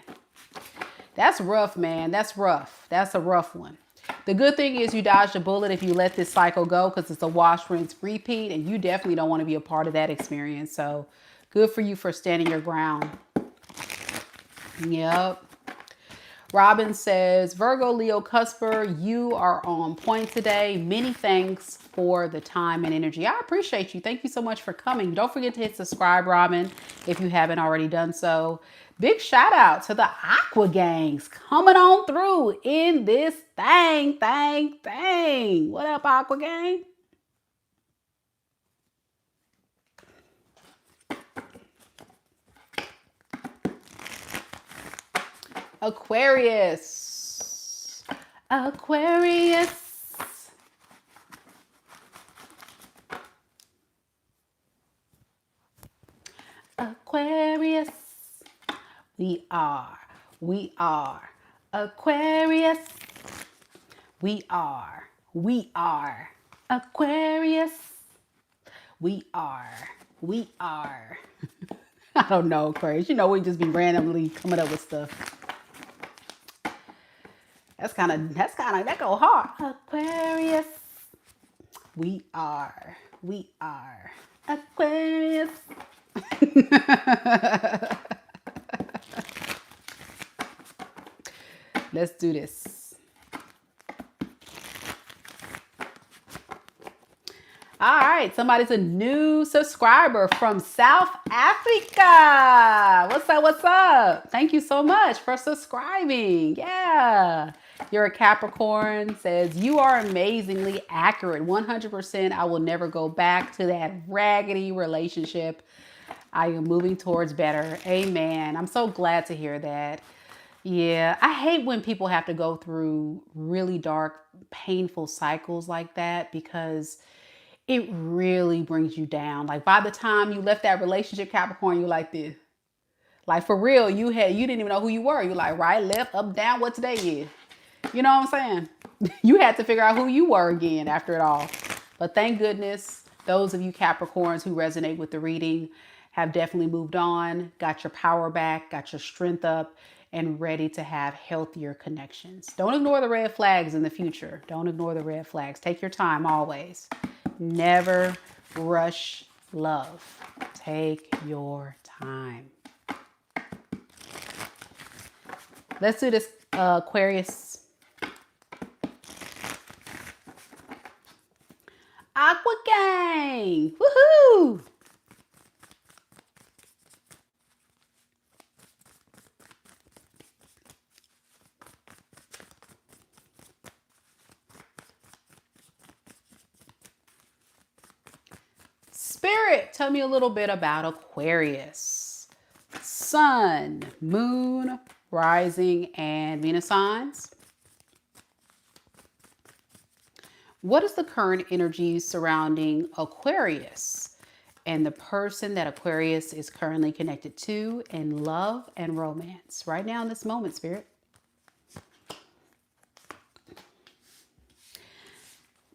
That's rough, man. That's rough. That's a rough one. The good thing is you dodged a bullet if you let this cycle go, because it's a wash, rinse, repeat, and you definitely don't want to be a part of that experience. So good for you for standing your ground. Yep. Robin says, Virgo, Leo, Cusper, you are on point today. Many thanks for the time and energy. I appreciate you. Thank you so much for coming. Don't forget to hit subscribe, Robin, if you haven't already done so. Big shout out to the Aqua Gangs coming on through in this thing. What up, Aqua Gang? Aquarius. Aquarius. Aquarius. We are Aquarius. We are Aquarius. We are. I don't know, Aquarius. You know, we just be randomly coming up with stuff. That go hard. Aquarius. We are Aquarius. Let's do this. All right, somebody's a new subscriber from South Africa. What's up? Thank you so much for subscribing. Yeah. You're a Capricorn, says, you are amazingly accurate. 100%. I will never go back to that raggedy relationship. I am moving towards better. Amen. I'm so glad to hear that. Yeah, I hate when people have to go through really dark, painful cycles like that, because it really brings you down. Like, by the time you left that relationship, Capricorn, you're like this. Like, for real, you didn't even know who you were. You're like, right, left, up, down, what today is. You know what I'm saying? You had to figure out who you were again after it all. But thank goodness, those of you Capricorns who resonate with the reading have definitely moved on, got your power back, got your strength up, and ready to have healthier connections. Don't ignore the red flags in the future. Don't ignore the red flags. Take your time always. Never rush love. Take your time. Let's do this, Aquarius. Aqua Gang. Woohoo! Spirit, tell me a little bit about Aquarius. Sun, Moon, Rising, and Venus signs. What is the current energy surrounding Aquarius and the person that Aquarius is currently connected to in love and romance right now in this moment, Spirit?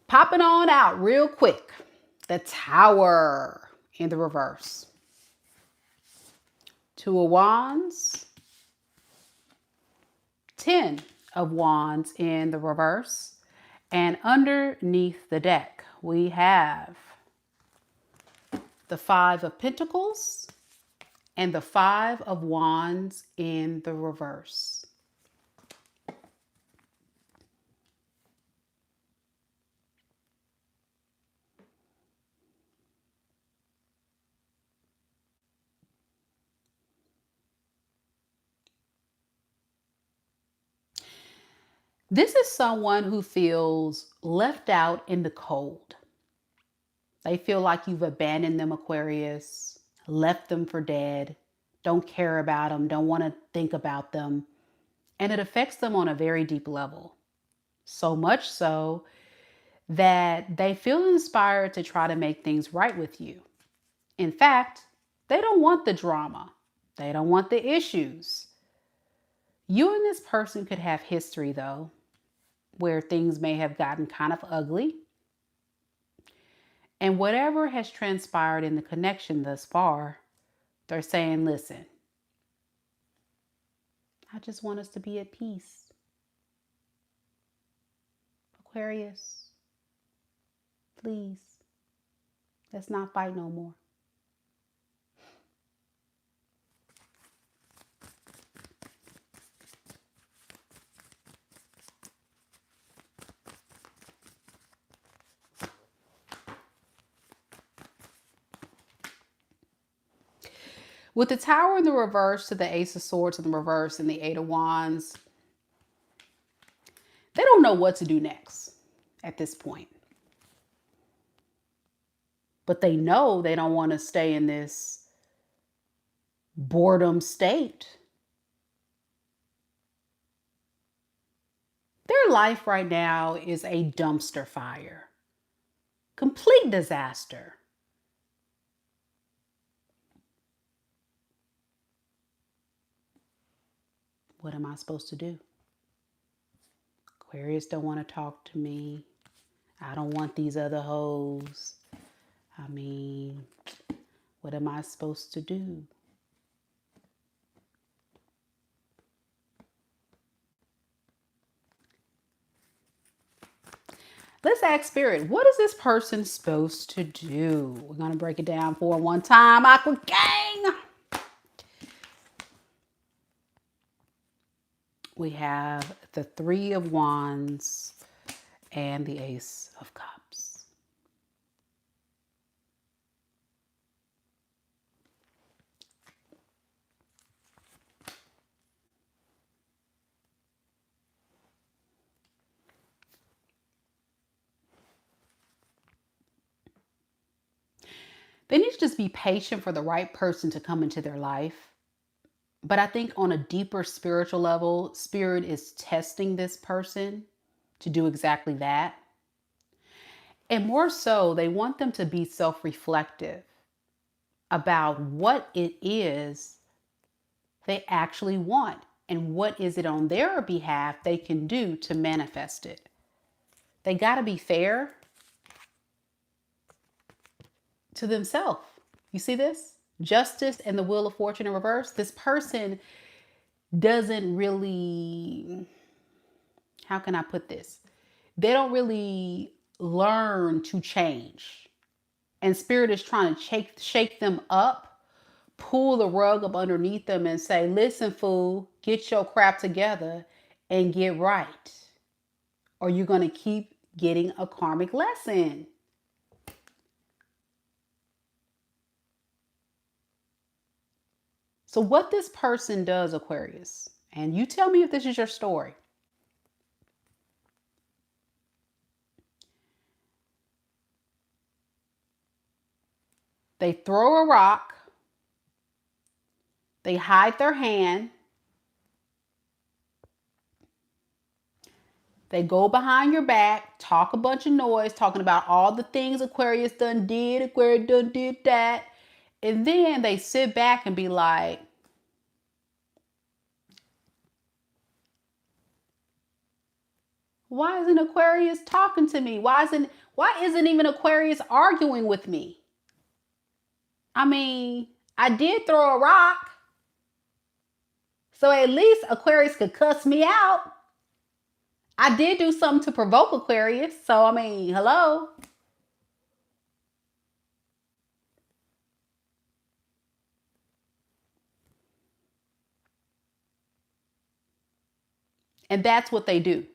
Popping on out real quick. The Tower in the reverse. Two of Wands. 10 of Wands in the reverse. And underneath the deck, we have the 5 of Pentacles and the 5 of Wands in the reverse. This is someone who feels left out in the cold. They feel like you've abandoned them, Aquarius, left them for dead, don't care about them, don't want to think about them. And it affects them on a very deep level. So much so that they feel inspired to try to make things right with you. In fact, they don't want the drama. They don't want the issues. You and this person could have history, though, where things may have gotten kind of ugly. And whatever has transpired in the connection thus far, they're saying, listen, I just want us to be at peace. Aquarius, please, let's not fight no more. With the Tower in the reverse to the Ace of Swords in the reverse and the Eight of Wands, they don't know what to do next at this point. But they know they don't want to stay in this boredom state. Their life right now is a dumpster fire. Complete disaster. What am I supposed to do? Aquarius don't want to talk to me. I don't want these other hoes. I mean, what am I supposed to do? Let's ask Spirit, what is this person supposed to do? We're going to break it down for one time. Aqua Gang! We have the Three of Wands and the Ace of Cups. They need to just be patient for the right person to come into their life. But I think on a deeper spiritual level, Spirit is testing this person to do exactly that. And more so, they want them to be self-reflective about what it is they actually want and what is it on their behalf they can do to manifest it. They got to be fair to themselves. You see this? Justice and the Wheel of Fortune in reverse. This person doesn't really, how can I put this? They don't really learn to change. And Spirit is trying to shake them up, pull the rug up underneath them and say, listen, fool, get your crap together and get right. Or you're going to keep getting a karmic lesson. So what this person does, Aquarius, and you tell me if this is your story. They throw a rock. They hide their hand. They go behind your back, talk a bunch of noise, talking about all the things Aquarius done did, Aquarius done did that. And then they sit back and be like, why isn't Aquarius talking to me? Why isn't even Aquarius arguing with me? I mean, I did throw a rock. So at least Aquarius could cuss me out. I did do something to provoke Aquarius. So, I mean, hello. And that's what they do.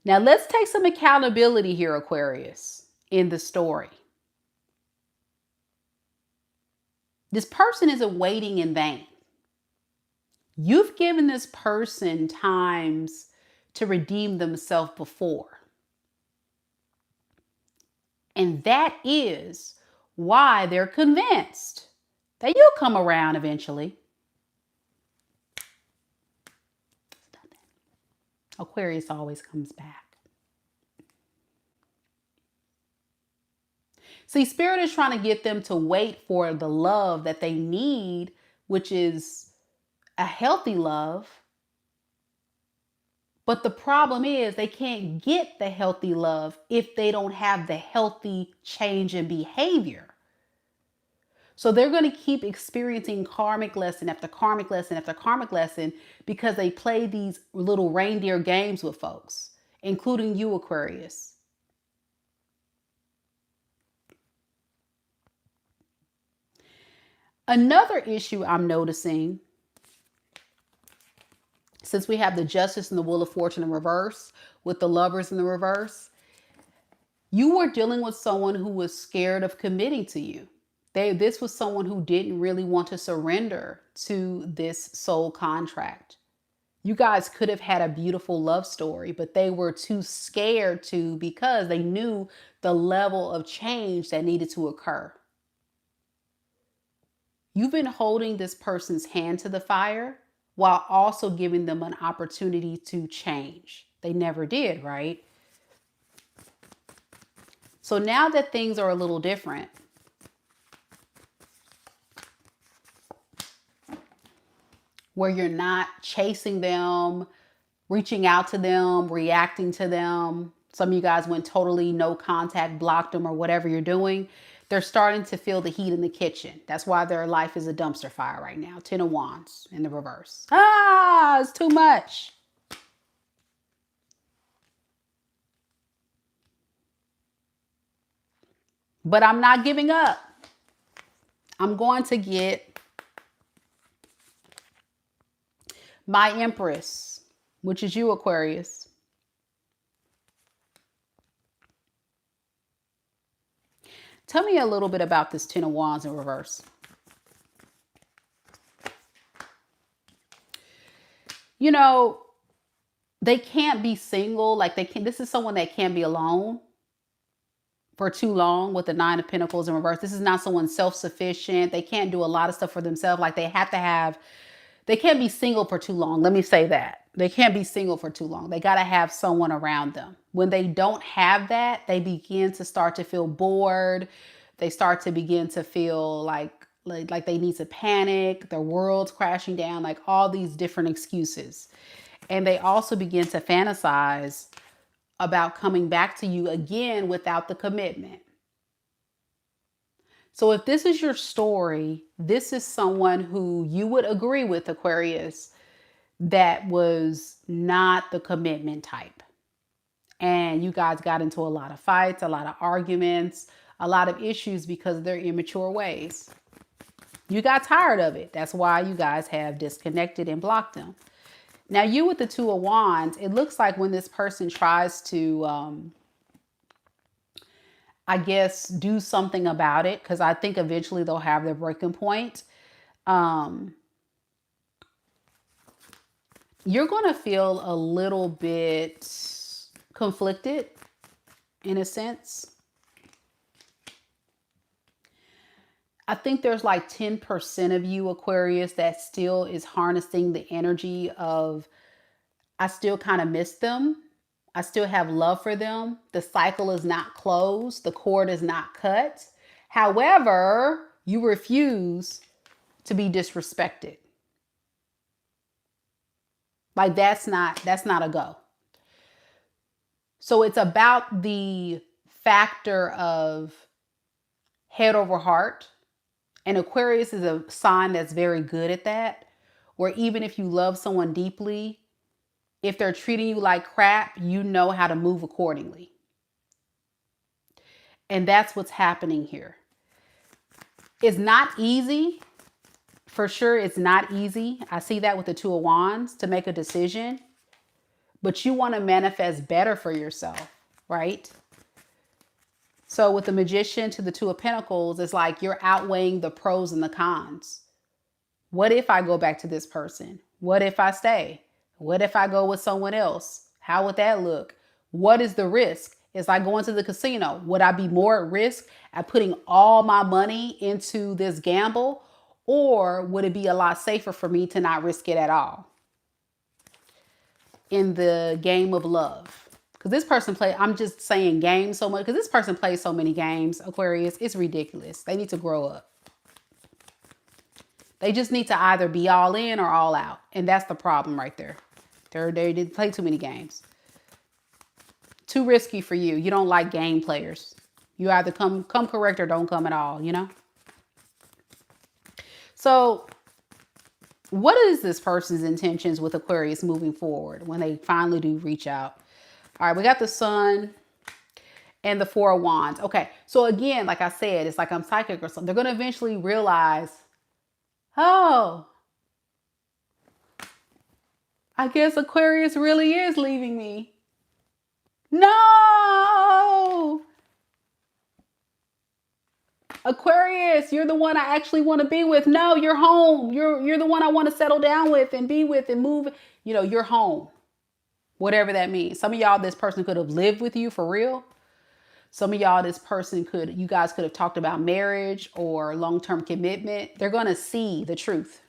Now, let's take some accountability here, Aquarius, in the story. This person isn't waiting in vain. You've given this person times to redeem themselves before. And that is why they're convinced that you'll come around eventually. Aquarius always comes back. See, Spirit is trying to get them to wait for the love that they need, which is a healthy love. But the problem is they can't get the healthy love if they don't have the healthy change in behavior. So they're going to keep experiencing karmic lesson after karmic lesson after karmic lesson because they play these little reindeer games with folks, including you, Aquarius. Another issue I'm noticing, since we have the Justice and the Wheel of Fortune in reverse with the Lovers in the reverse, You were dealing with someone who was scared of committing to you. This was someone who didn't really want to surrender to this soul contract. You guys could have had a beautiful love story, but they were too scared to because they knew the level of change that needed to occur. You've been holding this person's hand to the fire while also giving them an opportunity to change. They never did, right? So now that things are a little different, where you're not chasing them, reaching out to them, reacting to them. Some of you guys went totally no contact, blocked them, or whatever you're doing. They're starting to feel the heat in the kitchen. That's why their life is a dumpster fire right now. 10 of Wands in the reverse. Ah, it's too much. But I'm not giving up. I'm going to get my Empress, which is you, Aquarius. Tell me a little bit about this 10 of Wands in reverse. You know, they can't be single. Like this is someone that can't be alone for too long with the 9 of Pentacles in reverse. This is not someone self-sufficient. They can't do a lot of stuff for themselves. Like they can't be single for too long. Let me say that. They can't be single for too long. They got to have someone around them. When they don't have that, they begin to start to feel bored. They start to begin to feel like they need to panic. Their world's crashing down, like all these different excuses. And they also begin to fantasize about coming back to you again without the commitment. So if this is your story, this is someone who you would agree with, Aquarius, that was not the commitment type. And you guys got into a lot of fights, a lot of arguments, a lot of issues because of their immature ways. You got tired of it. That's why you guys have disconnected and blocked them. Now you with the 2 of Wands, it looks like when this person tries to, I guess, do something about it, because I think eventually they'll have their breaking point. You're going to feel a little bit conflicted in a sense. I think there's like 10% of you, Aquarius, that still is harnessing the energy of, I still kind of miss them. I still have love for them. The cycle is not closed. The cord is not cut. However, you refuse to be disrespected. Like that's not a go. So it's about the factor of head over heart. And Aquarius is a sign that's very good at that, where even if you love someone deeply, if they're treating you like crap, you know how to move accordingly. And that's what's happening here. It's not easy. For sure, it's not easy. I see that with the 2 of Wands to make a decision. But you want to manifest better for yourself, right? So with the Magician to the 2 of Pentacles, it's like you're outweighing the pros and the cons. What if I go back to this person? What if I stay? What if I go with someone else? How would that look? What is the risk? It's like going to the casino. Would I be more at risk at putting all my money into this gamble? Or would it be a lot safer for me to not risk it at all in the game of love? Because this person I'm just saying games so much, because this person plays so many games, Aquarius. It's ridiculous. They need to grow up. They just need to either be all in or all out. And that's the problem right there. They did play too many games. Too risky for you. You don't like game players. You either come correct or don't come at all, you know? So what is this person's intentions with Aquarius moving forward when they finally do reach out? All right, we got the Sun and the 4 of Wands. Okay, so again, like I said, it's like I'm psychic or something. They're going to eventually realize, oh, I guess Aquarius really is leaving me. No! Aquarius, you're the one I actually want to be with. No, you're home. You're the one I want to settle down with and be with and move. You know, you're home. Whatever that means. Some of y'all, this person could have lived with you for real. Some of y'all, you guys could have talked about marriage or long-term commitment. They're going to see the truth.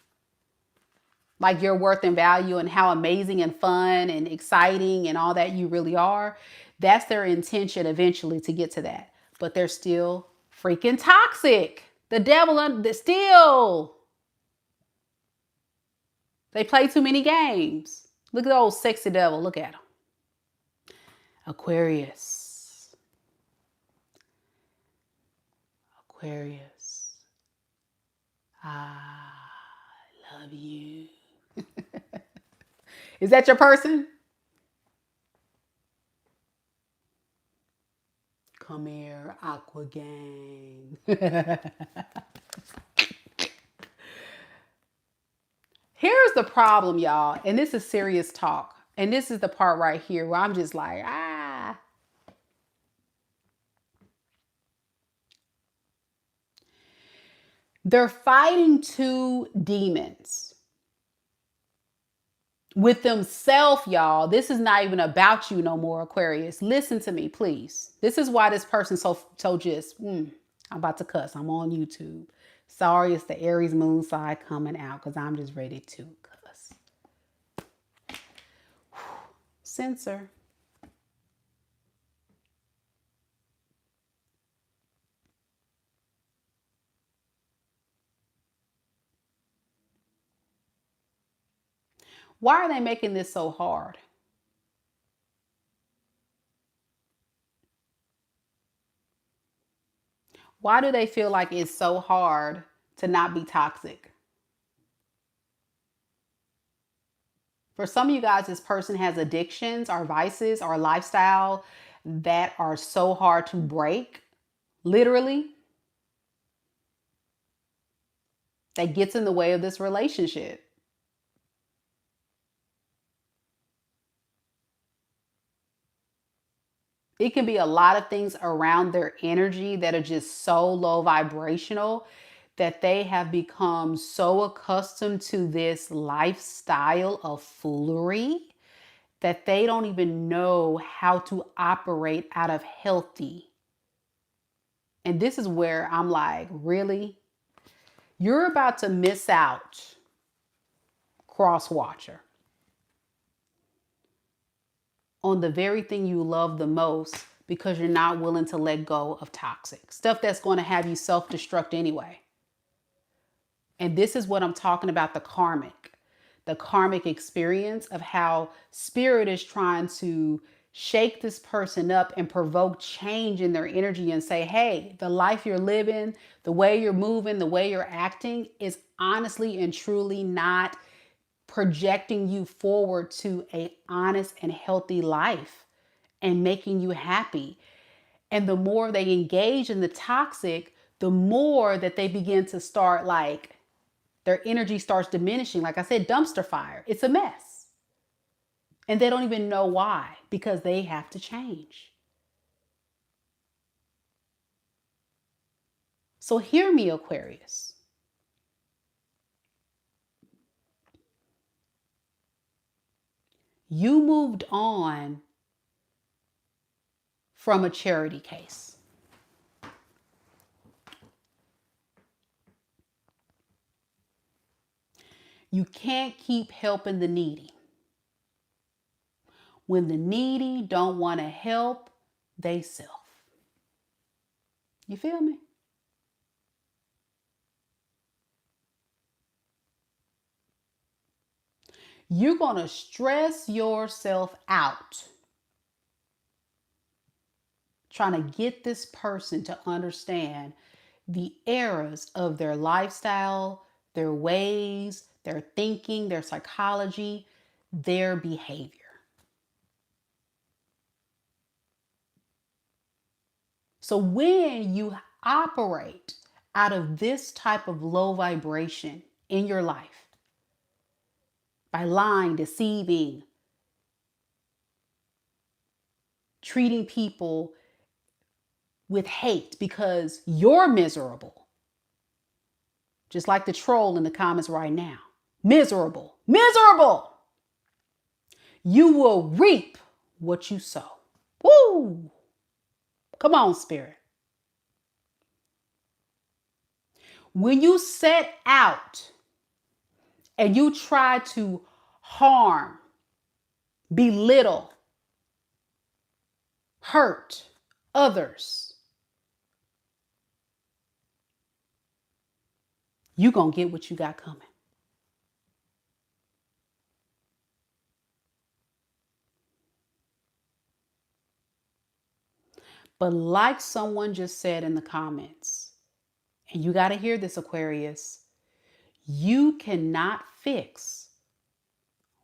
Like your worth and value and how amazing and fun and exciting and all that you really are. That's their intention eventually to get to that. But they're still freaking toxic. The devil, still. They play too many games. Look at the old sexy devil. Look at him. Aquarius. Aquarius. I love you. Is that your person? Come here, Aqua Gang. Here's the problem, y'all. And this is serious talk. And this is the part right here where I'm just like, ah. They're fighting two demons with themselves, y'all. This is not even about you no more, Aquarius. Listen to me, please. This is why this person's so just, I'm about to cuss. I'm on YouTube. Sorry, it's the Aries moon side coming out because I'm just ready to cuss. Censor. Why are they making this so hard? Why do they feel like it's so hard to not be toxic? For some of you guys, this person has addictions or vices or lifestyle that are so hard to break, literally, that gets in the way of this relationship. It can be a lot of things around their energy that are just so low vibrational that they have become so accustomed to this lifestyle of foolery that they don't even know how to operate out of healthy. And this is where I'm like, really? You're about to miss out, cross watcher, on the very thing you love the most because you're not willing to let go of toxic stuff that's going to have you self-destruct anyway. And this is what I'm talking about, the karmic experience of how spirit is trying to shake this person up and provoke change in their energy and say, hey, the life you're living, the way you're moving, the way you're acting is honestly and truly not projecting you forward to a honest and healthy life and making you happy. And the more they engage in the toxic, the more that they begin to start, like, their energy starts diminishing. Like I said, dumpster fire. It's a mess. And they don't even know why, because they have to change. So hear me, Aquarius. You moved on from a charity case. You can't keep helping the needy. When the needy don't want to help, they self. You feel me? You're going to stress yourself out trying to get this person to understand the errors of their lifestyle, their ways, their thinking, their psychology, their behavior. So when you operate out of this type of low vibration in your life, by lying, deceiving, treating people with hate because you're miserable. Just like the troll in the comments right now. Miserable. Miserable. You will reap what you sow. Woo! Come on, Spirit. When you set out and you try to harm, belittle, hurt others, you're going to get what you got coming. But like someone just said in the comments, and you got to hear this, Aquarius, you cannot fix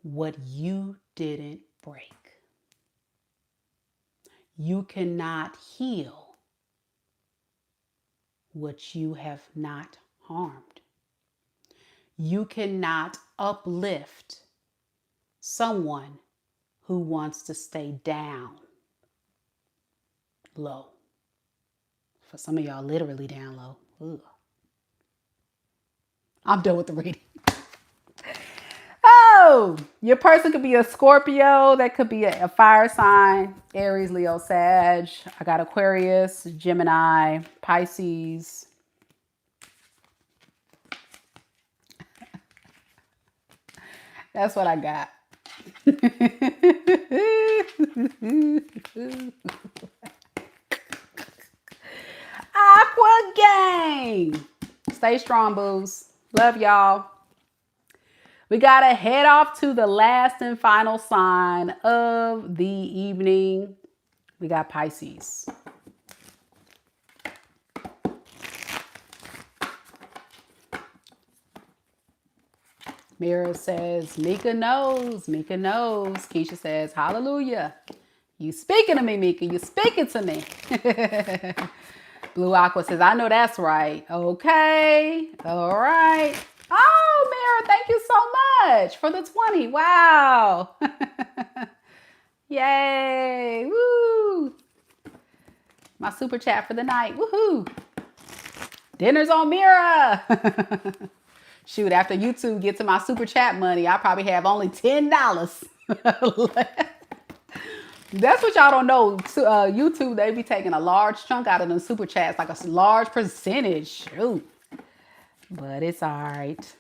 what you didn't break. You cannot heal what you have not harmed. You cannot uplift someone who wants to stay down low. For some of y'all, literally down low. Ugh. I'm done with the reading. Oh, your person could be a Scorpio. That could be a fire sign. Aries, Leo, Sag. I got Aquarius, Gemini, Pisces. That's what I got. Aqua gang. Stay strong, boos. Love y'all. We got to head off to the last and final sign of the evening. We got Pisces. Mira says, Mika knows. Mika knows. Keisha says, hallelujah. You speaking to me, Mika. You speaking to me. Blue Aqua says, I know that's right. Okay. All right. Oh, Mira, thank you so much for the 20. Wow. Yay. Woo. My super chat for the night. Woohoo. Dinner's on Mira. Shoot, after YouTube gets to my super chat money, I probably have only $10 left. That's what y'all don't know. YouTube, they be taking a large chunk out of them super chats, like a large percentage. Shoot. But it's all right.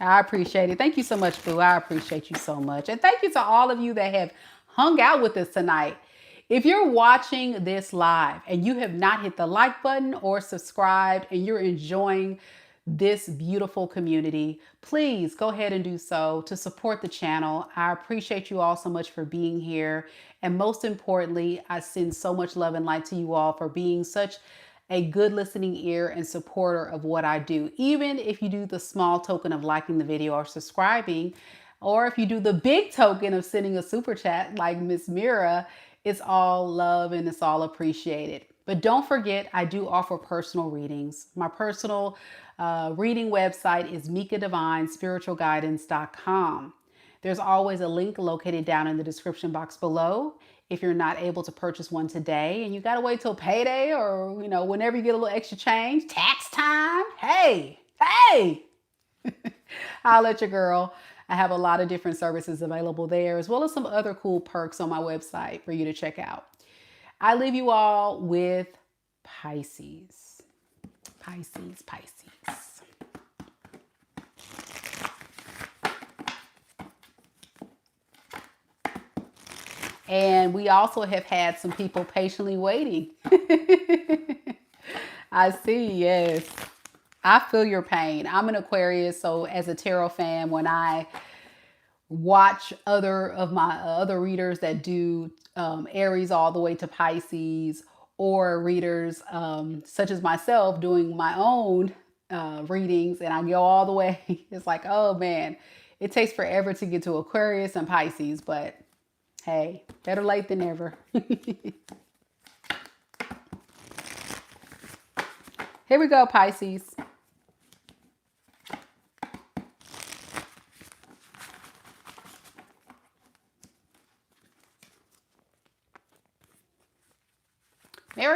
I appreciate it. Thank you so much, Boo. I appreciate you so much. And thank you to all of you that have hung out with us tonight. If you're watching this live and you have not hit the like button or subscribed and you're enjoying this beautiful community, please go ahead and do so to support the channel. I appreciate you all so much for being here. And most importantly, I send so much love and light to you all for being such a good listening ear and supporter of what I do. Even if you do the small token of liking the video or subscribing, or if you do the big token of sending a super chat like Miss Mira, it's all love and it's all appreciated. But don't forget, I do offer personal readings. My personal reading website is mikadivinespiritualguidance.com. There's always a link located down in the description box below. If you're not able to purchase one today and you got to wait till payday or, whenever you get a little extra change, tax time, hey, I'll let your girl. I have a lot of different services available there, as well as some other cool perks on my website for you to check out. I leave you all with Pisces. Pisces, Pisces. And we also have had some people patiently waiting. I see, yes. I feel your pain. I'm an Aquarius, so as a tarot fan, when I watch other of my other readers that do Aries all the way to Pisces, or readers such as myself doing my own readings, and I go all the way, it's like, oh man, it takes forever to get to Aquarius and Pisces, but hey, better late than never. Here we go, Pisces.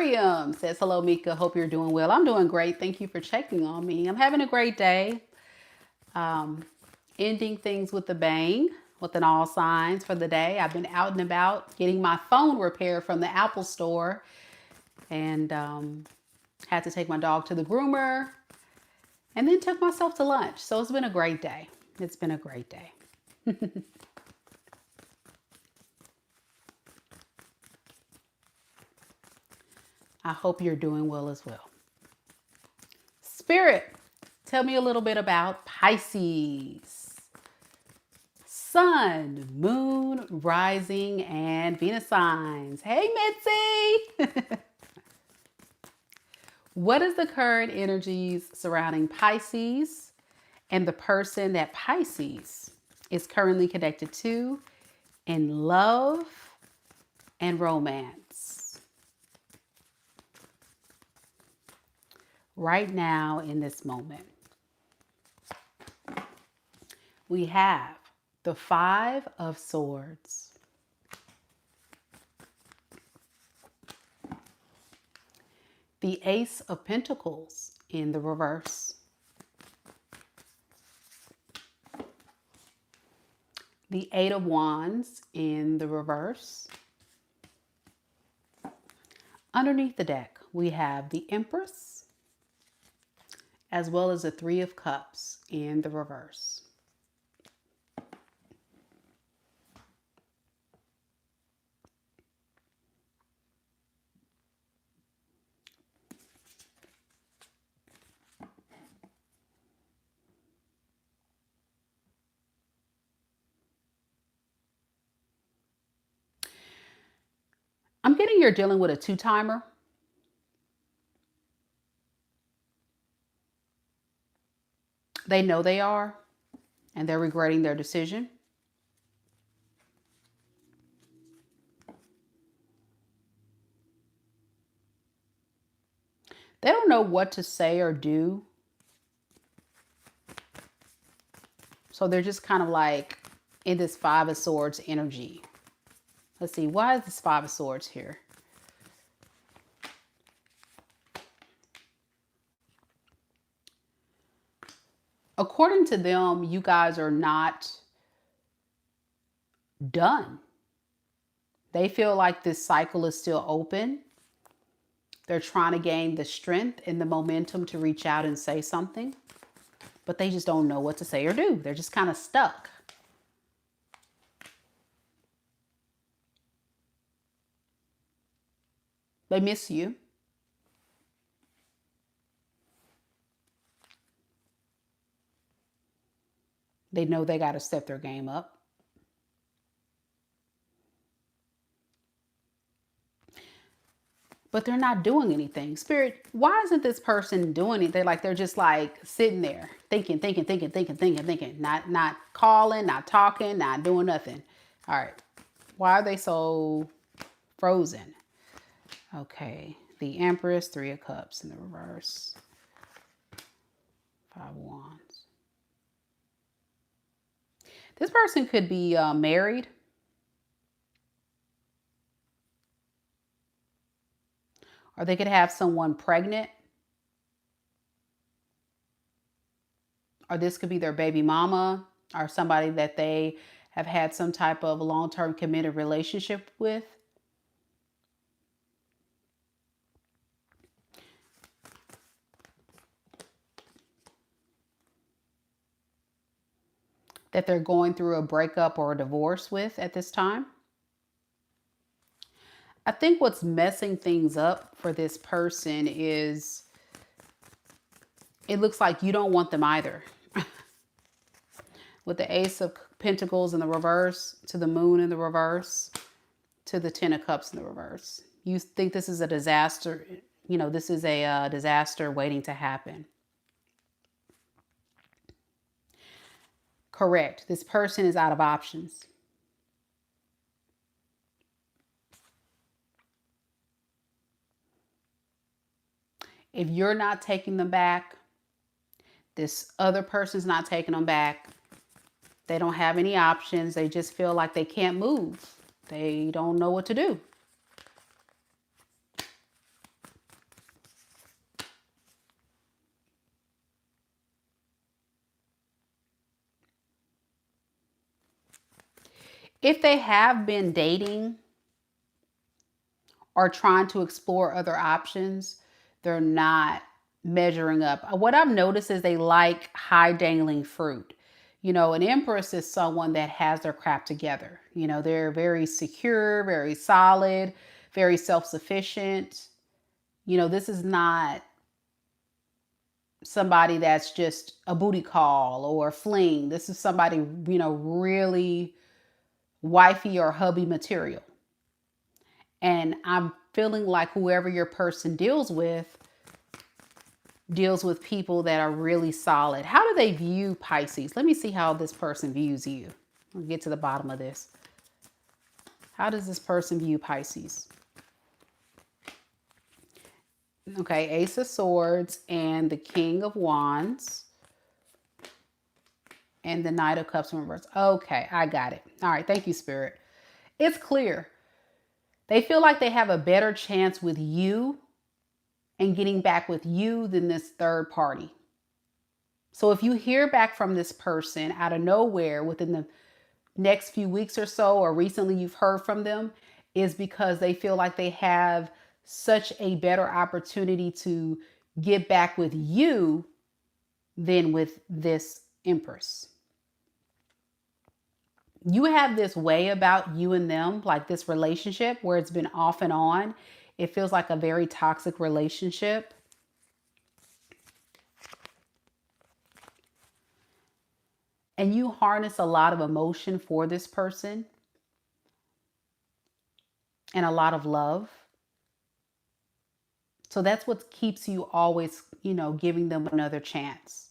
Miriam says, hello, Mika. Hope you're doing well. I'm doing great. Thank you for checking on me. I'm having a great day. Ending things with a bang, with an all signs for the day. I've been out and about getting my phone repaired from the Apple store, and had to take my dog to the groomer, and then took myself to lunch. So it's been a great day. It's been a great day. I hope you're doing well as well. Spirit, tell me a little bit about Pisces. Sun, moon, rising, and Venus signs. Hey, Mitzi! What is the current energies surrounding Pisces and the person that Pisces is currently connected to in love and romance? Right now, in this moment, we have the Five of Swords, the Ace of Pentacles in the reverse, the Eight of Wands in the reverse. Underneath the deck, we have the Empress, as well as the Three of Cups in the reverse. I'm getting you're dealing with a two-timer. They know they are, and they're regretting their decision. They don't know what to say or do. So they're just kind of like in this Five of Swords energy. Let's see, why is this Five of Swords here? According to them, you guys are not done. They feel like this cycle is still open. They're trying to gain the strength and the momentum to reach out and say something, but they just don't know what to say or do. They're just kind of stuck. They miss you. They know they got to step their game up. But they're not doing anything. Spirit, why isn't this person doing it? They're just like sitting there thinking, not calling, not talking, not doing nothing. All right. Why are they so frozen? Okay. The Empress, Three of Cups in the reverse. Five of Wands. This person could be married. Or they could have someone pregnant. Or this could be their baby mama or somebody that they have had some type of long-term committed relationship with. That they're going through a breakup or a divorce with at this time. I think what's messing things up for this person is it looks like you don't want them either. With the Ace of Pentacles in the reverse, to the Moon in the reverse, to the Ten of Cups in the reverse. You think this is a disaster. You know, this is a disaster waiting to happen. Correct. This person is out of options. If you're not taking them back, this other person's not taking them back. They don't have any options. They just feel like they can't move. They don't know what to do. If they have been dating or trying to explore other options, they're not measuring up. What I've noticed is they like high dangling fruit. You know, an empress is someone that has their crap together. You know, they're very secure, very solid, very self-sufficient. You know, this is not somebody that's just a booty call or a fling. This is somebody, you know, really wifey or hubby material. And I'm feeling like whoever your person deals with people that are really solid. How do they view Pisces? Let me see how this person views you. I'll get to the bottom of this. How does this person view Pisces? Okay, Ace of Swords and the King of Wands and the Knight of Cups in reverse. Okay, I got it. All right, thank you, Spirit. It's clear. They feel like they have a better chance with you and getting back with you than this third party. So if you hear back from this person out of nowhere within the next few weeks or so, or recently you've heard from them, is because they feel like they have such a better opportunity to get back with you than with this Empress. You have this way about you and them, like this relationship where it's been off and on. It feels like a very toxic relationship. And you harness a lot of emotion for this person and a lot of love. So that's what keeps you always, you know, giving them another chance.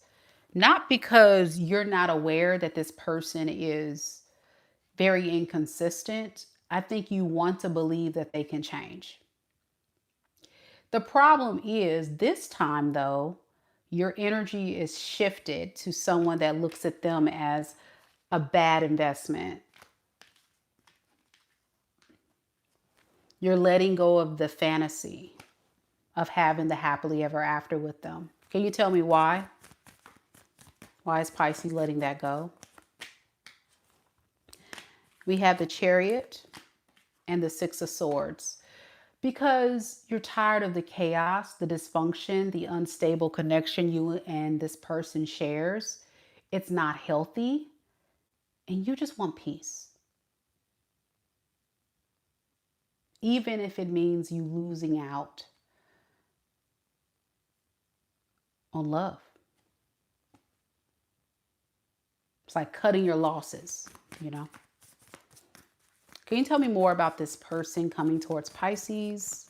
Not because you're not aware that this person is very inconsistent. I think you want to believe that they can change. The problem is this time, though, your energy is shifted to someone that looks at them as a bad investment. You're letting go of the fantasy of having the happily ever after with them. Can you tell me why? Why is Pisces letting that go? We have the Chariot and the Six of Swords. Because you're tired of the chaos, the dysfunction, the unstable connection you and this person shares. It's not healthy. And you just want peace. Even if it means you losing out on love. It's like cutting your losses, you know. Can you tell me more about this person coming towards Pisces?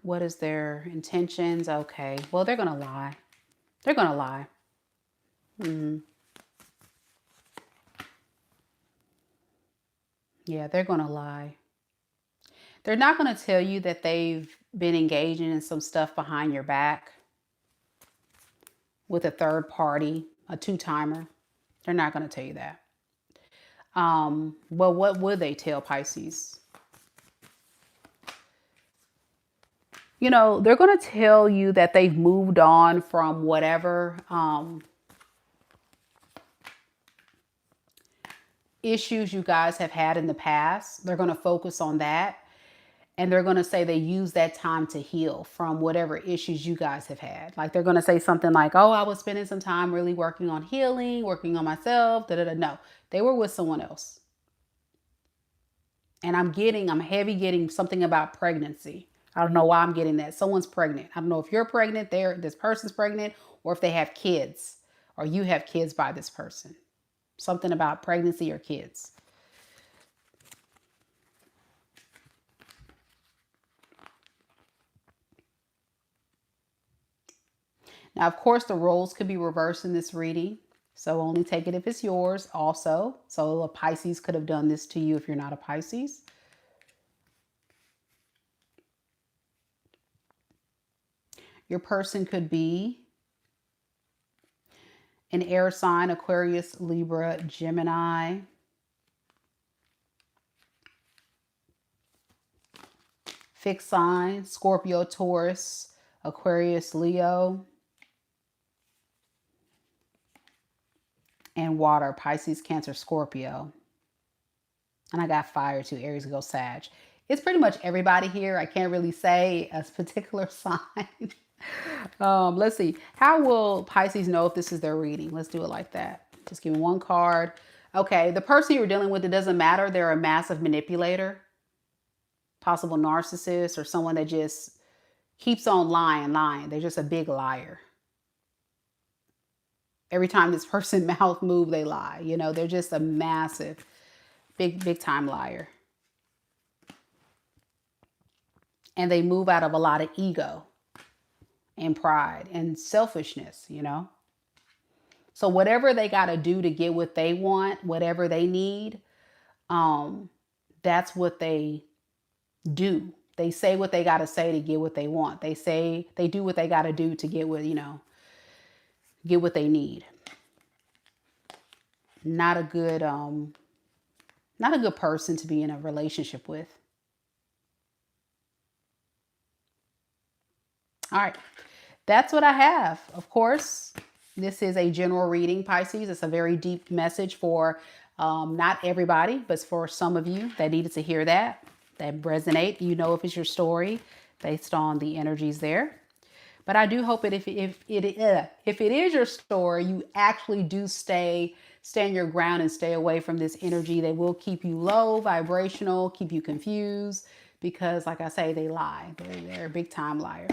What is their intentions? Okay, well, they're going to lie. They're going to lie. Yeah, they're going to lie. They're not going to tell you that they've been engaging in some stuff behind your back with a third party, a two-timer. They're not going to tell you that. Well, what would they tell Pisces? You know, they're going to tell you that they've moved on from whatever issues you guys have had in the past. They're going to focus on that. And they're going to say they use that time to heal from whatever issues you guys have had. Like they're going to say something like, oh, I was spending some time really working on healing, working on myself. Da, da, da. No, they were with someone else. And I'm heavy getting something about pregnancy. I don't know why I'm getting that. Someone's pregnant. I don't know if you're pregnant, this person's pregnant, or if they have kids, or you have kids by this person. Something about pregnancy or kids. Now, of course, the roles could be reversed in this reading. So only take it if it's yours also. So a Pisces could have done this to you if you're not a Pisces. Your person could be an air sign, Aquarius, Libra, Gemini. Fixed sign, Scorpio, Taurus, Aquarius, Leo. And water, Pisces, Cancer, Scorpio. And I got fire too, Aries, go Sag. It's pretty much everybody here. I can't really say a particular sign. Let's see. How will Pisces know if this is their reading? Let's do it like that. Just give me one card. Okay, the person you're dealing with, it doesn't matter. They're a massive manipulator, possible narcissist, or someone that just keeps on lying. They're just a big liar. Every time this person's mouth moves, they lie. You know, they're just a massive, big time liar. And they move out of a lot of ego and pride and selfishness, you know. So whatever they got to do to get what they want, whatever they need, that's what they do. They say what they got to say to get what they want. They do what they got to do to get what, you know, get what they need. Not a good person to be in a relationship with. All right. That's what I have. Of course, this is a general reading, Pisces. It's a very deep message for not everybody, but for some of you that needed to hear that resonate. You know, if it's your story based on the energies there. But I do hope that if it is your story, you actually do stand your ground and stay away from this energy. They will keep you low vibrational, keep you confused, because like I say, they lie. They're a big time liar.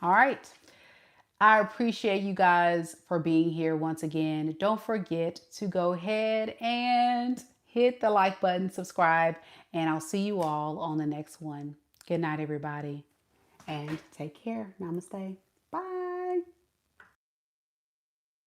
All right. I appreciate you guys for being here once again. Don't forget to go ahead and hit the like button, subscribe, and I'll see you all on the next one. Good night, everybody, and take care. Namaste.